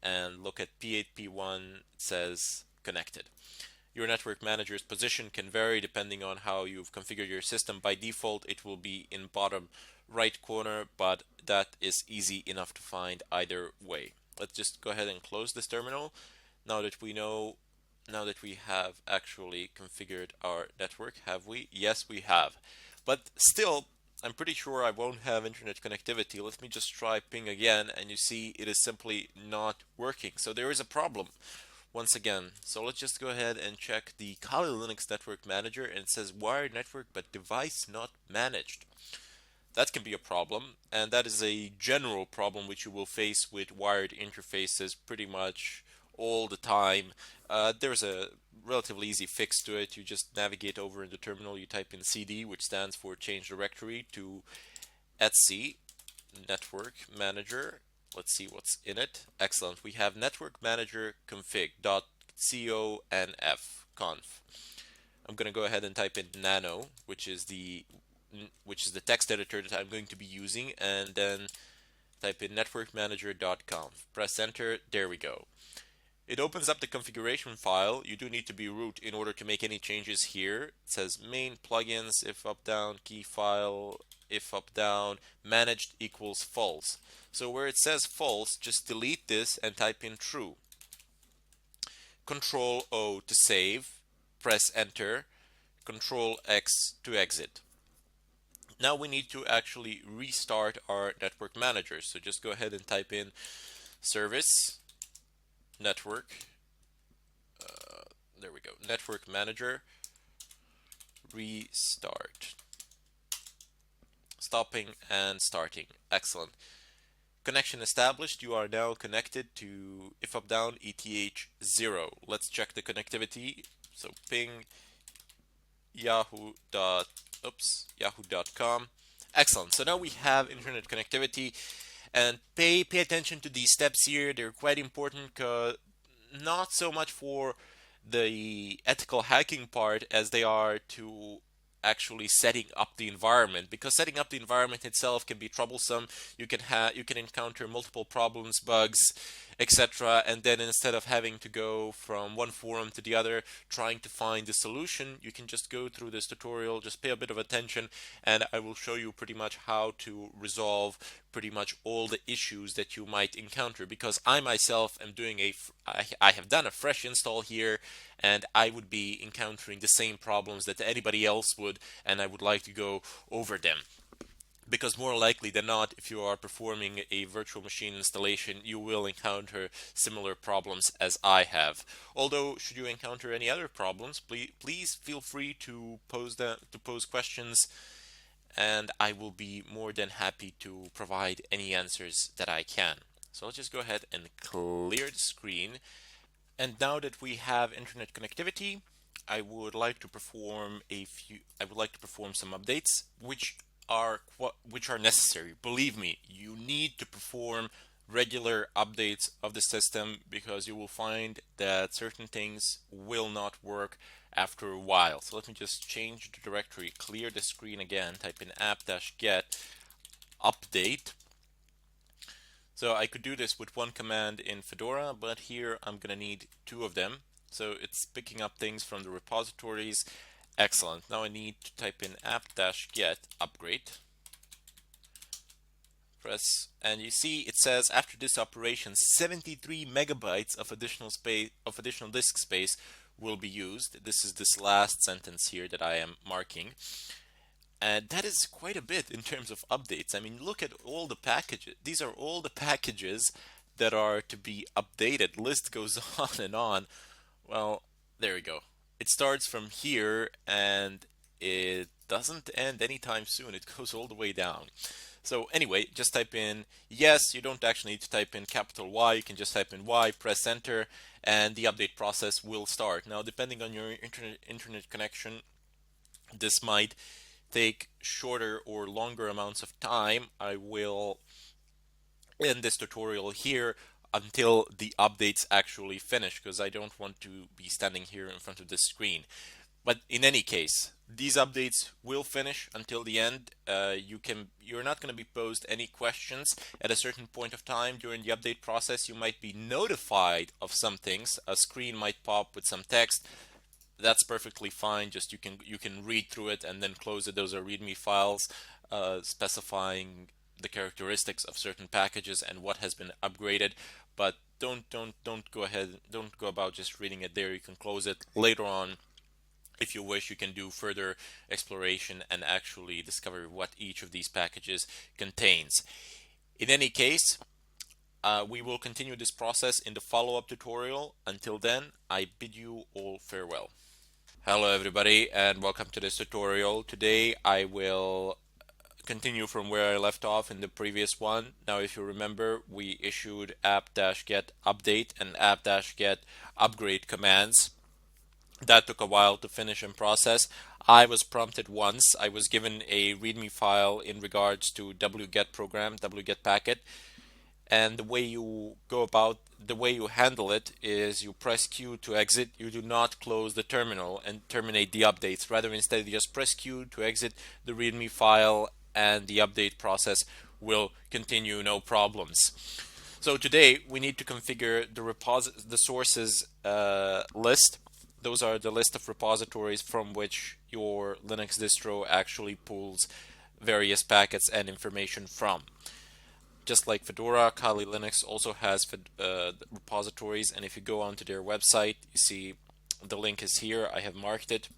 and look at P8P1. It says connected. Your network manager's position can vary depending on how you've configured your system. By default, it will be in bottom right corner, but that is easy enough to find either way. Let's just go ahead and close this terminal. Now that we have actually configured our network, have we? Yes, we have. But still, I'm pretty sure I won't have internet connectivity. Let me just try ping again, and you see it is simply not working. So there is a problem once again. So let's just go ahead and check the Kali Linux Network Manager, and it says wired network but device not managed. That can be a problem, and that is a general problem which you will face with wired interfaces pretty much all the time. There's a relatively easy fix to it. You just navigate over in the terminal, you type in CD, which stands for change directory, to etc network manager. Let's see what's in it. Excellent. We have network manager config.conf. I'm going to go ahead and type in nano, which is the text editor that I'm going to be using, and then type in networkmanager.conf. Press enter. There we go. It opens up the configuration file. You do need to be root in order to make any changes here. It says main plugins, if up down, key file, if up down, managed equals false. So where it says false, just delete this and type in true. Control O to save, press enter, Control X to exit. Now we need to actually restart our network manager. So just go ahead and type in service network. There we go. Network manager restart. Stopping and starting. Excellent. Connection established. You are now connected to if up down ETH0. Let's check the connectivity. So ping yahoo.com. Excellent. So now we have internet connectivity, and pay attention to these steps here. They're quite important, not so much for the ethical hacking part as they are to actually setting up the environment, because setting up the environment itself can be troublesome. You can encounter multiple problems, bugs, etc., and then instead of having to go from one forum to the other trying to find the solution, you can just go through this tutorial, just pay a bit of attention, and I will show you pretty much how to resolve pretty much all the issues that you might encounter, because I myself am doing I have done a fresh install here, and I would be encountering the same problems that anybody else would, and I would like to go over them. Because more likely than not, if you are performing a virtual machine installation, you will encounter similar problems as I have. Although, should you encounter any other problems, please feel free to pose questions, and I will be more than happy to provide any answers that I can. So let's just go ahead and clear the screen. And now that we have internet connectivity, I would like to perform some updates which are necessary. Believe me, you need to perform regular updates of the system, because you will find that certain things will not work after a while. So let me just change the directory, clear the screen again, type in app-get update. So I could do this with one command in Fedora, but here I'm going to need two of them. So it's picking up things from the repositories. Excellent. Now I need to type in app-get upgrade. Press, and you see it says after this operation 73 megabytes of additional disk space will be used. This is this last sentence here that I am marking. And that is quite a bit in terms of updates. I mean, look at all the packages. These are all the packages that are to be updated. List goes on and on. Well, there we go. It starts from here and it doesn't end anytime soon. It goes all the way down. So anyway, just type in yes. You don't actually need to type in capital Y. You can just type in Y, press enter, and the update process will start. Now, depending on your internet connection, this might take shorter or longer amounts of time. I will end this tutorial here until the updates actually finish, because I don't want to be standing here in front of the screen. But in any case, these updates will finish until the end. You're not going to be posed any questions at a certain point of time during the update process. You might be notified of some things. A screen might pop with some text. That's perfectly fine. Just you can read through it and then close it. Those are README files specifying the characteristics of certain packages and what has been upgraded. But don't go ahead. Don't go about just reading it there. You can close it later on. If you wish, you can do further exploration and actually discover what each of these packages contains. In any case, we will continue this process in the follow-up tutorial. Until then, I bid you all farewell. Hello everybody, and welcome to this tutorial. Today I will continue from where I left off in the previous one. Now, if you remember, we issued app-get update and app-get upgrade commands. That took a while to finish and process. I was prompted once. I was given a README file in regards to wget program, wget packet, and the way you handle it is you press Q to exit. You do not close the terminal and terminate the updates. Rather, instead, you just press Q to exit the README file, and the update process will continue, no problems. So today we need to configure the sources list. Those are the list of repositories from which your Linux distro actually pulls various packets and information from. Just like Fedora, Kali Linux also has repositories, and if you go onto their website, you see the link is here. I have marked it.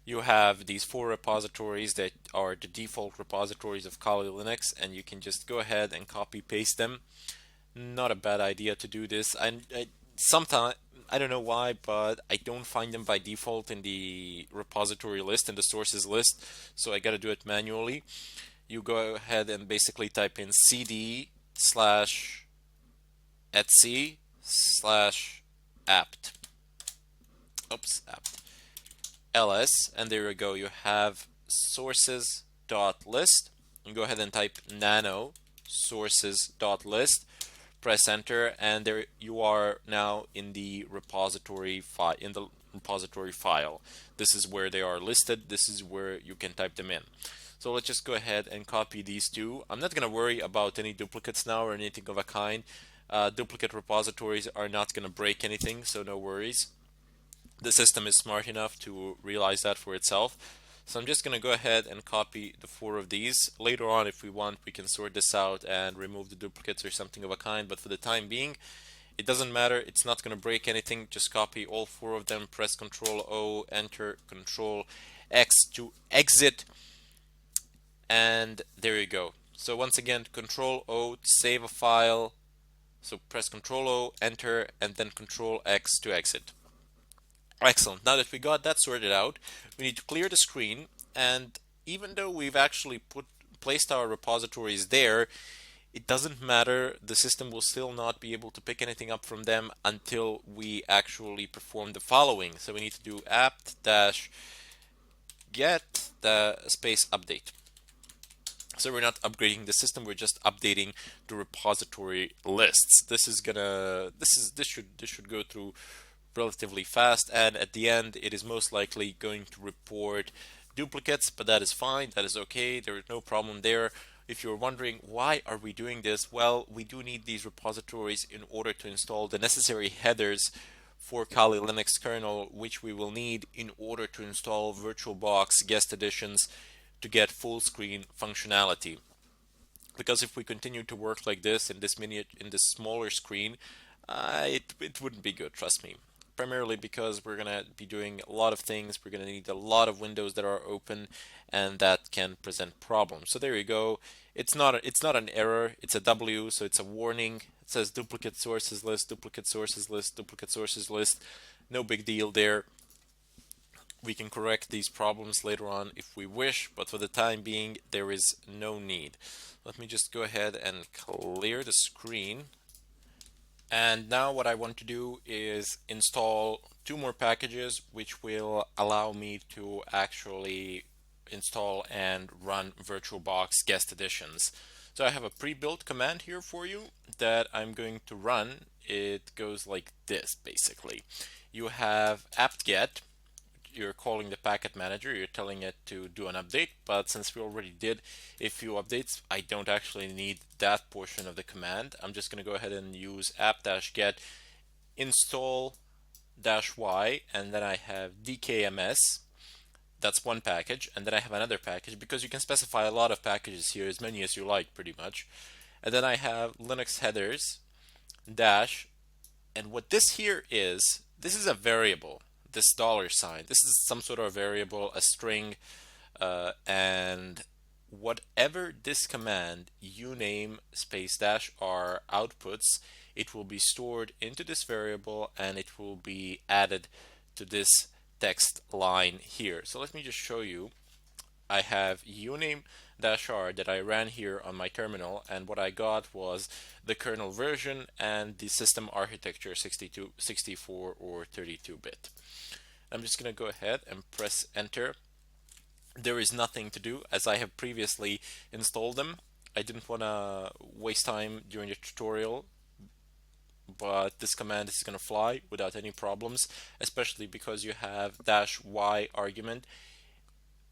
You have these 4 repositories that are the default repositories of Kali Linux, and you can just go ahead and copy paste them. Not a bad idea to do this. Sometimes, I don't know why, but I don't find them by default in the repository list, in the sources list, so I gotta do it manually. You go ahead and basically type in cd/etc/apt. Oops, apt. ls, and there you go. You have sources sources.list and go ahead and type nano sources.list. Press enter, and there you are now in the repository file. This is where they are listed. This is where you can type them in. So let's just go ahead and copy these two. I'm not going to worry about any duplicates now or anything of a kind. Duplicate repositories are not going to break anything, so no worries. The system is smart enough to realize that for itself. So I'm just going to go ahead and copy the 4 of these. Later on, if we want, we can sort this out and remove the duplicates or something of a kind. But for the time being, it doesn't matter. It's not going to break anything. Just copy all 4 of them. Press Control O, Enter, Control X to exit. And there you go. So once again, Control O to save a file. So press Control O, Enter, and then Control X to exit. Excellent. Now that we got that sorted out, we need to clear the screen, and even though we've actually placed our repositories there, it doesn't matter. The system will still not be able to pick anything up from them until we actually perform the following. So we need to do apt-get the space update. So we're not upgrading the system, we're just updating the repository lists. This should go through relatively fast, and at the end it is most likely going to report duplicates, but that is fine, that is okay, there is no problem there. If you're wondering why are we doing this, well, we do need these repositories in order to install the necessary headers for Kali Linux kernel, which we will need in order to install VirtualBox guest editions to get full screen functionality. Because if we continue to work like this in this smaller screen, it wouldn't be good, trust me. Primarily because we're gonna be doing a lot of things, we're gonna need a lot of windows that are open, and that can present problems. So there you go. It's not an error, it's a W, so it's a warning. It says duplicate sources list, duplicate sources list, duplicate sources list. No big deal there. We can correct these problems later on if we wish, but for the time being, there is no need. Let me just go ahead and clear the screen. And now what I want to do is install 2 more packages which will allow me to actually install and run VirtualBox guest editions. So I have a pre-built command here for you that I'm going to run. It goes like this basically. You have apt-get. You're calling the packet manager, you're telling it to do an update, but since we already did a few updates, I don't actually need that portion of the command. I'm just going to go ahead and use apt-get install-y, and then I have dkms. That's one package, and then I have another package, because you can specify a lot of packages here, as many as you like pretty much. And then I have Linux headers dash, and what this here is, this is a variable. This $sign. This is some sort of variable, a string, and whatever this command uname space -r outputs, it will be stored into this variable and it will be added to this text line here. So let me just show you. I have uname -r that I ran here on my terminal, and what I got was the kernel version and the system architecture 62, 64, or 32-bit. I'm just going to go ahead and press enter. There is nothing to do as I have previously installed them. I didn't want to waste time during the tutorial, but this command is going to fly without any problems, especially because you have -y argument.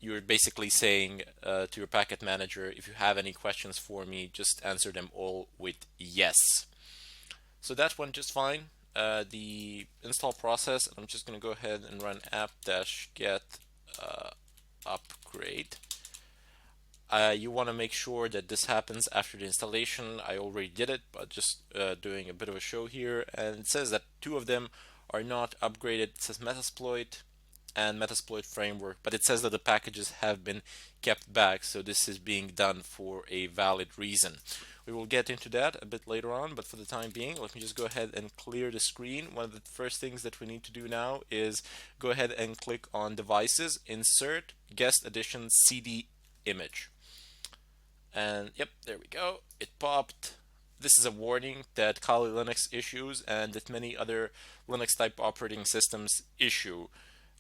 You're basically saying to your packet manager, if you have any questions for me, just answer them all with yes. So that went just fine. The install process, I'm just going to go ahead and run apt-get upgrade. You want to make sure that this happens after the installation. I already did it, but just doing a bit of a show here. And it says that 2 of them are not upgraded. It says Metasploit and Metasploit framework, but it says that the packages have been kept back, so this is being done for a valid reason. We will get into that a bit later on, but for the time being, let me just go ahead and clear the screen. One of the first things that we need to do now is go ahead and click on Devices, Insert, Guest Edition CD Image. And yep, there we go. It popped. This is a warning that Kali Linux issues and that many other Linux type operating systems issue.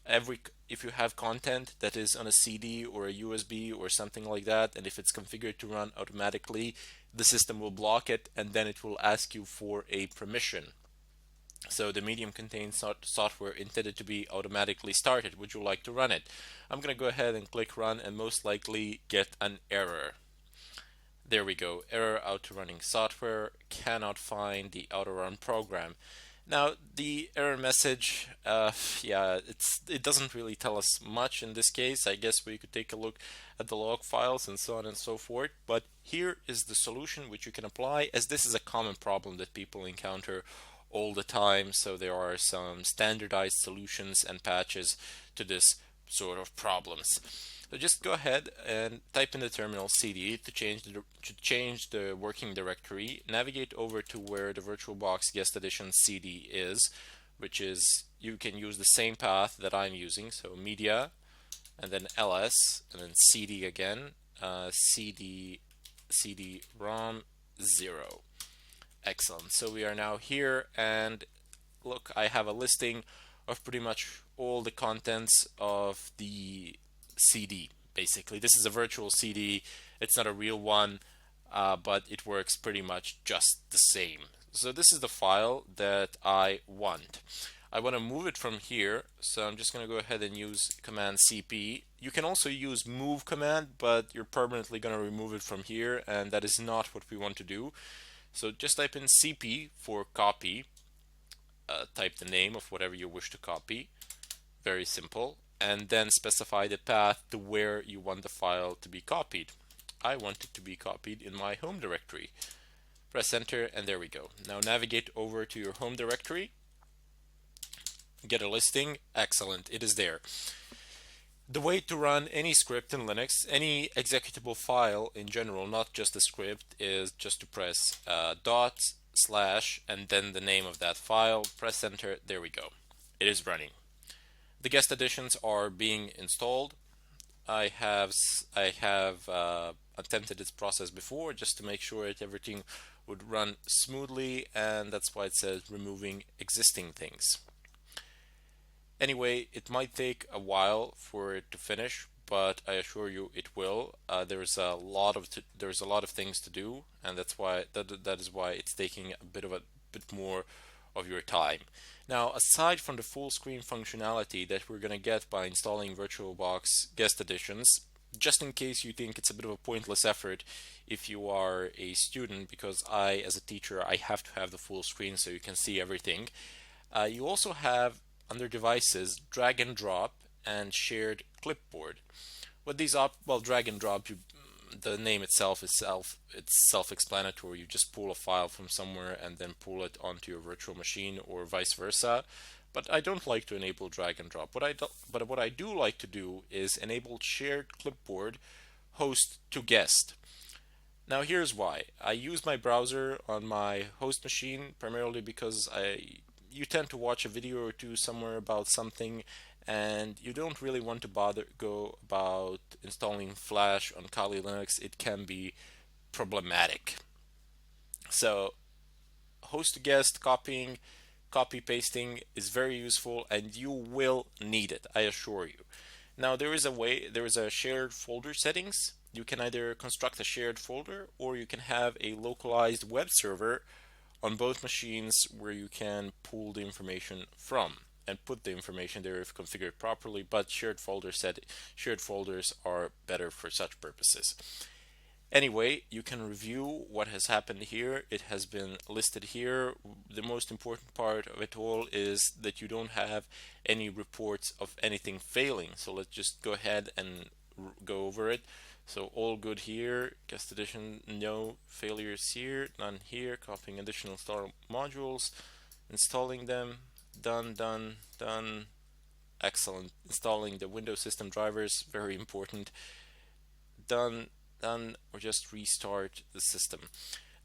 if you have content that is on a CD or a USB or something like that, and if it's configured to run automatically, the system will block it, and then it will ask you for a permission. So the medium contains software intended to be automatically started. Would you like to run it? I'm going to go ahead and click run and most likely get an error. There we go. Error, auto running software cannot find the auto run program. Now the error message, yeah, it doesn't really tell us much in this case. I guess we could take a look at the log files and so on and so forth. But here is the solution which you can apply, as this is a common problem that people encounter all the time. So there are some standardized solutions and patches to this sort of problems. So just go ahead and type in the terminal cd to change the working directory. Navigate over to where the VirtualBox Guest Edition CD is, which is, you can use the same path that I'm using. So media, and then ls, and then cd again, cd rom 0. Excellent. So we are now here, and look, I have a listing of pretty much all the contents of the CD. Basically, this is a virtual CD. It's not a real one, but it works pretty much just the same. So this is the file that I want. I want to move it from here, so I'm just going to go ahead and use command cp. You can also use move command, but you're permanently going to remove it from here, and that is not what we want to do. So just type in cp for copy, type the name of whatever you wish to copy, very simple, and then specify the path to where you want the file to be copied. I want it to be copied in my home directory. Press enter, and there we go. Now navigate over to your home directory, get a listing. Excellent, it is there. The way to run any script in Linux, any executable file in general, not just a script, is just to press dot slash and then the name of that file. Press enter. There we go. It is running. The guest editions are being installed. I have attempted this process before just to make sure that everything would run smoothly, and that's why it says removing existing things. Anyway, it might take a while for it to finish, but I assure you it will. There's a lot of things to do, and that is why it's taking a bit more of your time. Now, aside from the full screen functionality that we're going to get by installing VirtualBox Guest Editions, just in case you think it's a bit of a pointless effort if you are a student, because as a teacher, I have to have the full screen so you can see everything. You also have, under devices, drag and drop and shared clipboard. What these drag and drop, the name itself is self-explanatory. You just pull a file from somewhere and then pull it onto your virtual machine, or vice versa. But I don't like to enable drag and drop. What I do like to do is enable shared clipboard, host to guest. Now here's why. I use my browser on my host machine primarily because you tend to watch a video or two somewhere about something, and you don't really want to go about installing Flash on Kali Linux. It can be problematic. So host to guest copy pasting is very useful, and you will need it, I assure you. Now there is a shared folder settings. You can either construct a shared folder, or you can have a localized web server on both machines where you can pull the information from and put the information there if configured properly, but shared folders are better for such purposes. Anyway, you can review what has happened here. It has been listed here. The most important part of it all is that you don't have any reports of anything failing. So let's just go ahead and go over it. So all good here. Guest edition, no failures here, none here. Copying additional install modules, installing them, done. Excellent. Installing the Windows system drivers, very important. Done, or just restart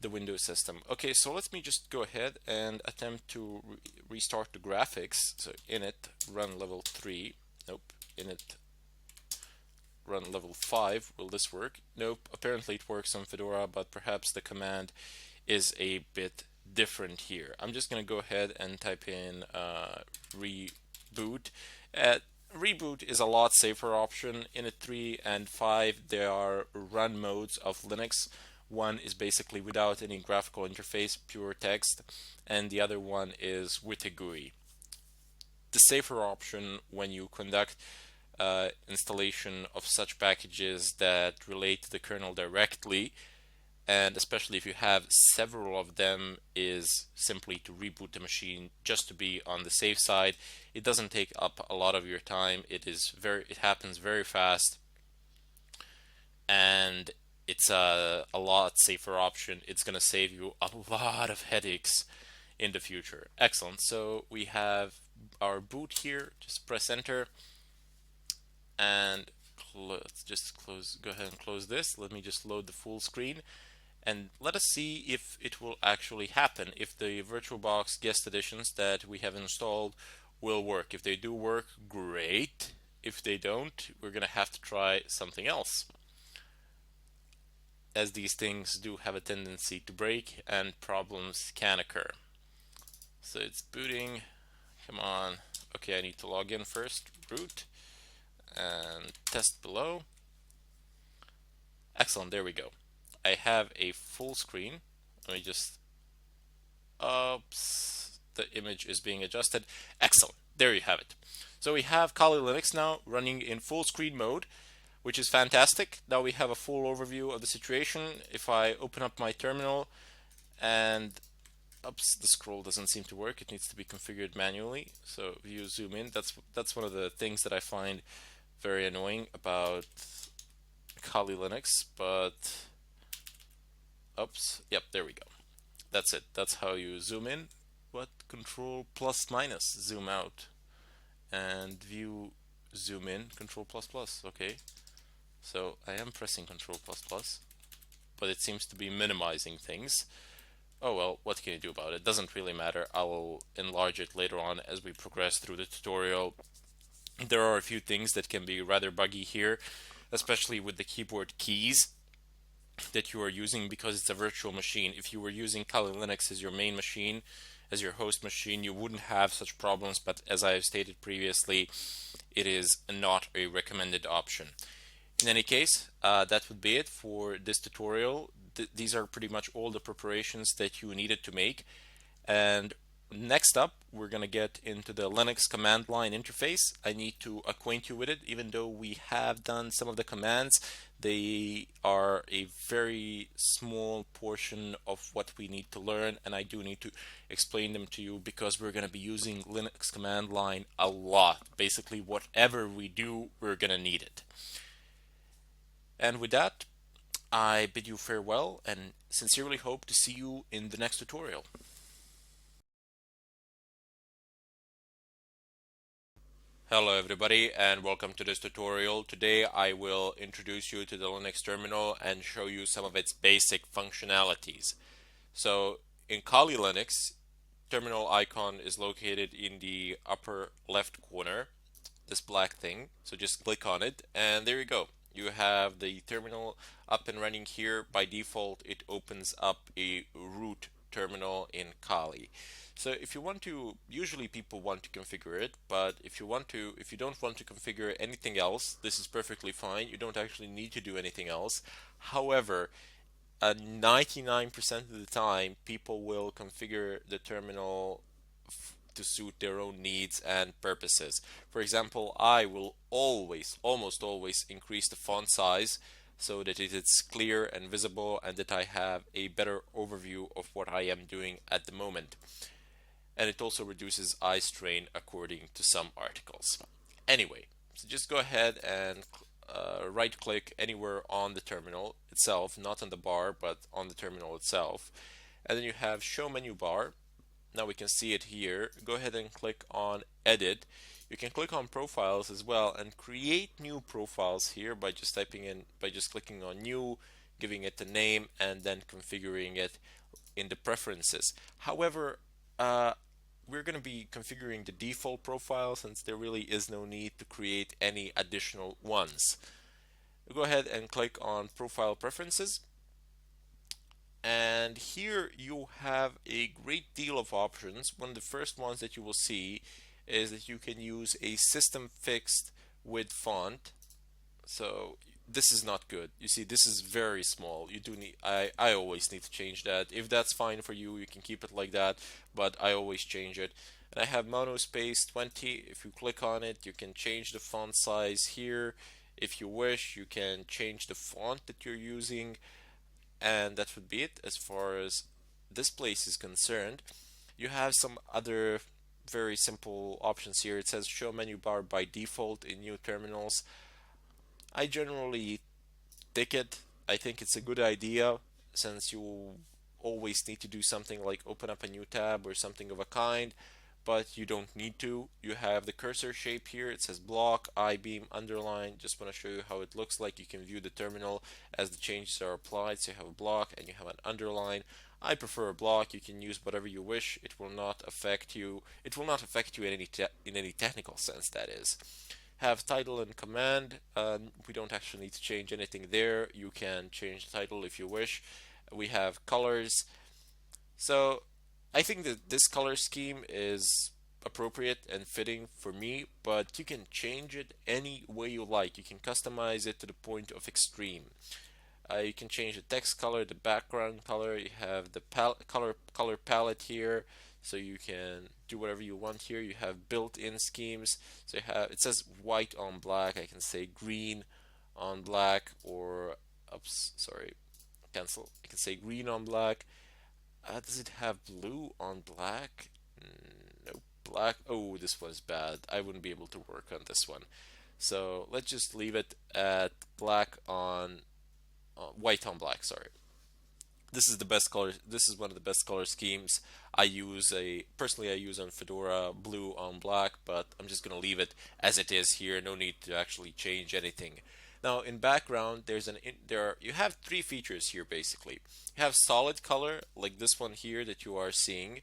the Windows system. Okay, so let me just go ahead and attempt to restart the graphics. So init run level 3. Nope. Init run level 5. Will this work? Nope. Apparently it works on Fedora, but perhaps the command is a bit different here. I'm just going to go ahead and type in reboot. Reboot is a lot safer option. In 3 and 5, there are run modes of Linux. One is basically without any graphical interface, pure text, and the other one is with a GUI. The safer option when you conduct installation of such packages that relate to the kernel directly, and especially if you have several of them, is simply to reboot the machine just to be on the safe side. It doesn't take up a lot of your time. It happens very fast, and it's a lot safer option. It's going to save you a lot of headaches in the future. Excellent. So we have our boot here. Just press enter, and let's just go ahead and close this. Let me just load the full screen, and let us see if it will actually happen, if the VirtualBox guest editions that we have installed will work. If they do work, great. If they don't, we're gonna have to try something else, as these things do have a tendency to break and problems can occur. So it's booting. Come on. Okay, I need to log in first. Root and test below. Excellent, there we go. I have a full screen. Let me just, oops, the image is being adjusted. Excellent, there you have it. So we have Kali Linux now running in full screen mode, which is fantastic. Now we have a full overview of the situation. If I open up my terminal and, oops, the scroll doesn't seem to work. It needs to be configured manually. So if you zoom in, that's one of the things that I find very annoying about Kali Linux, but oops, yep, there we go. That's it. That's how you zoom in. What? Control plus minus, zoom out, and view zoom in, control plus plus. Okay, so I am pressing control plus plus, but it seems to be minimizing things. Oh well, what can you do about it? Doesn't really matter. I'll enlarge it later on as we progress through the tutorial. There are a few things that can be rather buggy here, especially with the keyboard keys that you are using, because it's a virtual machine. If you were using Kali Linux as your main machine, as your host machine, you wouldn't have such problems, but as I have stated previously, it is not a recommended option. In any case, that would be it for this tutorial. These are pretty much all the preparations that you needed to make, and next up we're going to get into the Linux command line interface. I need to acquaint you with it. Even though we have done some of the commands, they are a very small portion of what we need to learn, and I do need to explain them to you because we're going to be using Linux command line a lot. Basically, whatever we do, we're going to need it. And with that, I bid you farewell and sincerely hope to see you in the next tutorial. Hello everybody, and welcome to this tutorial. Today I will introduce you to the Linux terminal and show you some of its basic functionalities. So in Kali Linux, terminal icon is located in the upper left corner, this black thing. So just click on it and there you go. You have the terminal up and running here. By default, it opens up a root terminal in Kali. So if you want to, usually people want to configure it, but if you don't want to configure anything else, this is perfectly fine. You don't actually need to do anything else. However, 99% of the time, people will configure the terminal to suit their own needs and purposes. For example, I will almost always increase the font size so that it is clear and visible and that I have a better overview of what I am doing at the moment. And it also reduces eye strain according to some articles. Anyway, so just go ahead and right click anywhere on the terminal itself, not on the bar, but on the terminal itself. And then you have show menu bar. Now we can see it here. Go ahead and click on edit. You can click on profiles as well and create new profiles here by just clicking on new, giving it a name, and then configuring it in the preferences. However, we're going to be configuring the default profile since there really is no need to create any additional ones. Go ahead and click on profile preferences, and here you have a great deal of options. One of the first ones that you will see is that you can use a system fixed with font. So this is not good. You see, this is very small. You do need, I always need to change that. If that's fine for you, you can keep it like that, but I always change it. And I have monospace 20. If you click on it, you can change the font size here. If you wish, you can change the font that you're using, and that would be it as far as this place is concerned. You have some other very simple options here. It says show menu bar by default in new terminals. I generally take it. I think it's a good idea since you always need to do something like open up a new tab or something of a kind, but you don't need to. You have the cursor shape here. It says block, I-beam, underline. Just want to show you how it looks like. You can view the terminal as the changes are applied. So you have a block and you have an underline. I prefer a block. You can use whatever you wish. It will not affect you. It will not affect you in any technical sense, that is. Have title and command. We don't actually need to change anything there. You can change the title if you wish. We have colors. So I think that this color scheme is appropriate and fitting for me, but you can change it any way you like. You can customize it to the point of extreme. You can change the text color, the background color. You have the color palette here, so you can do whatever you want here. You have built-in schemes. So you have, it says white on black. I can say green on black, or oops, sorry, cancel. I can say green on black. Does it have blue on black? No, black. Oh, this one's bad. I wouldn't be able to work on this one. So let's just leave it at black on white on black. Sorry. This is the best color. This is one of the best color schemes. I use on Fedora blue on black, but I'm just gonna leave it as it is here. No need to actually change anything. Now in background, you have three features here basically. You have solid color like this one here that you are seeing,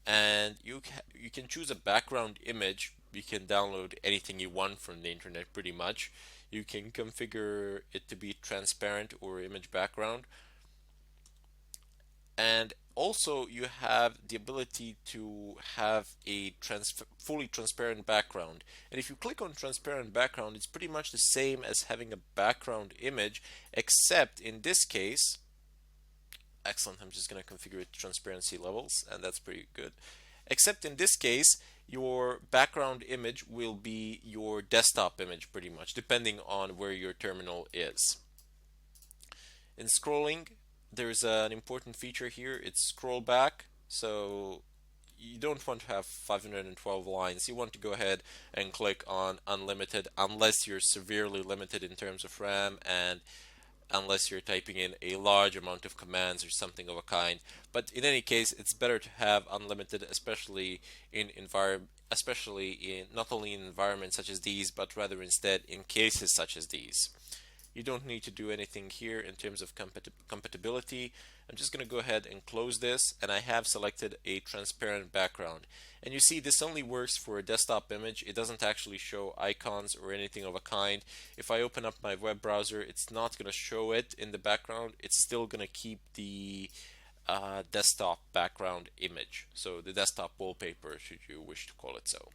and you can choose a background image. You can download anything you want from the internet pretty much. You can configure it to be transparent or image background, and also you have the ability to have a fully transparent background. And if you click on transparent background, it's pretty much the same as having a background image, except in this case, excellent, I'm just going to configure it to transparency levels, and that's pretty good. Except in this case, your background image will be your desktop image pretty much, depending on where your terminal is. In scrolling, there's an important feature here. It's scroll back. So you don't want to have 512 lines. You want to go ahead and click on unlimited unless you're severely limited in terms of RAM and unless you're typing in a large amount of commands or something of a kind. But in any case, it's better to have unlimited, especially in not only in environments such as these, but rather instead in cases such as these. You don't need to do anything here in terms of compatibility. I'm just going to go ahead and close this, and I have selected a transparent background. And you see this only works for a desktop image. It doesn't actually show icons or anything of a kind. If I open up my web browser, it's not going to show it in the background. It's still going to keep the desktop background image, so the desktop wallpaper, should you wish to call it so.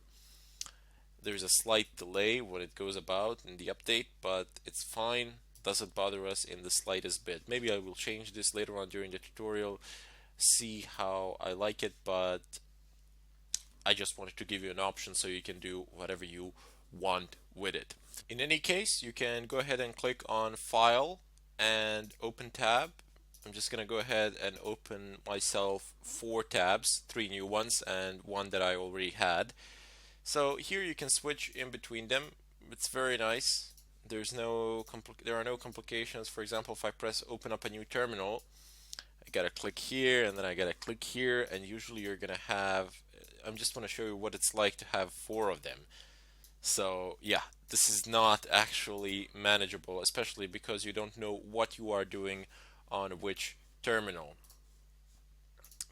There's a slight delay when it goes about in the update, but it's fine. Doesn't bother us in the slightest bit. Maybe I will change this later on during the tutorial, see how I like it, but I just wanted to give you an option so you can do whatever you want with it. In any case, you can go ahead and click on File and Open Tab. I'm just going to go ahead and open myself 4 tabs, 3 new ones and one that I already had. So here you can switch in between them. It's very nice. There are no complications. For example, if I press open up a new terminal, I gotta click here and then I gotta click here, and usually you're gonna have, I'm just want to show you what it's like to have 4 of them. So yeah, this is not actually manageable, especially because you don't know what you are doing on which terminal.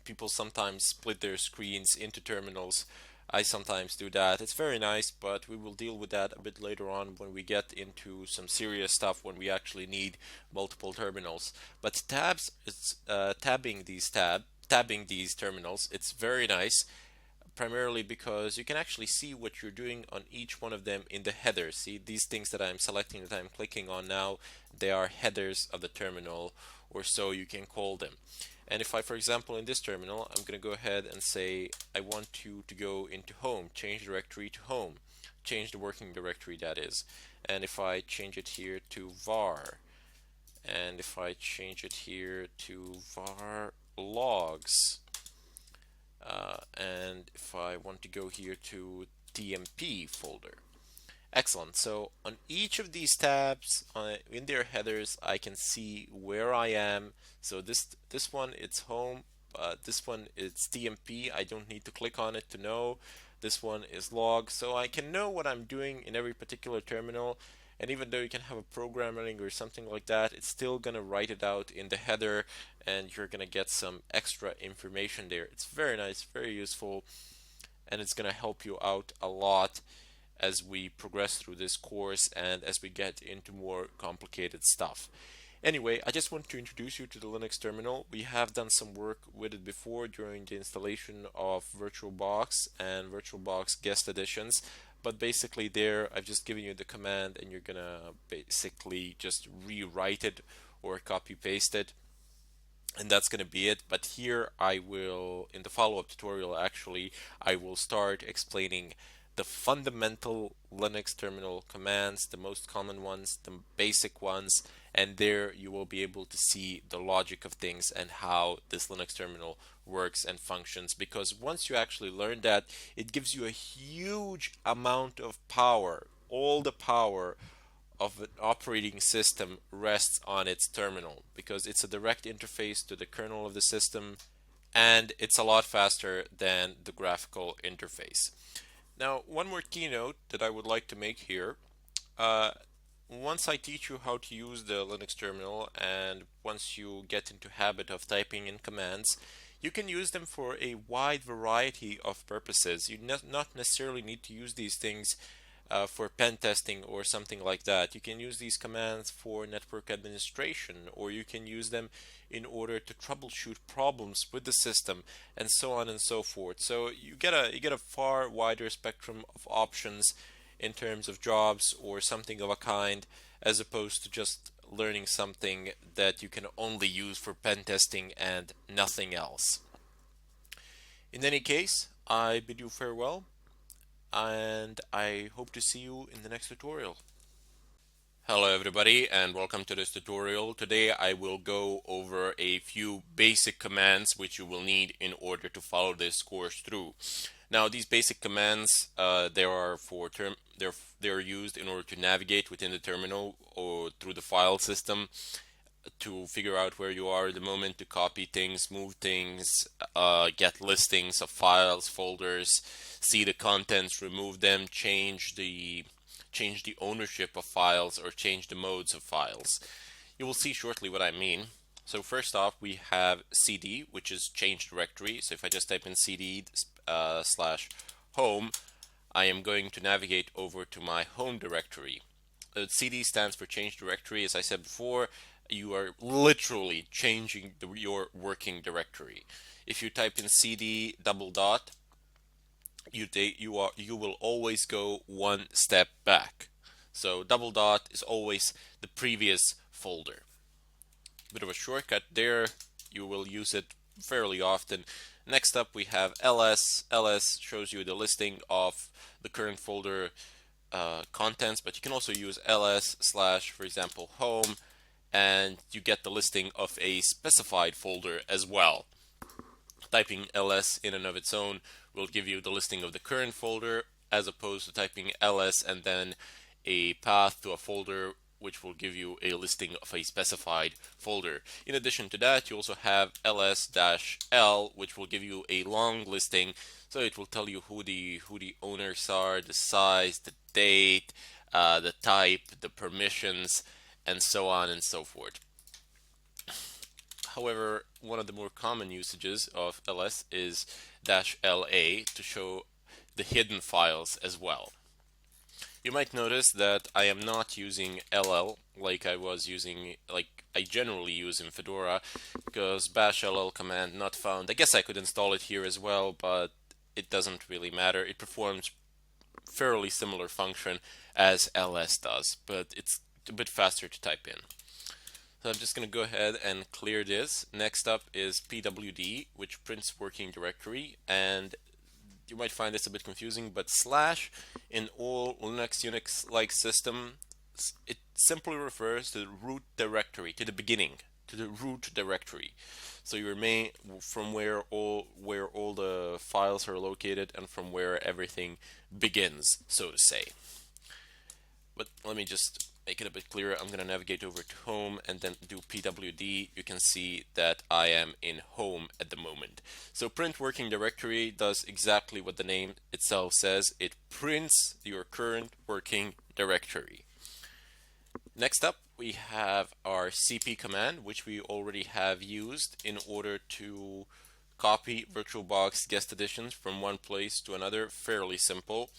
People sometimes split their screens into terminals. I sometimes do that. It's very nice, but we will deal with that a bit later on when we get into some serious stuff, when we actually need multiple terminals. But tabbing these terminals, it's very nice, primarily because you can actually see what you're doing on each one of them in the header. See, these things that I'm selecting, that I'm clicking on now, they are headers of the terminal, or so you can call them. And if I, for example, in this terminal, I'm going to go ahead and say I want you to go into home, change directory to home, change the working directory, that is. And if I change it here to var, and if I change it here to var logs, and if I want to go here to TMP folder. Excellent. So on each of these tabs in their headers, I can see where I am. So this one, it's home. This one, it's TMP. I don't need to click on it to know. This one is log. So I can know what I'm doing in every particular terminal. And even though you can have a program running or something like that, it's still going to write it out in the header, and you're going to get some extra information there. It's very nice, very useful, and it's going to help you out a lot as we progress through this course and as we get into more complicated stuff. Anyway, I just want to introduce you to the Linux terminal. We have done some work with it before during the installation of VirtualBox and VirtualBox guest editions. But basically there, I've just given you the command and you're gonna basically just rewrite it or copy paste it. And that's going to be it. But here I will, in the follow-up tutorial actually, I will start explaining the fundamental Linux terminal commands, the most common ones, the basic ones, and there you will be able to see the logic of things and how this Linux terminal works and functions, because once you actually learn that, it gives you a huge amount of power. All the power of an operating system rests on its terminal because it's a direct interface to the kernel of the system, and it's a lot faster than the graphical interface. Now, one more keynote that I would like to make here. Uh, Once I teach you how to use the Linux terminal, and once you get into habit of typing in commands, you can use them for a wide variety of purposes. You not necessarily need to use these things for pen testing or something like that. You can use these commands for network administration, or you can use them in order to troubleshoot problems with the system, and so on and so forth. So you get a far wider spectrum of options in terms of jobs or something of a kind, as opposed to just learning something that you can only use for pen testing and nothing else. In any case, I bid you farewell, and I hope to see you in the next tutorial. Hello everybody, and welcome to this tutorial. Today I will go over a few basic commands which you will need in order to follow this course through. Now, these basic commands, they're used in order to navigate within the terminal or through the file system, to figure out where you are at the moment, to copy things, move things, get listings of files, folders, see the contents, remove them, change the ownership of files, or change the modes of files. You will see shortly what I mean. So first off, we have cd, which is change directory. So if I just type in cd slash home, I am going to navigate over to my home directory. CD stands for change directory. As I said before, you are literally changing your working directory. If you type in cd double dot, you will always go one step back. So double dot is always the previous folder. Bit of a shortcut there. You will use it fairly often. Next up, we have ls. ls shows you the listing of the current folder contents, but you can also use ls slash, for example, home, and you get the listing of a specified folder as well. Typing ls in and of its own will give you the listing of the current folder, as opposed to typing ls and then a path to a folder which will give you a listing of a specified folder. In addition to that, you also have ls-l, which will give you a long listing. So it will tell you who the owners are, the size, the date, the type, the permissions, and so on and so forth. However, one of the more common usages of ls is -la to show the hidden files as well. You might notice that I am not using ll like I generally use in Fedora, because bash ll command not found. I guess I could install it here as well, but it doesn't really matter. It performs fairly similar function as ls does, but it's a bit faster to type in. So I'm just going to go ahead and clear this. Next up is pwd, which prints working directory, and you might find this a bit confusing, but slash in all Linux Unix-like systems, it simply refers to the root directory, to the beginning, to the root directory. So your main, from where all the files are located and from where everything begins, so to say. But let me just make it a bit clearer. I'm going to navigate over to home and then do pwd. You can see that I am in home at the moment. So print working directory does exactly what the name itself says. It prints your current working directory. Next up, we have our cp command, which we already have used in order to copy VirtualBox guest editions from one place to another. Fairly simple.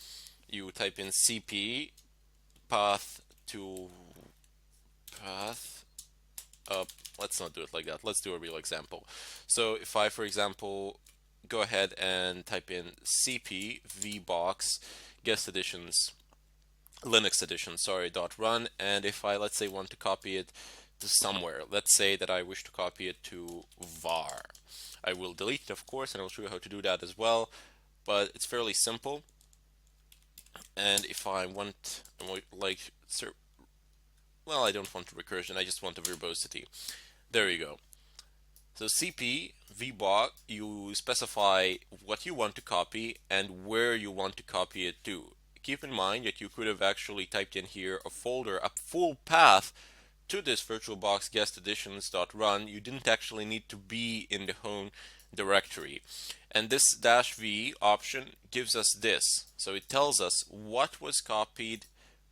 You type in cp path to path up. Let's not do it like that. Let's do a real example. So if I, for example, go ahead and type in cp vbox guest editions Linux edition, sorry, .run, and if I, let's say, want to copy it to somewhere, let's say that I wish to copy it to var. I will delete it, of course, and I'll show you how to do that as well, but it's fairly simple. And if I want, like, well, I don't want recursion, I just want a verbosity. There you go. So cp vbox, you specify what you want to copy and where you want to copy it to. Keep in mind that you could have actually typed in here a folder, a full path to this VirtualBox guest editions.run. You didn't actually need to be in the home directory. And this -v option gives us this. So it tells us what was copied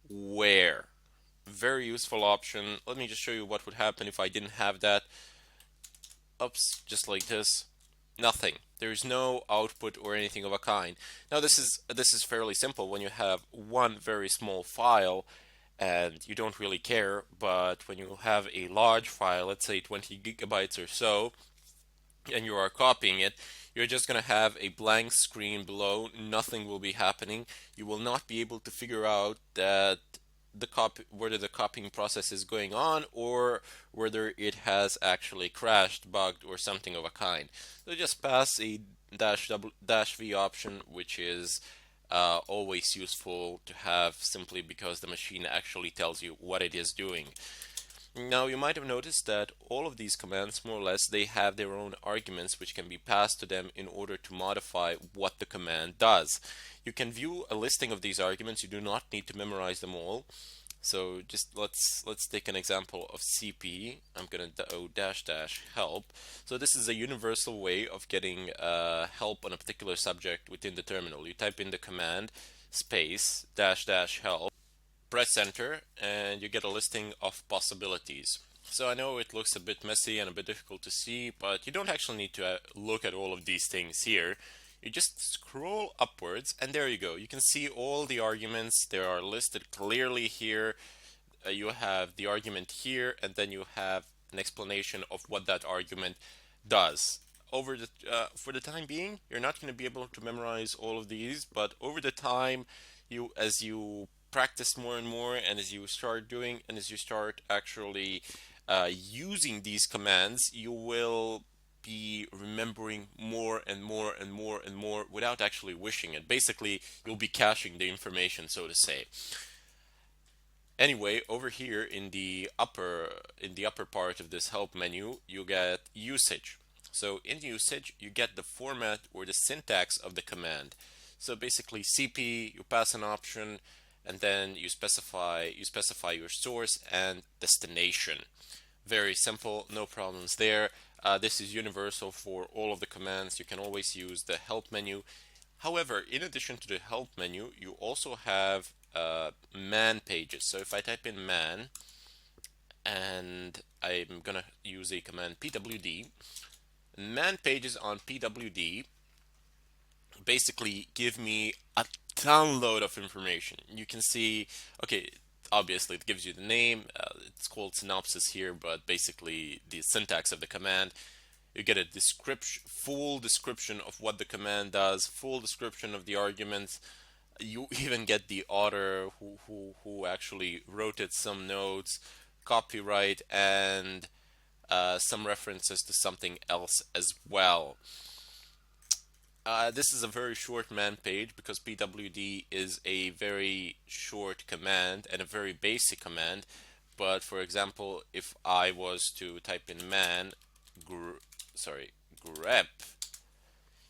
where. Very useful option. Let me just show you what would happen if I didn't have that. Oops, just like this. Nothing. There's no output or anything of a kind. Now this is fairly simple when you have one very small file and you don't really care, but when you have a large file, let's say 20 gigabytes or so, and you are copying it, you're just going to have a blank screen below. Nothing will be happening. You will not be able to figure out that whether the copying process is going on or whether it has actually crashed, bugged, or something of a kind. So just pass a -v option, which is always useful to have, simply because the machine actually tells you what it is doing. Now you might have noticed that all of these commands, more or less, they have their own arguments which can be passed to them in order to modify what the command does. You can view a listing of these arguments. You do not need to memorize them all. So just let's take an example of cp. I'm gonna do --help. So this is a universal way of getting help on a particular subject within the terminal. You type in the command space --help. Press enter and you get a listing of possibilities. So I know it looks a bit messy and a bit difficult to see, but you don't actually need to look at all of these things here. You just scroll upwards and there you go. You can see all the arguments. They are listed clearly here. You have the argument here, and then you have an explanation of what that argument does. For the time being, you're not going to be able to memorize all of these, but over the time, as you practice more and more, and as you start doing, and as you start actually using these commands, you will be remembering more and more and more and more without actually wishing it. Basically, you'll be caching the information, so to say. Anyway, over here in the upper part of this help menu, you get usage. So in usage, you get the format or the syntax of the command. So basically, cp, you pass an option, and then you specify your source and destination. Very simple, no problems there. This is universal for all of the commands. You can always use the help menu. However, in addition to the help menu, you also have man pages. So if I type in man, and I'm gonna use a command pwd, man pages on pwd basically give me a download of information. You can see, okay, obviously it gives you the name, it's called synopsis here, but basically the syntax of the command. You get a description, full description of what the command does, full description of the arguments. You even get the author who actually wrote it, some notes, copyright, and some references to something else as well. This is a very short man page because pwd is a very short command and a very basic command. But for example, if I was to type in man, grep,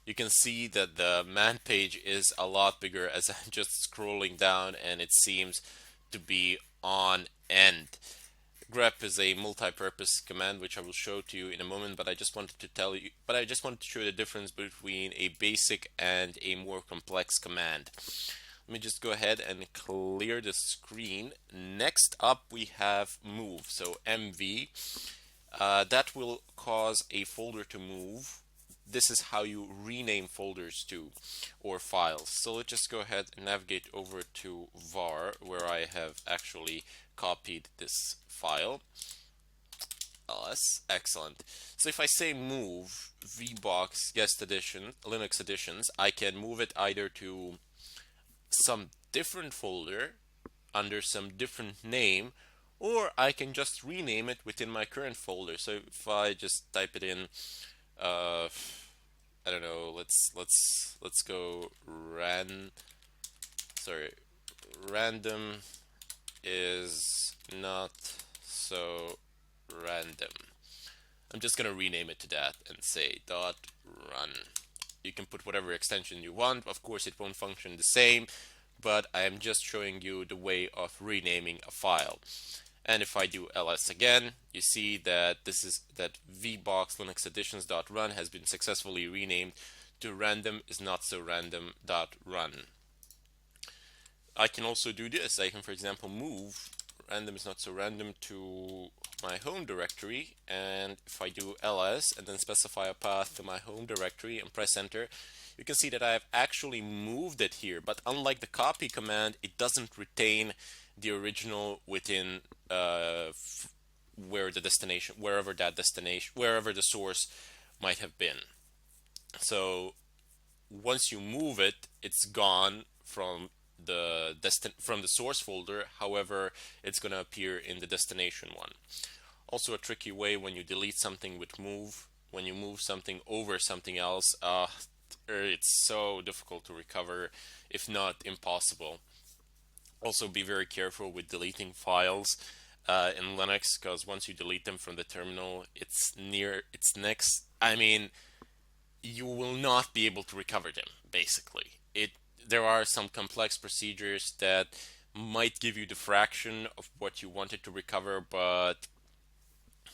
you can see that the man page is a lot bigger as I'm just scrolling down, and it seems to be on end. Grep is a multi-purpose command which I will show to you in a moment, but I just wanted to show the difference between a basic and a more complex command. Let me just go ahead and clear the screen. Next up we have move. So mv, that will cause a folder to move. This is how you rename folders to, or files. So let's just go ahead and navigate over to var, where I have actually copied this file. ls, excellent. So if I say move vbox guest edition linux editions, I can move it either to some different folder under some different name, or I can just rename it within my current folder. So if I just type it in, I don't know, let's go random is not so random. I'm just gonna rename it to that and say .run. You can put whatever extension you want. Of course, it won't function the same, but I am just showing you the way of renaming a file. And if I do ls again, you see that vbox linux editions.run has been successfully renamed to random is not so random.run. I can also do this. I can, for example, move random is not so random to my home directory, and if I do ls and then specify a path to my home directory and press enter, you can see that I have actually moved it here. But unlike the copy command, it doesn't retain the original within wherever the source might have been. So once you move it, it's gone from the source folder. However, it's going to appear in the destination one. Also, a tricky way when you delete something with move, when you move something over something else, it's so difficult to recover, if not impossible. Also, be very careful with deleting files in Linux, because once you delete them from the terminal, you will not be able to recover them. Basically, there are some complex procedures that might give you the fraction of what you wanted to recover, but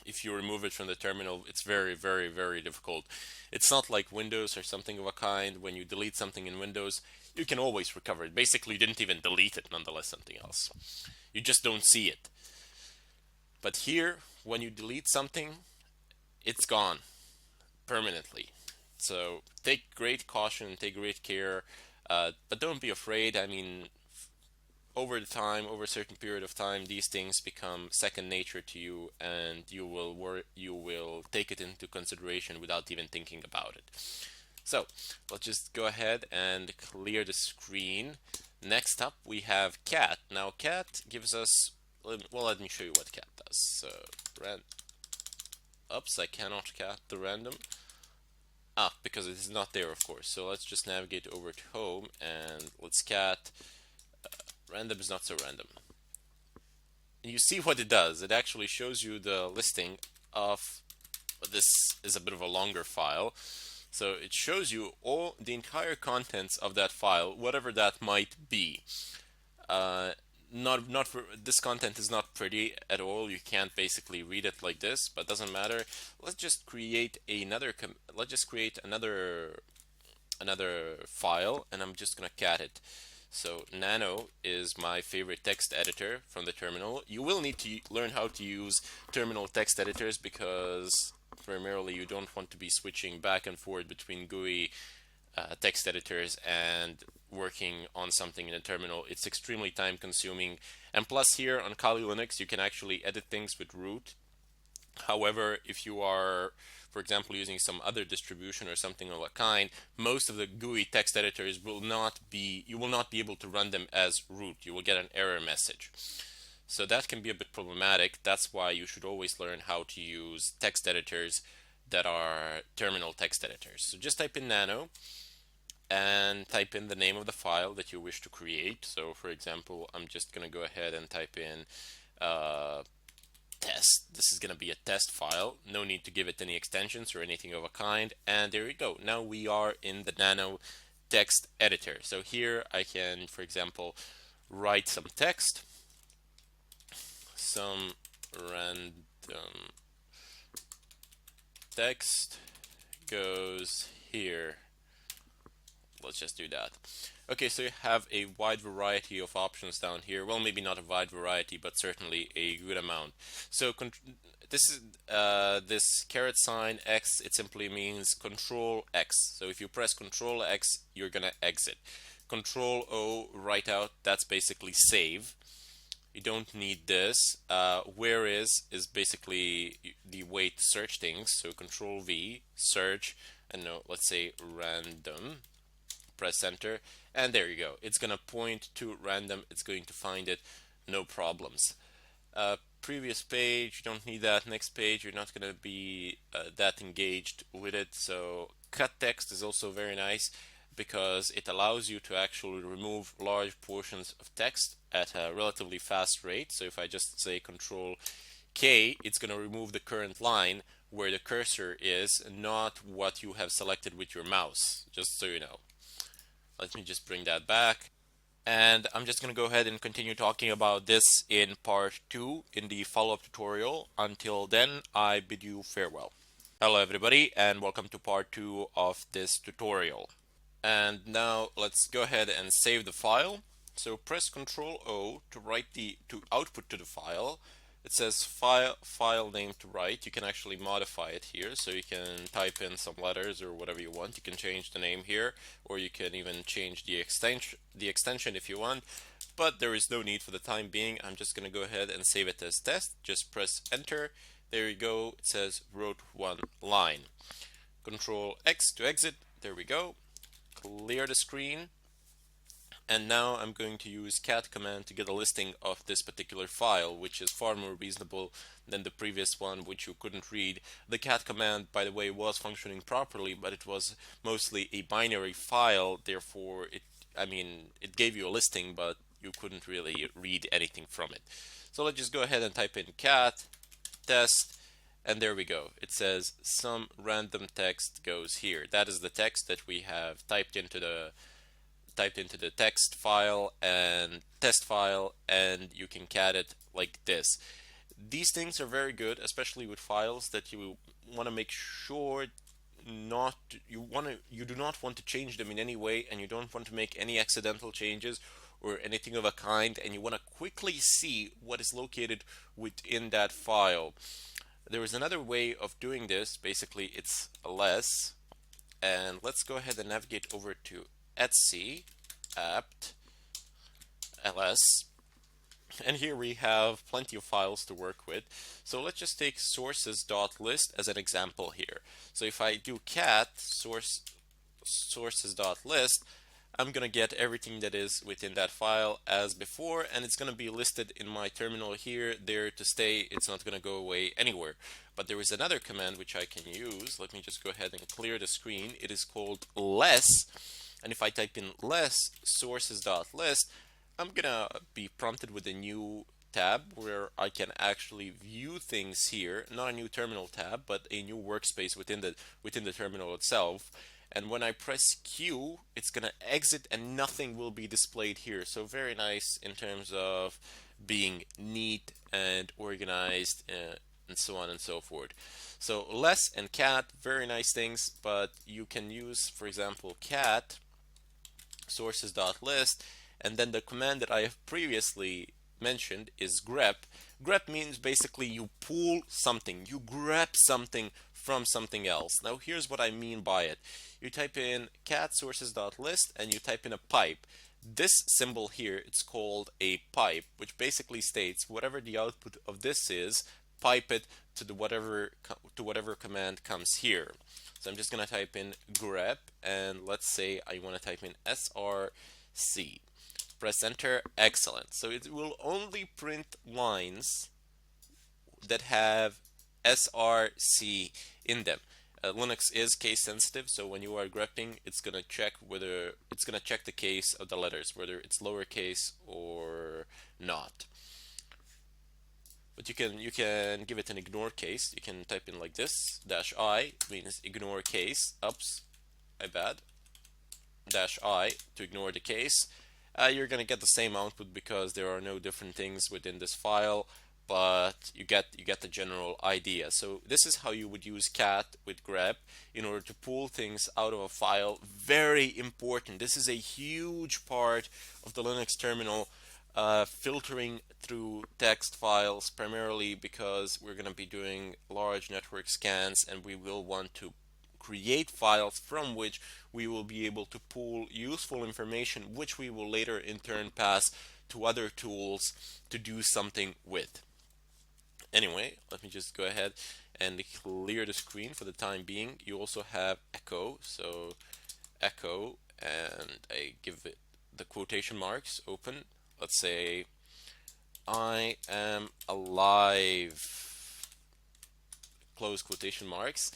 if you remove it from the terminal, it's very, very, very difficult. It's not like Windows or something of a kind. When you delete something in Windows, you can always recover it. Basically, you didn't even delete it, nonetheless something else. You just don't see it. But here, when you delete something, it's gone permanently. So take great caution, take great care, but don't be afraid. I mean, over a certain period of time, these things become second nature to you, and you will take it into consideration without even thinking about it. So let's just go ahead and clear the screen. Next up, we have cat. Now, cat gives us, well, let me show you what cat does. So, oops, I cannot cat the random. Because it is not there, of course. So let's just navigate over to home and let's cat random is not so random. And you see what it does. It actually shows you the listing of, this is a bit of a longer file. So it shows you all the entire contents of that file, whatever that might be. This content is not pretty at all. You can't basically read it like this, but doesn't matter. Let's just create another file, and I'm just gonna cat it. So Nano is my favorite text editor from the terminal. You will need to learn how to use terminal text editors because primarily you don't want to be switching back and forth between GUI text editors and working on something in a terminal. It's extremely time consuming, and plus here on Kali Linux you can actually edit things with root. However, if you are, for example, using some other distribution or something of a kind, most of the GUI text editors will not be, you will not be able to run them as root. You will get an error message. So that can be a bit problematic. That's why you should always learn how to use text editors that are terminal text editors. So just type in nano and type in the name of the file that you wish to create. So for example, I'm just going to go ahead and type in test. This is going to be a test file. No need to give it any extensions or anything of a kind. And there we go. Now we are in the nano text editor. So here I can, for example, write some text, some random text goes here. Let's just do that. Okay, so you have a wide variety of options down here. Well, maybe not a wide variety, but certainly a good amount. So this is this caret sign X. It simply means Control X. So if you press Control X, you're gonna exit. Control O, write out. That's basically save. You don't need this. Where is basically the way to search things. So Control V, search, and no, let's say random. Press enter, and there you go. It's gonna point to random. It's going to find it, no problems. Previous page, you don't need that. Next page, you're not gonna be that engaged with it. So cut text is also very nice because it allows you to actually remove large portions of text at a relatively fast rate. So if I just say Control K, it's gonna remove the current line where the cursor is, not what you have selected with your mouse, just so you know. Let me just bring that back. And I'm just going to go ahead and continue talking about this in part 2 in the follow-up tutorial. Until then, I bid you farewell. Hello everybody, and welcome to part 2 of this tutorial. And now let's go ahead and save the file. So press Ctrl O to output to the file. It says file name to write. You can actually modify it here, so you can type in some letters or whatever you want. You can change the name here, or you can even change the extension if you want. But there is no need for the time being. I'm just going to go ahead and save it as test. Just press enter. There you go. It says wrote one line. Control X to exit. There we go. Clear the screen. And now I'm going to use cat command to get a listing of this particular file, which is far more reasonable than the previous one, which you couldn't read. The cat command, by the way, was functioning properly, but it was mostly a binary file. Therefore, it gave you a listing, but you couldn't really read anything from it. So let's just go ahead and type in cat test, and there we go. It says some random text goes here. That is the text that we have typed into the text file and test file, and you can cat it like this. These things are very good, especially with files that you want to make sure you do not want to change them in any way, and you don't want to make any accidental changes or anything of a kind, and you want to quickly see what is located within that file. There is another way of doing this. Basically, it's ls, and let's go ahead and navigate over to Etsy apt ls, and here we have plenty of files to work with. So let's just take sources.list as an example here. So if I do cat sources.list, I'm gonna get everything that is within that file as before, and it's gonna be listed in my terminal here, there to stay. It's not gonna go away anywhere. But there is another command which I can use. Let me just go ahead and clear the screen. It is called less. And if I type in less sources.list, I'm gonna be prompted with a new tab where I can actually view things here, not a new terminal tab, but a new workspace within the terminal itself. And when I press Q, it's gonna exit and nothing will be displayed here. So very nice in terms of being neat and organized, and so on and so forth. So less and cat, very nice things, but you can use, for example, cat sources.list, and then the command that I have previously mentioned is grep. Grep means basically you pull something, you grab something from something else. Now here's what I mean by it. You type in cat sources.list and you type in a pipe. This symbol here, it's called a pipe, which basically states whatever the output of this is, pipe it to whatever command comes here. So I'm just gonna type in grep, and let's say I want to type in src. Press enter. Excellent. So it will only print lines that have src in them. Linux is case sensitive, so when you are grepping, it's gonna check the case of the letters, whether it's lowercase or not. But you can give it an ignore case. You can type in like this. -I means ignore case. Oops, my bad. -I to ignore the case. You're gonna get the same output because there are no different things within this file, but you get the general idea. So this is how you would use cat with grep in order to pull things out of a file. Very important. This is a huge part of the Linux terminal, filtering through text files, primarily because we're going to be doing large network scans, and we will want to create files from which we will be able to pull useful information, which we will later in turn pass to other tools to do something with. Anyway, let me just go ahead and clear the screen for the time being. You also have echo, so echo, and I give it the quotation marks open. Let's say I am alive, close quotation marks,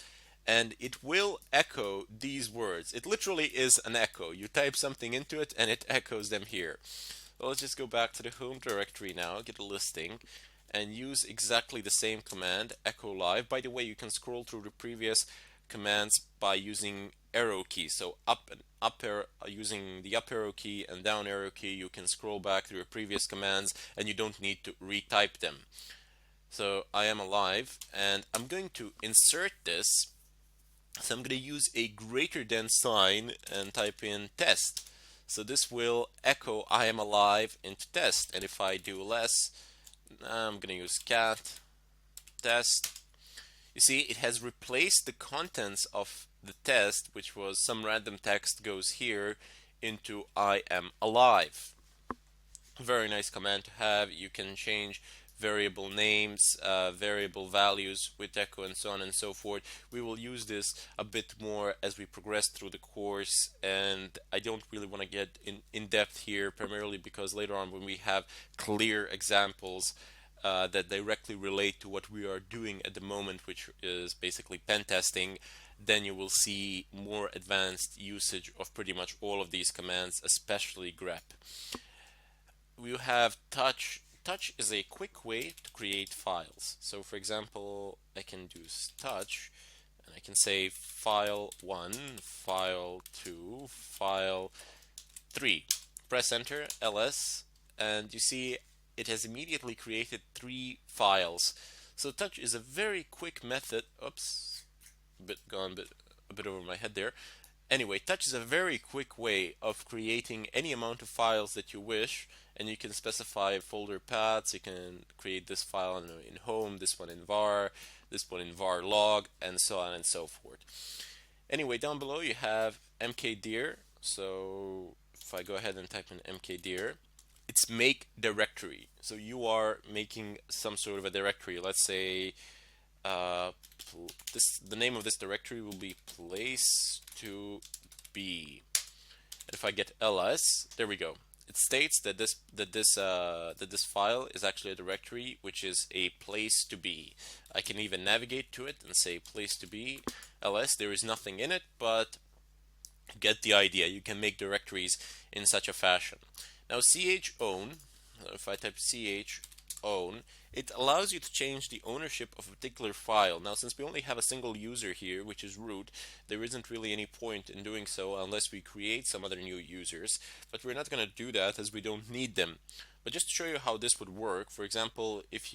and it will echo these words. It literally is an echo. You type something into it and it echoes them here. So let's just go back to the home directory now, get a listing, and use exactly the same command, echo live. By the way, you can scroll through the previous commands by using arrow key. So up arrow, using the up arrow key and down arrow key, you can scroll back through your previous commands and you don't need to retype them. So I am alive, and I'm going to insert this. So I'm going to use a greater than sign and type in test. So this will echo I am alive into test. And if I do less, I'm going to use cat test. You see, it has replaced the contents of the test, which was some random text goes here, into I am alive. Very nice command to have. You can change variable names, variable values with echo, and so on and so forth. We will use this a bit more as we progress through the course, and I don't really want to get in depth here, primarily because later on when we have clear examples that directly relate to what we are doing at the moment, which is basically pen testing, then you will see more advanced usage of pretty much all of these commands, especially grep. We have touch. Touch is a quick way to create files. So for example, I can do touch, and I can say file 1, file 2, file 3. Press enter, ls, and you see it has immediately created 3 files. So touch is a very quick method. Oops, a bit over my head there. Anyway, touch is a very quick way of creating any amount of files that you wish, and you can specify folder paths. You can create this file in home, this one in var, this one in var log, and so on and so forth. Anyway, down below you have mkdir. So if I go ahead and type in mkdir, it's make directory. So you are making some sort of a directory. Let's say the name of this directory will be place to be. And if I get ls, there we go. It states that this file is actually a directory, which is a place to be. I can even navigate to it and say place to be ls. There is nothing in it, but get the idea. You can make directories in such a fashion. Now chown, if I type chown, it allows you to change the ownership of a particular file. Now, since we only have a single user here, which is root, there isn't really any point in doing so unless we create some other new users. But we're not going to do that as we don't need them. But just to show you how this would work, for example, if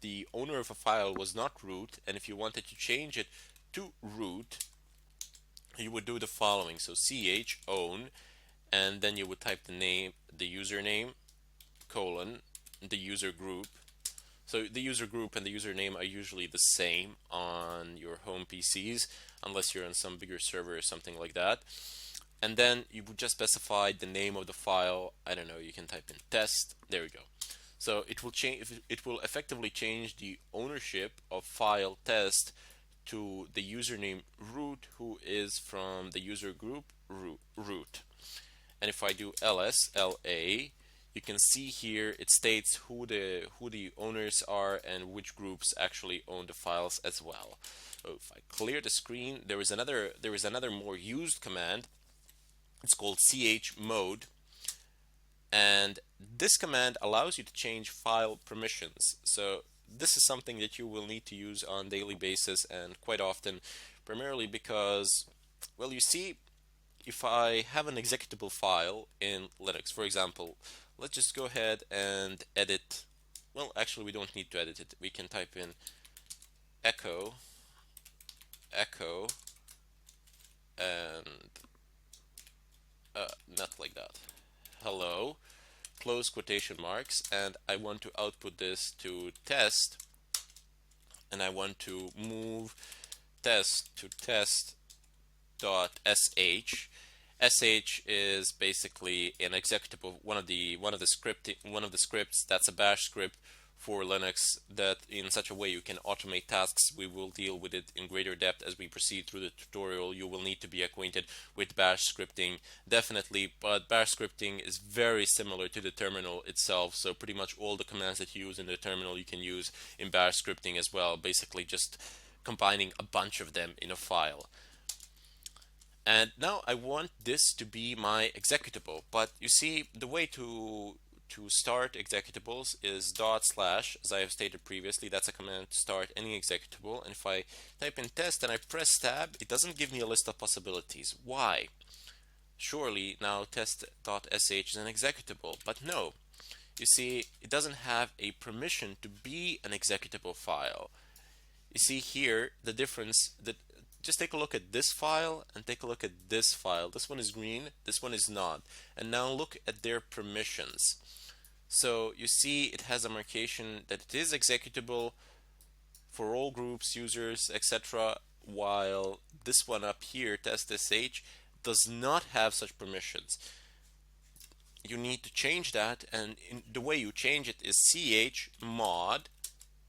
the owner of a file was not root, and if you wanted to change it to root, you would do the following. So chown, and then you would type the username, colon, the user group. So the user group and the username are usually the same on your home PCs, unless you're on some bigger server or something like that. And then you would just specify the name of the file. I don't know, you can type in test. There we go. So it will change. It will effectively change the ownership of file test to the username root, who is from the user group root. And if I do ls.la, you can see here it states who the owners are and which groups actually own the files as well. So if I clear the screen, there is another more used command. It's called chmod, and this command allows you to change file permissions. So this is something that you will need to use on a daily basis and quite often, primarily because, well, you see, if I have an executable file in Linux, for example, let's just go ahead and edit. Well, actually, we don't need to edit it. We can type in echo, and not like that. Hello, close quotation marks, and I want to output this to test, and I want to move test to test.sh. sh is basically an executable, one of the scripts that's a bash script for Linux, that in such a way you can automate tasks. We will deal with it in greater depth as we proceed through the tutorial. You will need to be acquainted with bash scripting, definitely, but bash scripting is very similar to the terminal itself, so pretty much all the commands that you use in the terminal you can use in bash scripting as well, basically just combining a bunch of them in a file. And now I want this to be my executable, but you see, the way to start executables is dot slash, as I have stated previously. That's a command to start any executable. And if I type in test and I press tab, it doesn't give me a list of possibilities. Why? Surely now test.sh is an executable, but no. You see, it doesn't have a permission to be an executable file. You see here the difference, that just take a look at this file and take a look at this file. This one is green, this one is not. And now look at their permissions. So you see it has a marcation that it is executable for all groups, users, etc., while this one up here, test.sh, does not have such permissions. You need to change that, and the way you change it is chmod,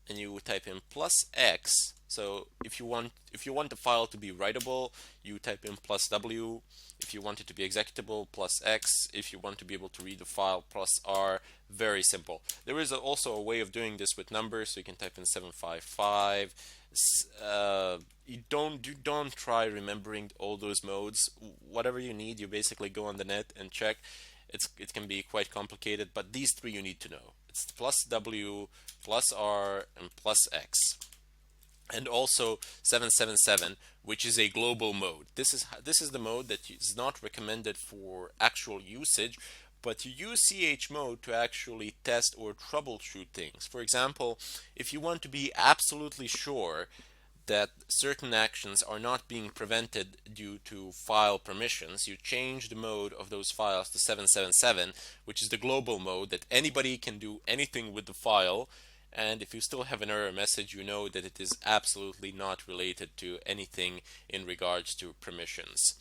and you type in +x. So if you want the file to be writable, you type in +w. If you want it to be executable, +x. If you want to be able to read the file, +r. Very simple. There is also a way of doing this with numbers, so you can type in 755. You don't try remembering all those modes. Whatever you need, you basically go on the net and check. It can be quite complicated, but these three you need to know. It's +w, +r, and +x. And also 777, which is a global mode. This is the mode that is not recommended for actual usage, but you use chmod to actually test or troubleshoot things. For example, if you want to be absolutely sure that certain actions are not being prevented due to file permissions, you change the mode of those files to 777, which is the global mode that anybody can do anything with the file. And if you still have an error message, you know that it is absolutely not related to anything in regards to permissions.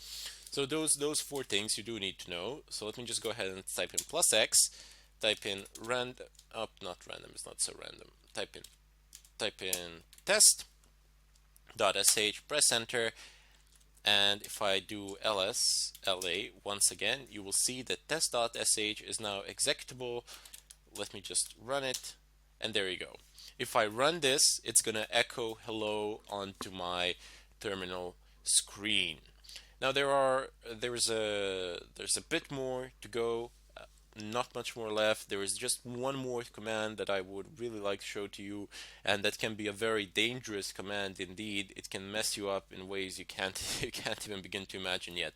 So those four things you do need to know. So let me just go ahead and type in +x, type in random, not random, it's not so random. Type in test.sh, press enter, and if I do ls.la once again, you will see that test.sh is now executable. Let me just run it, and there you go. If I run this, it's gonna echo hello onto my terminal screen. Now there's a bit more to go, not much more left. There is just one more command that I would really like to show to you, and that can be a very dangerous command indeed. It can mess you up in ways you can't you can't even begin to imagine yet.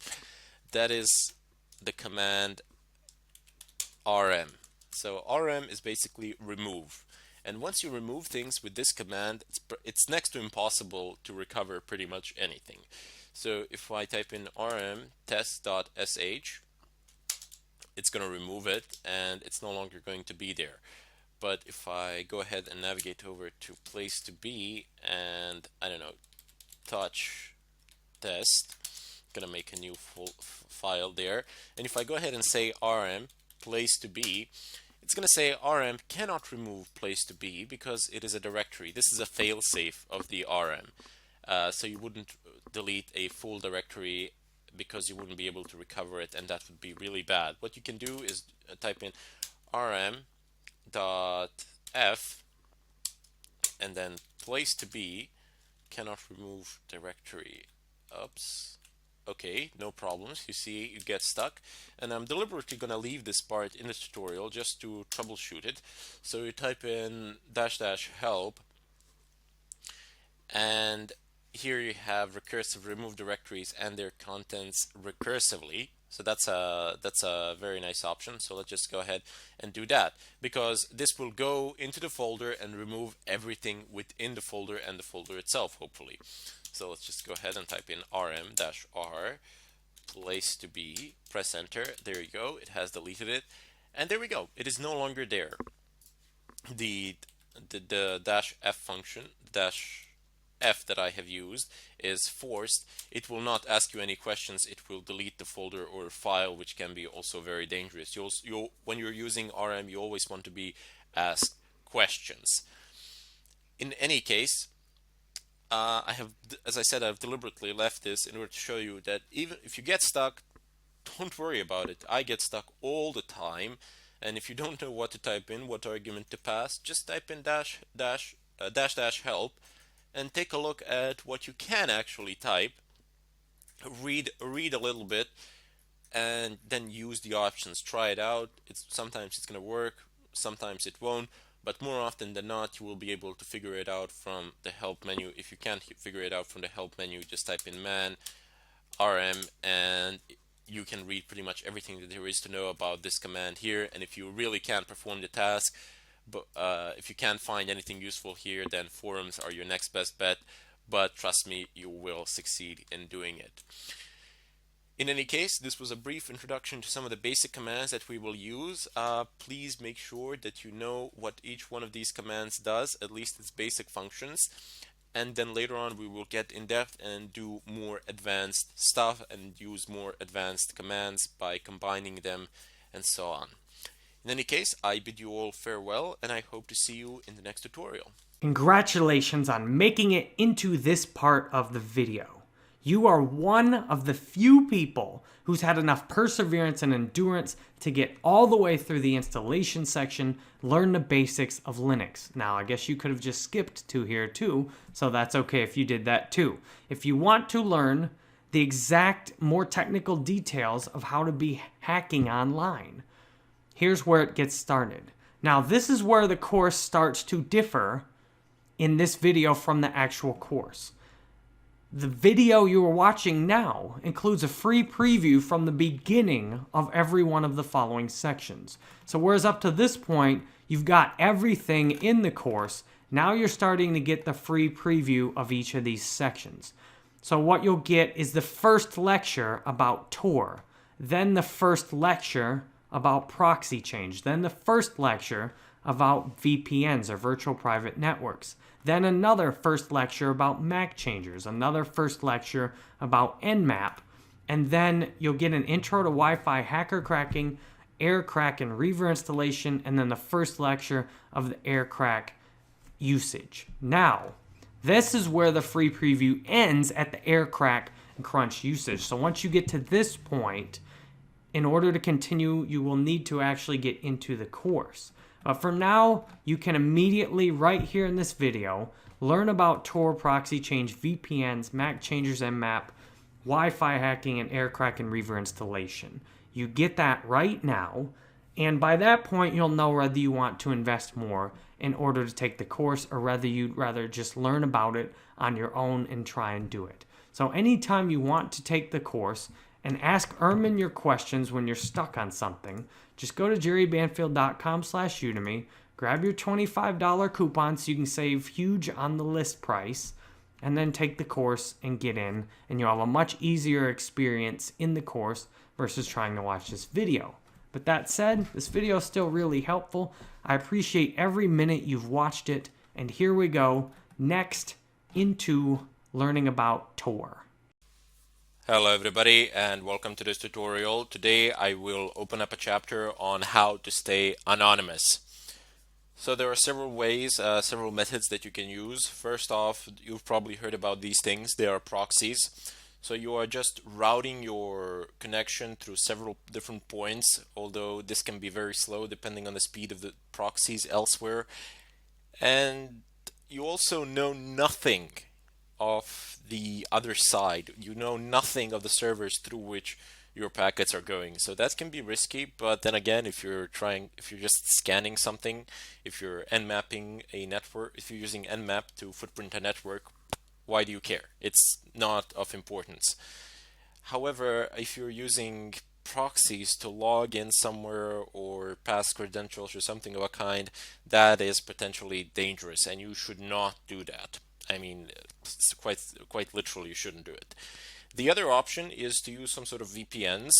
That is the command rm. So rm is basically remove. And once you remove things with this command, it's next to impossible to recover pretty much anything. So if I type in rm test.sh, it's going to remove it and it's no longer going to be there. But if I go ahead and navigate over to place to be and, I don't know, touch test, I'm going to make a new full file there. And if I go ahead and say rm place to be, it's going to say RM cannot remove place to be because it is a directory. This is a failsafe of the RM. So you wouldn't delete a full directory because you wouldn't be able to recover it, and that would be really bad. What you can do is type in rm.f and then place to be cannot remove directory. Oops. Okay, no problems. You see, you get stuck. And I'm deliberately going to leave this part in the tutorial just to troubleshoot it. So you type in --help, and here you have recursive remove directories and their contents recursively. So that's a very nice option. So let's just go ahead and do that, because this will go into the folder and remove everything within the folder and the folder itself, hopefully. So let's just go ahead and type in rm-r place to be, press enter. There you go, it has deleted it, and there we go, it is no longer there. The -f function, -f that I have used, is forced. It will not ask you any questions. It will delete the folder or file, which can be also very dangerous. When you're using RM, you always want to be asked questions. In any case, as I said, I've deliberately left this in order to show you that even if you get stuck, don't worry about it. I get stuck all the time, and if you don't know what to type in, what argument to pass, just type in --help and take a look at what you can actually type. Read a little bit, and then use the options. Try it out. Sometimes it's going to work, sometimes it won't. But more often than not, you will be able to figure it out from the help menu. If you can't figure it out from the help menu, just type in man rm and you can read pretty much everything that there is to know about this command here. And if you really can't perform the task, but if you can't find anything useful here, then forums are your next best bet. But trust me, you will succeed in doing it. In any case, this was a brief introduction to some of the basic commands that we will use. Please make sure that you know what each one of these commands does, at least its basic functions. And then later on we will get in depth and do more advanced stuff and use more advanced commands by combining them and so on. In any case, I bid you all farewell, and I hope to see you in the next tutorial. Congratulations on making it into this part of the video. You are one of the few people who's had enough perseverance and endurance to get all the way through the installation section, learn the basics of Linux. Now, I guess you could have just skipped to here too, so that's okay if you did that too. If you want to learn the exact, more technical details of how to be hacking online, here's where it gets started. Now, this is where the course starts to differ in this video from the actual course. The video you are watching now includes a free preview from the beginning of every one of the following sections. So whereas up to this point, you've got everything in the course, now you're starting to get the free preview of each of these sections. So what you'll get is the first lecture about Tor, then the first lecture about proxy change, then the first lecture about VPNs or virtual private networks, then another first lecture about MAC changers, another first lecture about Nmap, and then you'll get an intro to Wi-Fi hacker cracking, air crack and reaver installation, and then the first lecture of the air crack usage. Now, this is where the free preview ends at the air crack and crunch usage. So once you get to this point, in order to continue, you will need to actually get into the course. But for now, you can immediately, right here in this video, learn about Tor, proxy change, VPNs, MAC changers, Nmap, Wi-Fi hacking, and air crack and reaver installation. You get that right now, and by that point, you'll know whether you want to invest more in order to take the course or whether you'd rather just learn about it on your own and try and do it. So anytime you want to take the course and ask Ermin your questions when you're stuck on something, just go to jerrybanfield.com/Udemy, grab your $25 coupon so you can save huge on the list price, and then take the course and get in, and you'll have a much easier experience in the course versus trying to watch this video. But that said, this video is still really helpful. I appreciate every minute you've watched it, and here we go, next into learning about Tor. Hello everybody and welcome to this tutorial. Today I will open up a chapter on how to stay anonymous. So there are several ways, several methods that you can use. First off, you've probably heard about these things. They are proxies. So you are just routing your connection through several different points, although this can be very slow depending on the speed of the proxies elsewhere. And you also know nothing of the other side. You know nothing of the servers through which your packets are going. So that can be risky, but then again, if you're just scanning something, if you're nmapping a network, if you're using nmap to footprint a network, why do you care? It's not of importance. However, if you're using proxies to log in somewhere or pass credentials or something of a kind, that is potentially dangerous and you should not do that. I mean, it's quite literally, you shouldn't do it. The other option is to use some sort of VPNs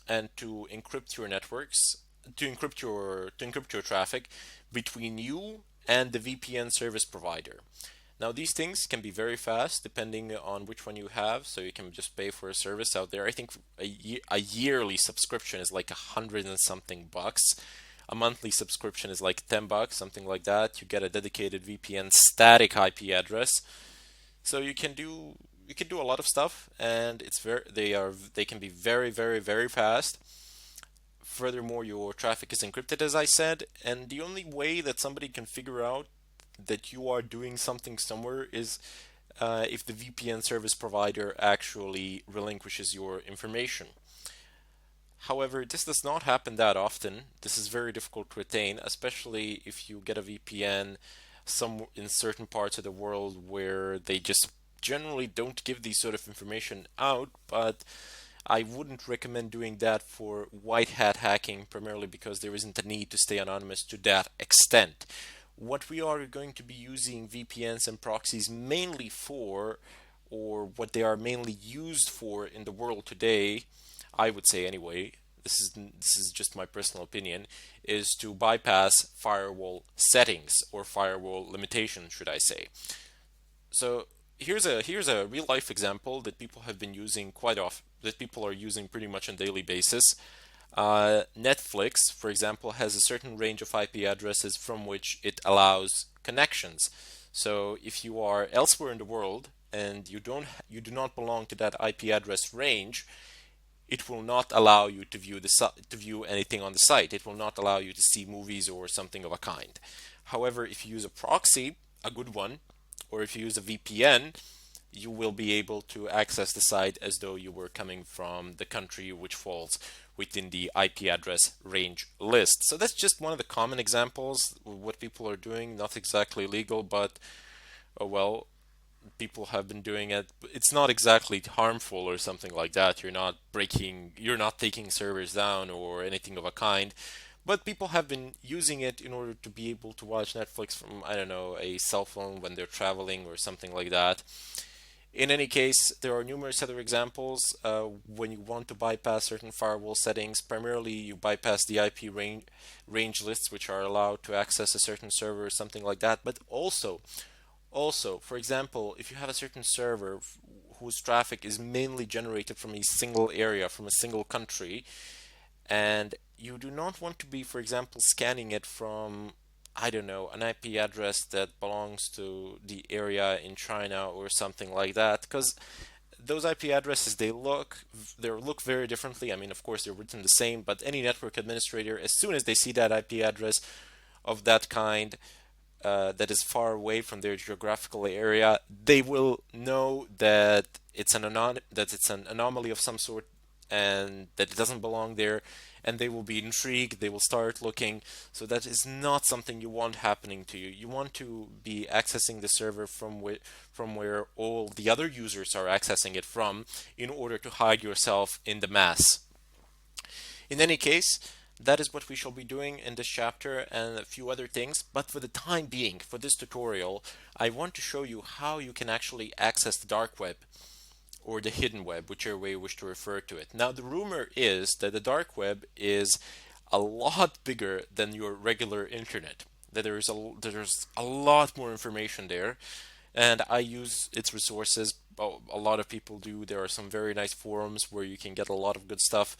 and to encrypt your networks, to encrypt your traffic between you and the VPN service provider. Now these things can be very fast depending on which one you have, so you can just pay for a service out there. I think a yearly subscription is like 100 and something bucks. A monthly subscription is like 10 bucks, something like that. You get a dedicated VPN static IP address. So you can do a lot of stuff, and they can be very fast. Furthermore, your traffic is encrypted, as I said, and the only way that somebody can figure out that you are doing something somewhere is if the VPN service provider actually relinquishes your information. However, this does not happen that often. This is very difficult to attain, especially if you get a VPN in certain parts of the world where they just generally don't give these sort of information out, but I wouldn't recommend doing that for white hat hacking, primarily because there isn't a need to stay anonymous to that extent. What we are going to be using VPNs and proxies mainly for, or what they are mainly used for in the world today, I would say anyway, this is just my personal opinion, is to bypass firewall settings or firewall limitations, should I say. So here's a real life example that people have been using quite often, that people are using pretty much on a daily basis. Netflix, for example, has a certain range of IP addresses from which it allows connections. So if you are elsewhere in the world and you do not belong to that IP address range, it will not allow you to view anything on the site. It will not allow you to see movies or something of a kind. However, if you use a proxy, a good one, or if you use a VPN, you will be able to access the site as though you were coming from the country which falls within the IP address range list. So that's just one of the common examples of what people are doing. Not exactly legal, but well, people have been doing it. It's not exactly harmful or something like that. You're not taking servers down or anything of a kind. But people have been using it in order to be able to watch Netflix from, I don't know, a cell phone when they're traveling or something like that. In any case, there are numerous other examples when you want to bypass certain firewall settings. Primarily, you bypass the IP range lists, which are allowed to access a certain server or something like that. But also, for example, if you have a certain server whose traffic is mainly generated from a single area, from a single country, and you do not want to be, for example, scanning it from, I don't know, an IP address that belongs to the area in China or something like that, because those IP addresses they look very differently. I mean, of course, they're written the same, but any network administrator, as soon as they see that IP address of that kind, that is far away from their geographical area, they will know that it's an anomaly of some sort and that it doesn't belong there, and they will be intrigued. They will start looking. So that is not something you want happening to you. You want to be accessing the server from where all the other users are accessing it from, in order to hide yourself in the mass. In any case, that is what we shall be doing in this chapter and a few other things. But for the time being, for this tutorial, I want to show you how you can actually access the dark web or the hidden web, whichever way you wish to refer to it. Now, the rumor is that the dark web is a lot bigger than your regular internet. That there's a lot more information there, and I use its resources. A lot of people do. There are some very nice forums where you can get a lot of good stuff.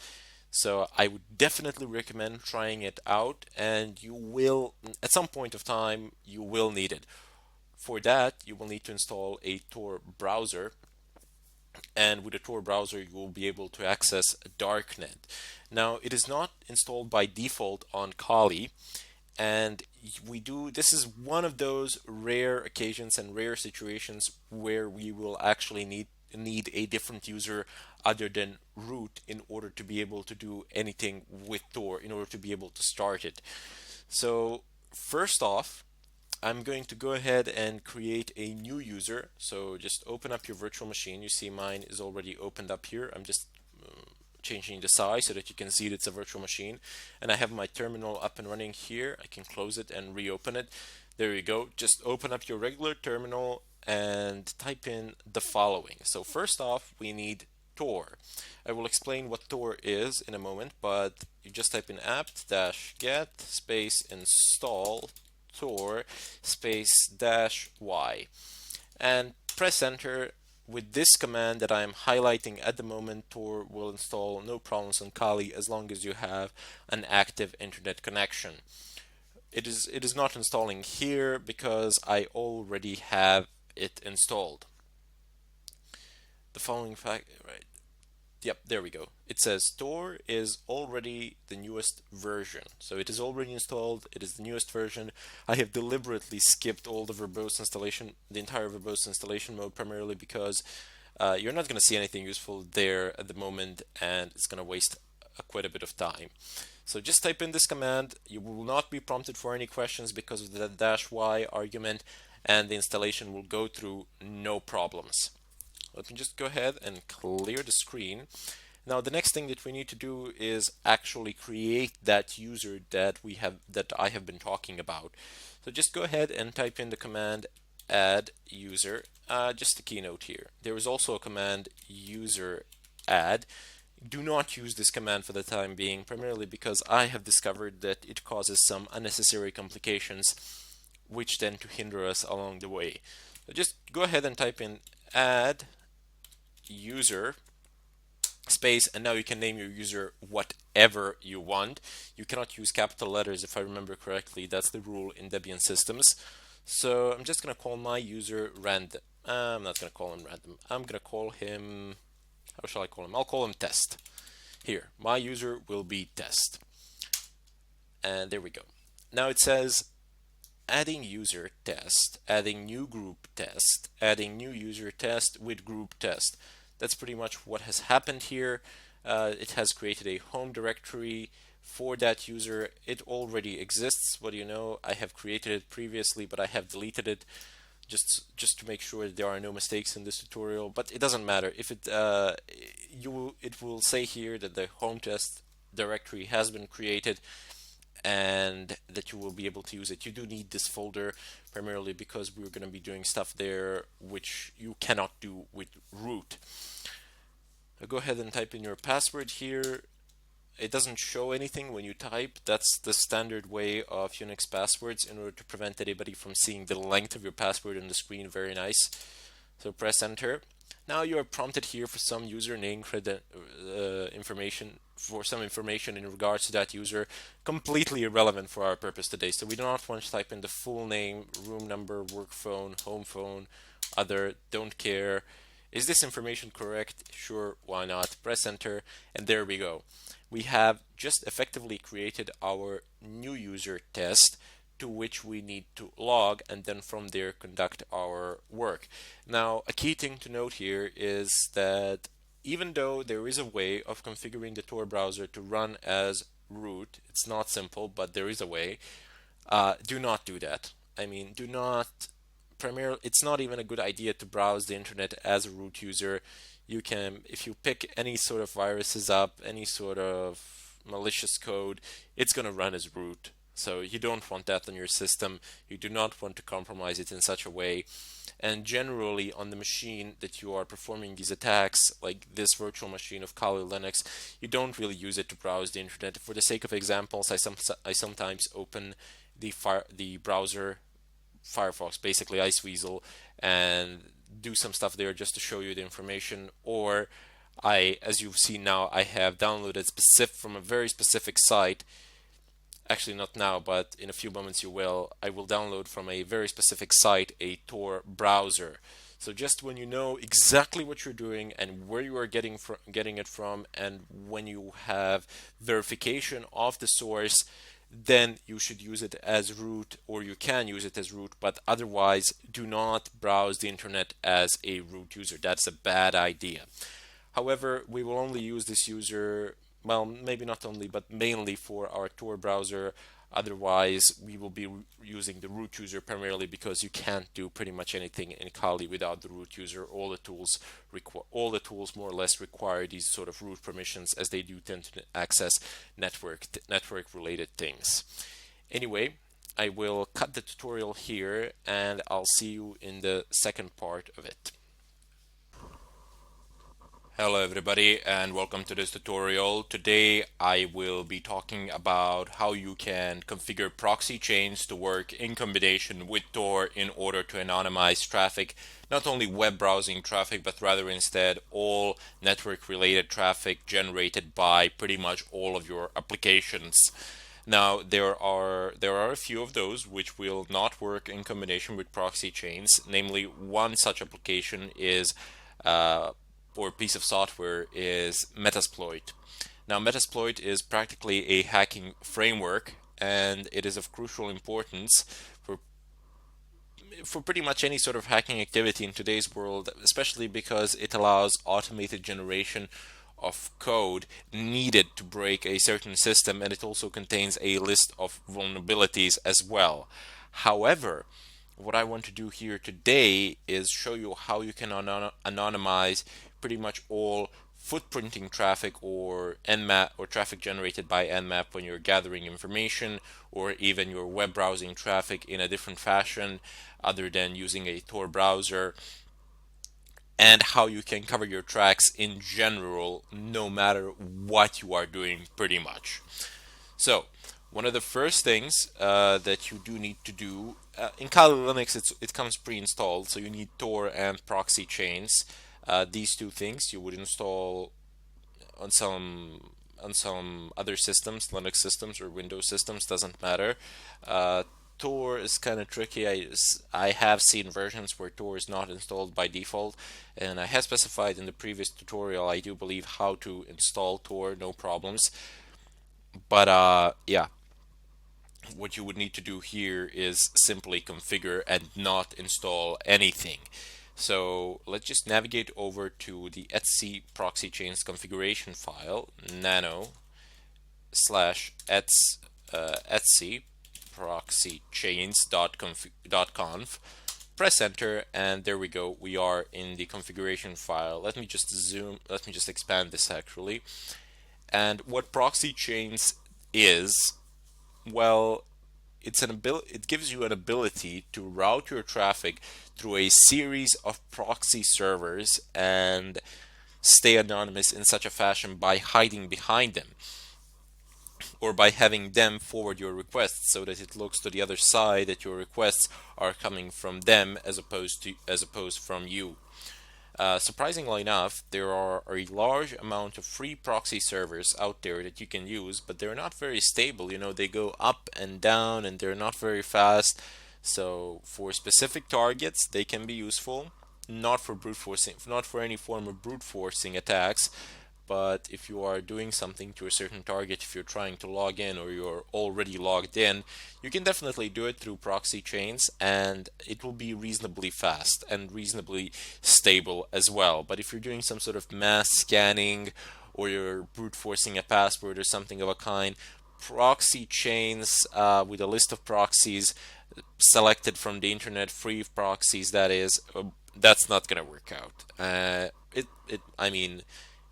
So I would definitely recommend trying it out, and you will, at some point of time, you will need it. For that, you will need to install a Tor browser, and with a Tor browser, you will be able to access Darknet. Now, it is not installed by default on Kali, and this is one of those rare occasions and rare situations where we will actually need a different user other than root in order to be able to do anything with Tor, in order to be able to start it. So first off, I'm going to go ahead and create a new user. So just open up your virtual machine. You see mine is already opened up here. I'm just changing the size so that you can see it's a virtual machine. And I have my terminal up and running here. I can close it and reopen it. There you go. Just open up your regular terminal and type in the following. So first off, we need Tor. I will explain what Tor is in a moment, but you just type in apt-get space install Tor space -y and press enter. With this command that I am highlighting at the moment, Tor will install no problems on Kali as long as you have an active internet connection. It is not installing here because I already have it installed. The following fact, right? Yep, there we go. It says Tor is already the newest version. So it is already installed. It is the newest version. I have deliberately skipped all the verbose installation, the entire verbose installation mode, primarily because you're not going to see anything useful there at the moment, and it's going to waste quite a bit of time. So just type in this command. You will not be prompted for any questions because of the -y argument, and the installation will go through no problems. Let me just go ahead and clear the screen. Now the next thing that we need to do is actually create that user that I have been talking about. So just go ahead and type in the command add user. Just a keynote here. There is also a command user add. Do not use this command for the time being, primarily because I have discovered that it causes some unnecessary complications which tend to hinder us along the way. So just go ahead and type in add user space, and now you can name your user whatever you want. You cannot use capital letters, if I remember correctly. That's the rule in Debian systems. So I'm just going to call my user random. I'm not going to call him random. I'm going to call him, how shall I call him? I'll call him test. Here, my user will be test. And there we go. Now it says adding user test, adding new group test, adding new user test with group test. That's pretty much what has happened here. It has created a home directory for that user. It already exists. What do you know? I have created it previously, but I have deleted it just to make sure that there are no mistakes in this tutorial. But it doesn't matter. If it will say here that the home test directory has been created and that you will be able to use it. You do need this folder primarily because we're going to be doing stuff there which you cannot do with root. Go ahead and type in your password here. It doesn't show anything when you type. That's the standard way of Unix passwords in order to prevent anybody from seeing the length of your password on the screen. Very nice. So press enter. Now you are prompted here for some username information, for some information in regards to that user, completely irrelevant for our purpose today. So we do not want to type in the full name, room number, work phone, home phone, other, don't care. Is this information correct? Sure, why not? Press enter, and there we go. We have just effectively created our new user test, to which we need to log, and then from there conduct our work. Now, a key thing to note here is that even though there is a way of configuring the Tor browser to run as root, it's not simple, but there is a way. Do not do that. I mean, do not primarily, it's not even a good idea to browse the internet as a root user. You can, if you pick any sort of viruses up, any sort of malicious code, it's going to run as root. So you don't want that on your system. You do not want to compromise it in such a way. And generally on the machine that you are performing these attacks, like this virtual machine of Kali Linux, you don't really use it to browse the internet. For the sake of examples, I sometimes open the browser Firefox, basically Iceweasel, and do some stuff there just to show you the information. Or as you've seen now, I have downloaded specific from a very specific site. Actually, not now, but in a few moments you will. I will download from a very specific site a Tor browser. So just when you know exactly what you're doing and where you are getting it from, and when you have verification of the source, then you should use it as root, or you can use it as root, but otherwise do not browse the internet as a root user. That's a bad idea. However, we will only use this user, well, maybe not only, but mainly for our Tor browser. Otherwise, we will be using the root user primarily, because you can't do pretty much anything in Kali without the root user. All the tools more or less require these sort of root permissions, as they do tend to access network related things. Anyway, I will cut the tutorial here, and I'll see you in the second part of it. Hello everybody, and welcome to this tutorial. Today I will be talking about how you can configure proxy chains to work in combination with Tor in order to anonymize traffic, not only web browsing traffic, but rather instead all network related traffic generated by pretty much all of your applications. Now there are a few of those which will not work in combination with proxy chains. Namely, one such application is or piece of software is Metasploit. Now, Metasploit is practically a hacking framework, and it is of crucial importance for pretty much any sort of hacking activity in today's world, especially because it allows automated generation of code needed to break a certain system, and it also contains a list of vulnerabilities as well. However, what I want to do here today is show you how you can anonymize pretty much all footprinting traffic or Nmap or traffic generated by Nmap when you're gathering information, or even your web browsing traffic in a different fashion other than using a Tor browser, and how you can cover your tracks in general no matter what you are doing pretty much. So one of the first things that you do need to do in Kali Linux, it comes pre-installed, so you need Tor and proxy chains. These two things you would install on some other systems, Linux systems or Windows systems, doesn't matter. Tor is kind of tricky. I have seen versions where Tor is not installed by default, and I have specified in the previous tutorial, I do believe, how to install Tor, no problems. But yeah, what you would need to do here is simply configure and not install anything. So let's just navigate over to the etc proxy chains configuration file, nano /etc proxy chains.conf. Press enter, and there we go. We are in the configuration file. Let me just expand this actually. And what proxy chains is, well, it gives you an ability to route your traffic through a series of proxy servers and stay anonymous in such a fashion by hiding behind them, or by having them forward your requests so that it looks to the other side that your requests are coming from them as opposed from you. Surprisingly enough, there are a large amount of free proxy servers out there that you can use, but they're not very stable. You know, they go up and down, and they're not very fast. So for specific targets, they can be useful, not for brute forcing, not for any form of brute forcing attacks. But if you are doing something to a certain target, if you're trying to log in or you're already logged in, you can definitely do it through proxy chains, and it will be reasonably fast and reasonably stable as well. But if you're doing some sort of mass scanning, or you're brute forcing a password or something of a kind, proxy chains with a list of proxies selected from the internet, free proxies that is, that's not going to work out. I mean,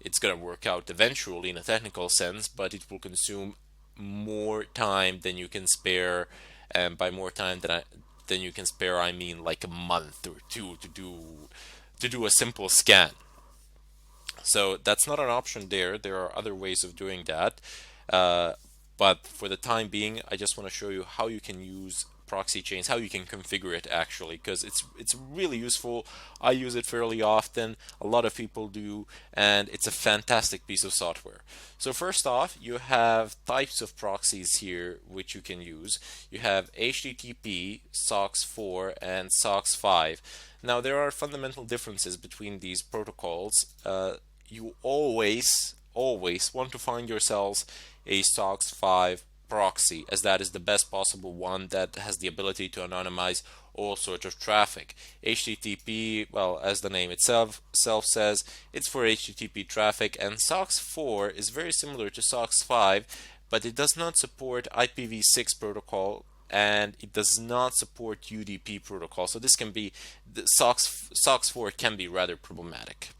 it's going to work out eventually in a technical sense, but it will consume more time than you can spare. And by more time than you can spare, I mean like a month or two to do a simple scan. So that's not an option there. There are other ways of doing that. But for the time being, I just want to show you how you can use proxy chains, how you can configure it actually, because it's really useful. I use it fairly often. A lot of people do, and it's a fantastic piece of software. So first off, you have types of proxies here which you can use. You have HTTP, SOCKS 4, and SOCKS 5. Now there are fundamental differences between these protocols. You always want to find yourselves a SOCKS 5 proxy, as that is the best possible one that has the ability to anonymize all sorts of traffic. HTTP, well, as the name itself says, it's for HTTP traffic, and SOCKS 4 is very similar to SOCKS 5, but it does not support IPv6 protocol, and it does not support UDP protocol. So this can be, the SOCKS 4 can be rather problematic.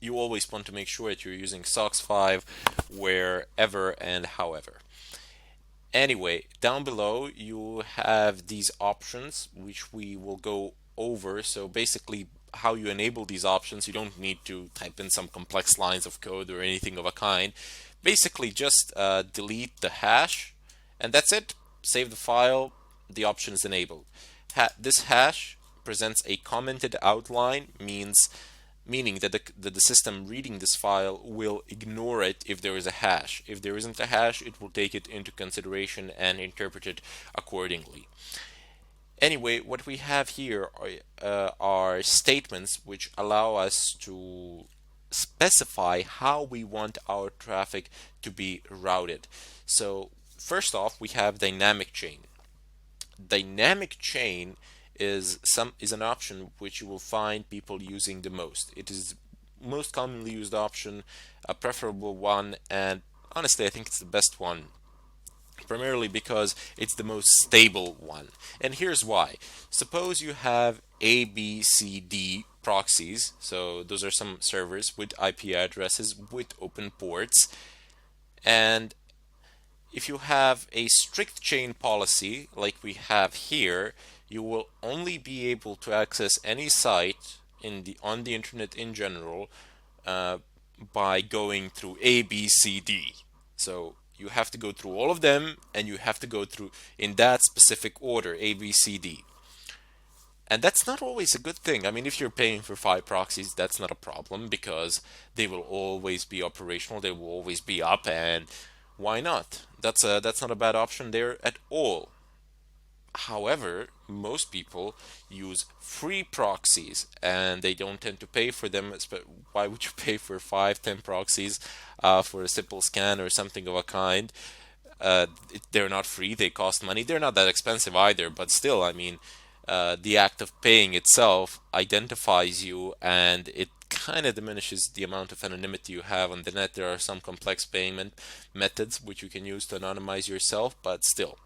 You always want to make sure that you're using SOCKS 5 wherever and however. Anyway, down below you have these options which we will go over. So basically how you enable these options, you don't need to type in some complex lines of code or anything of a kind. Basically just delete the hash and that's it. Save the file, the option is enabled. This hash presents a commented outline, meaning that the system reading this file will ignore it if there is a hash. If there isn't a hash, it will take it into consideration and interpret it accordingly. Anyway, what we have here are statements which allow us to specify how we want our traffic to be routed. So first off, we have dynamic chain. Dynamic chain is an option which you will find people using the most. It is most commonly used option, a preferable one, and honestly I think it's the best one, primarily because it's the most stable one. And here's why. Suppose you have A, B, C, D proxies, so those are some servers with IP addresses with open ports, and if you have a strict chain policy like we have here, you will only be able to access any site on the internet in general by going through A, B, C, D. So you have to go through all of them, and you have to go through in that specific order, A, B, C, D. And that's not always a good thing. I mean, if you're paying for 5 proxies, that's not a problem because they will always be operational, they will always be up, and why not? That's not a bad option there at all. However, most people use free proxies and they don't tend to pay for them. Why would you pay for 5, 10 proxies for a simple scan or something of a kind? They're not free, they cost money. They're not that expensive either, but still, I mean, the act of paying itself identifies you and it kind of diminishes the amount of anonymity you have on the net. There are some complex payment methods which you can use to anonymize yourself, but still,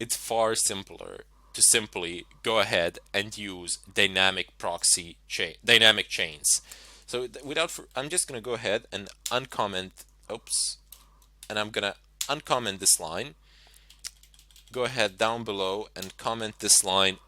it's far simpler to simply go ahead and use dynamic chains. So I'm just going to go ahead and uncomment, and I'm going to uncomment this line. Go ahead down below and comment this line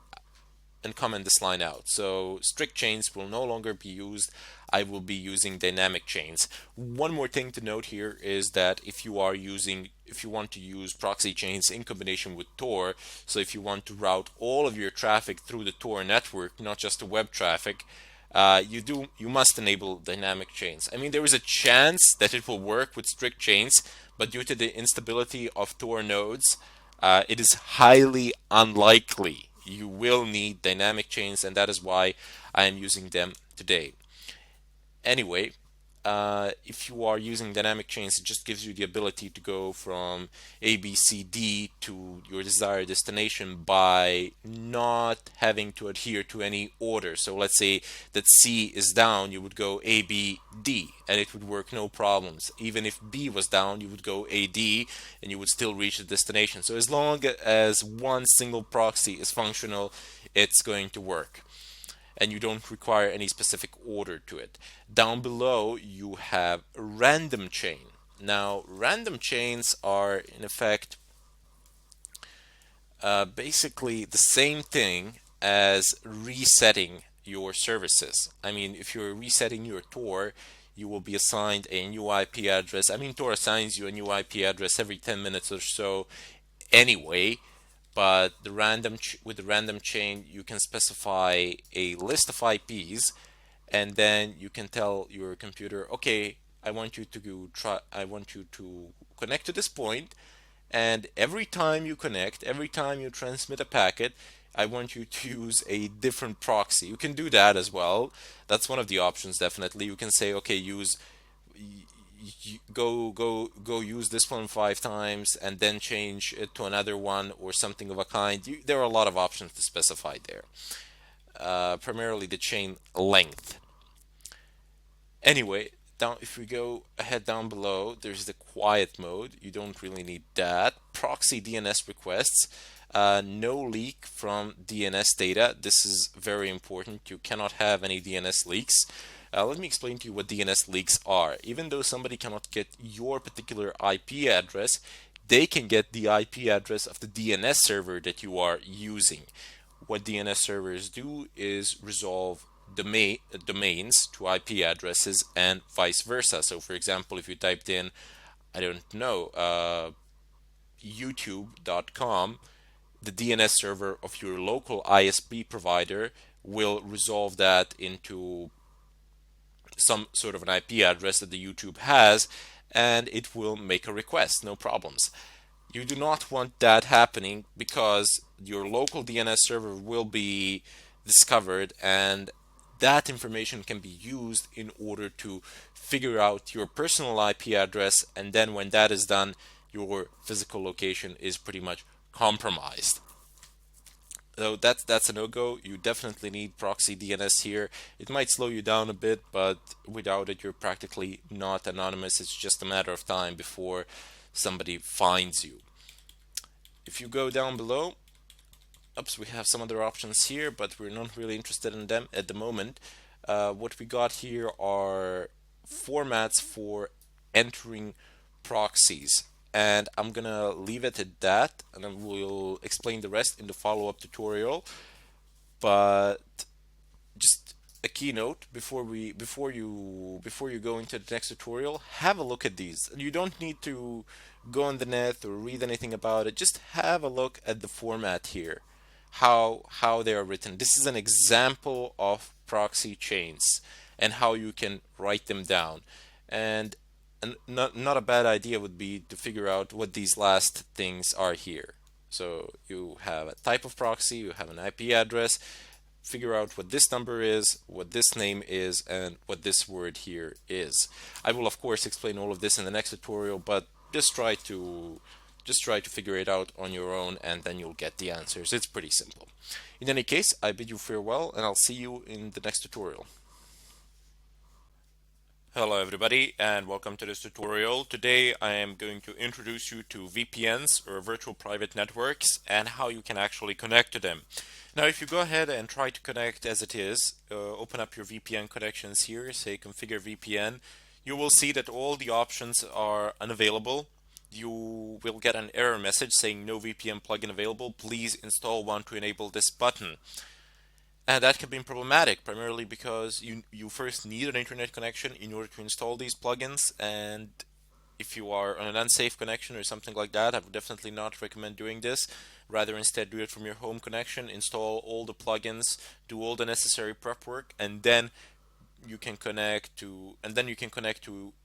out. So strict chains will no longer be used. I will be using dynamic chains. One more thing to note here is that if you want to use proxy chains in combination with Tor, so if you want to route all of your traffic through the Tor network, not just the web traffic, you must enable dynamic chains. I mean, there is a chance that it will work with strict chains, but due to the instability of Tor nodes, it is highly unlikely. You will need dynamic chains, and that is why I am using them today. Anyway, if you are using dynamic chains, it just gives you the ability to go from A, B, C, D to your desired destination by not having to adhere to any order. So let's say that C is down, you would go A, B, D, and it would work no problems. Even if B was down, you would go A, D, and you would still reach the destination. So as long as one single proxy is functional, it's going to work, and you don't require any specific order to it. Down below you have random chain. Now random chains are in effect basically the same thing as resetting your services. I mean, if you're resetting your Tor, you will be assigned a new IP address. I mean, Tor assigns you a new IP address every 10 minutes or so. anyway, but with the random chain, you can specify a list of IPs, and then you can tell your computer, okay, I want you to connect to this point, and every time you connect, every time you transmit a packet, I want you to use a different proxy. You can do that as well. That's one of the options, definitely. You can say, okay, go use this one 5 times and then change it to another one or something of a kind. There are a lot of options to specify there. Primarily the chain length. Anyway, down if we go ahead down below, there's the quiet mode. You don't really need that. Proxy DNS requests. No leak from DNS data. This is very important. You cannot have any DNS leaks. Let me explain to you what DNS leaks are. Even though somebody cannot get your particular IP address, they can get the IP address of the DNS server that you are using. What DNS servers do is resolve domains to IP addresses and vice versa. So, for example, if you typed in, I don't know, youtube.com, the DNS server of your local ISP provider will resolve that into some sort of an IP address that the YouTube has, and it will make a request, no problems. You do not want that happening because your local DNS server will be discovered, and that information can be used in order to figure out your personal IP address, and then when that is done, your physical location is pretty much compromised. So that's a no-go. You definitely need proxy DNS here. It might slow you down a bit, but without it, you're practically not anonymous. It's just a matter of time before somebody finds you. If you go down below, oops, we have some other options here, but we're not really interested in them at the moment. What we got here are formats for entering proxies, and I'm gonna leave it at that, and I will explain the rest in the follow-up tutorial. But just a keynote before you go into the next tutorial, have a look at these. You don't need to go on the net or read anything about it. Just have a look at the format here, how they are written. This is an example of proxy chains and how you can write them down. And not a bad idea would be to figure out what these last things are here. So you have a type of proxy, you have an IP address, figure out what this number is, what this name is, and what this word here is. I will of course explain all of this in the next tutorial, but just try to figure it out on your own, and then you'll get the answers. It's pretty simple. In any case, I bid you farewell, and I'll see you in the next tutorial. Hello everybody, and welcome to this tutorial. Today I am going to introduce you to VPNs, or virtual private networks, and how you can actually connect to them. Now if you go ahead and try to connect as it is, open up your VPN connections here, say configure VPN, you will see that all the options are unavailable. You will get an error message saying no VPN plugin available. Please install one to enable this button. And that can be problematic, primarily because you first need an internet connection in order to install these plugins, and if you are on an unsafe connection or something like that, I would definitely not recommend doing this. Rather, instead, do it from your home connection, install all the plugins, do all the necessary prep work, and then you can connect to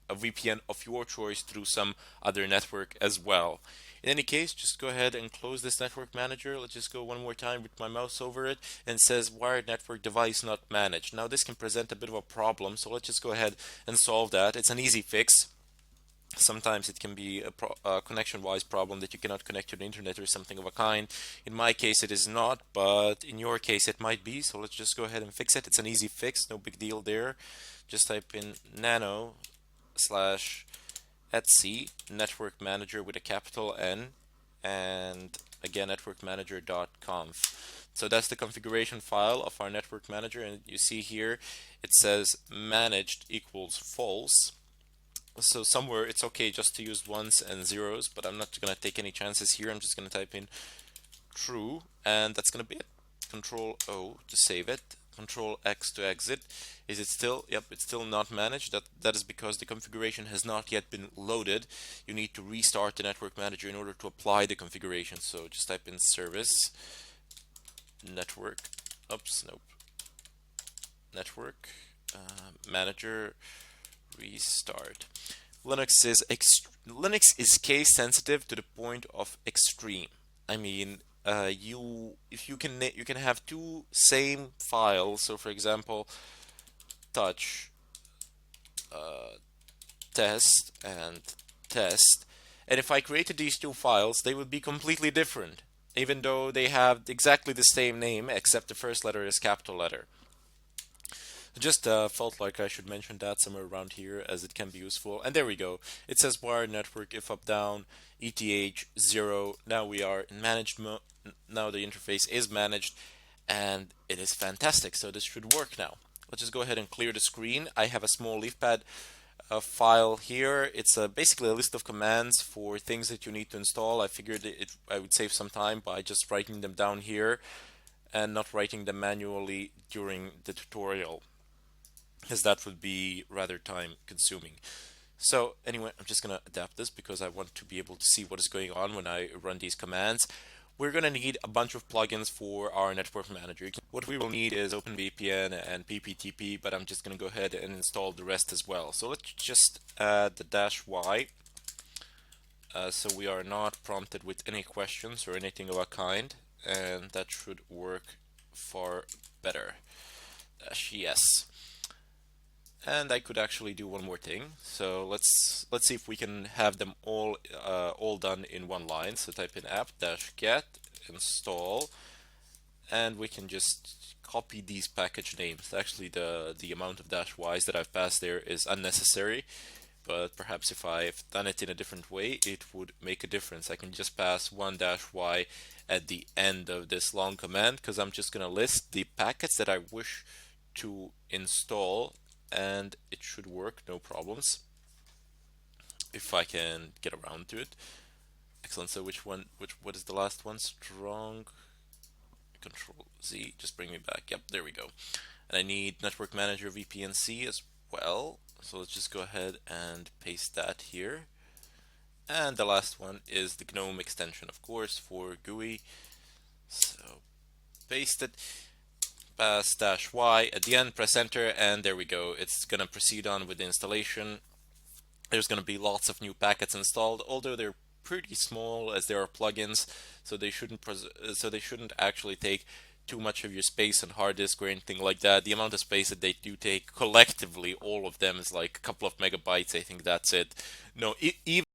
a VPN of your choice through some other network as well. In any case, just go ahead and close this network manager. Let's just go one more time with my mouse over it, and it says wired network device not managed. Now this can present a bit of a problem, so let's just go ahead and solve that. It's an easy fix. Sometimes it can be a connection-wise problem that you cannot connect to the internet or something of a kind. In my case it is not, but in your case it might be, so let's just go ahead and fix it. It's an easy fix, no big deal there. Just type in nano slash etc network manager with a capital N, and again networkmanager.conf. So that's the configuration file of our network manager, and you see here it says managed equals false. So somewhere it's okay just to use ones and zeros, but I'm not going to take any chances here. I'm just going to type in true, and that's going to be it. Control O to save it. Control X to exit. Is it still? Yep, it's still not managed. That is because the configuration has not yet been loaded. You need to restart the network manager in order to apply the configuration. So just type in service network. Oops, nope. Network manager restart. Linux is case sensitive to the point of extreme. I mean, you can have two same files. So, for example, touch test and test, and if I created these two files, they would be completely different, even though they have exactly the same name, except the first letter is capital letter. Just felt like I should mention that somewhere around here as it can be useful. And there we go. It says wired network if up down ETH 0. Now we are in managed mode. Now the interface is managed and it is fantastic. So this should work now. Let's just go ahead and clear the screen. I have a small leafpad file here. It's basically a list of commands for things that you need to install. I figured I would save some time by just writing them down here and not writing them manually during the tutorial, because that would be rather time consuming. So anyway, I'm just going to adapt this because I want to be able to see what is going on when I run these commands. We're going to need a bunch of plugins for our network manager. What we will need is OpenVPN and PPTP, but I'm just going to go ahead and install the rest as well. So let's just add the -y, so we are not prompted with any questions or anything of a kind, and that should work far better. -yes. And I could actually do one more thing. So let's see if we can have them all done in one line. So type in app-get install, and we can just copy these package names. Actually, the amount of -y's that I've passed there is unnecessary, but perhaps if I've done it in a different way, it would make a difference. I can just pass one -y at the end of this long command, because I'm just going to list the packets that I wish to install, and it should work, no problems, if I can get around to it. Excellent. So what is the last one? Strong Control Z, just bring me back. Yep, there we go. And I need Network Manager VPNC as well. So let's just go ahead and paste that here. And the last one is the GNOME extension, of course, for GUI. So paste it. Pass -y at the end, press enter, and there we go. It's going to proceed on with the installation. There's going to be lots of new packets installed, although they're pretty small as there are plugins, so they shouldn't actually take too much of your space on hard disk or anything like that. The amount of space that they do take collectively, all of them, is like a couple of megabytes. I think that's it. No, even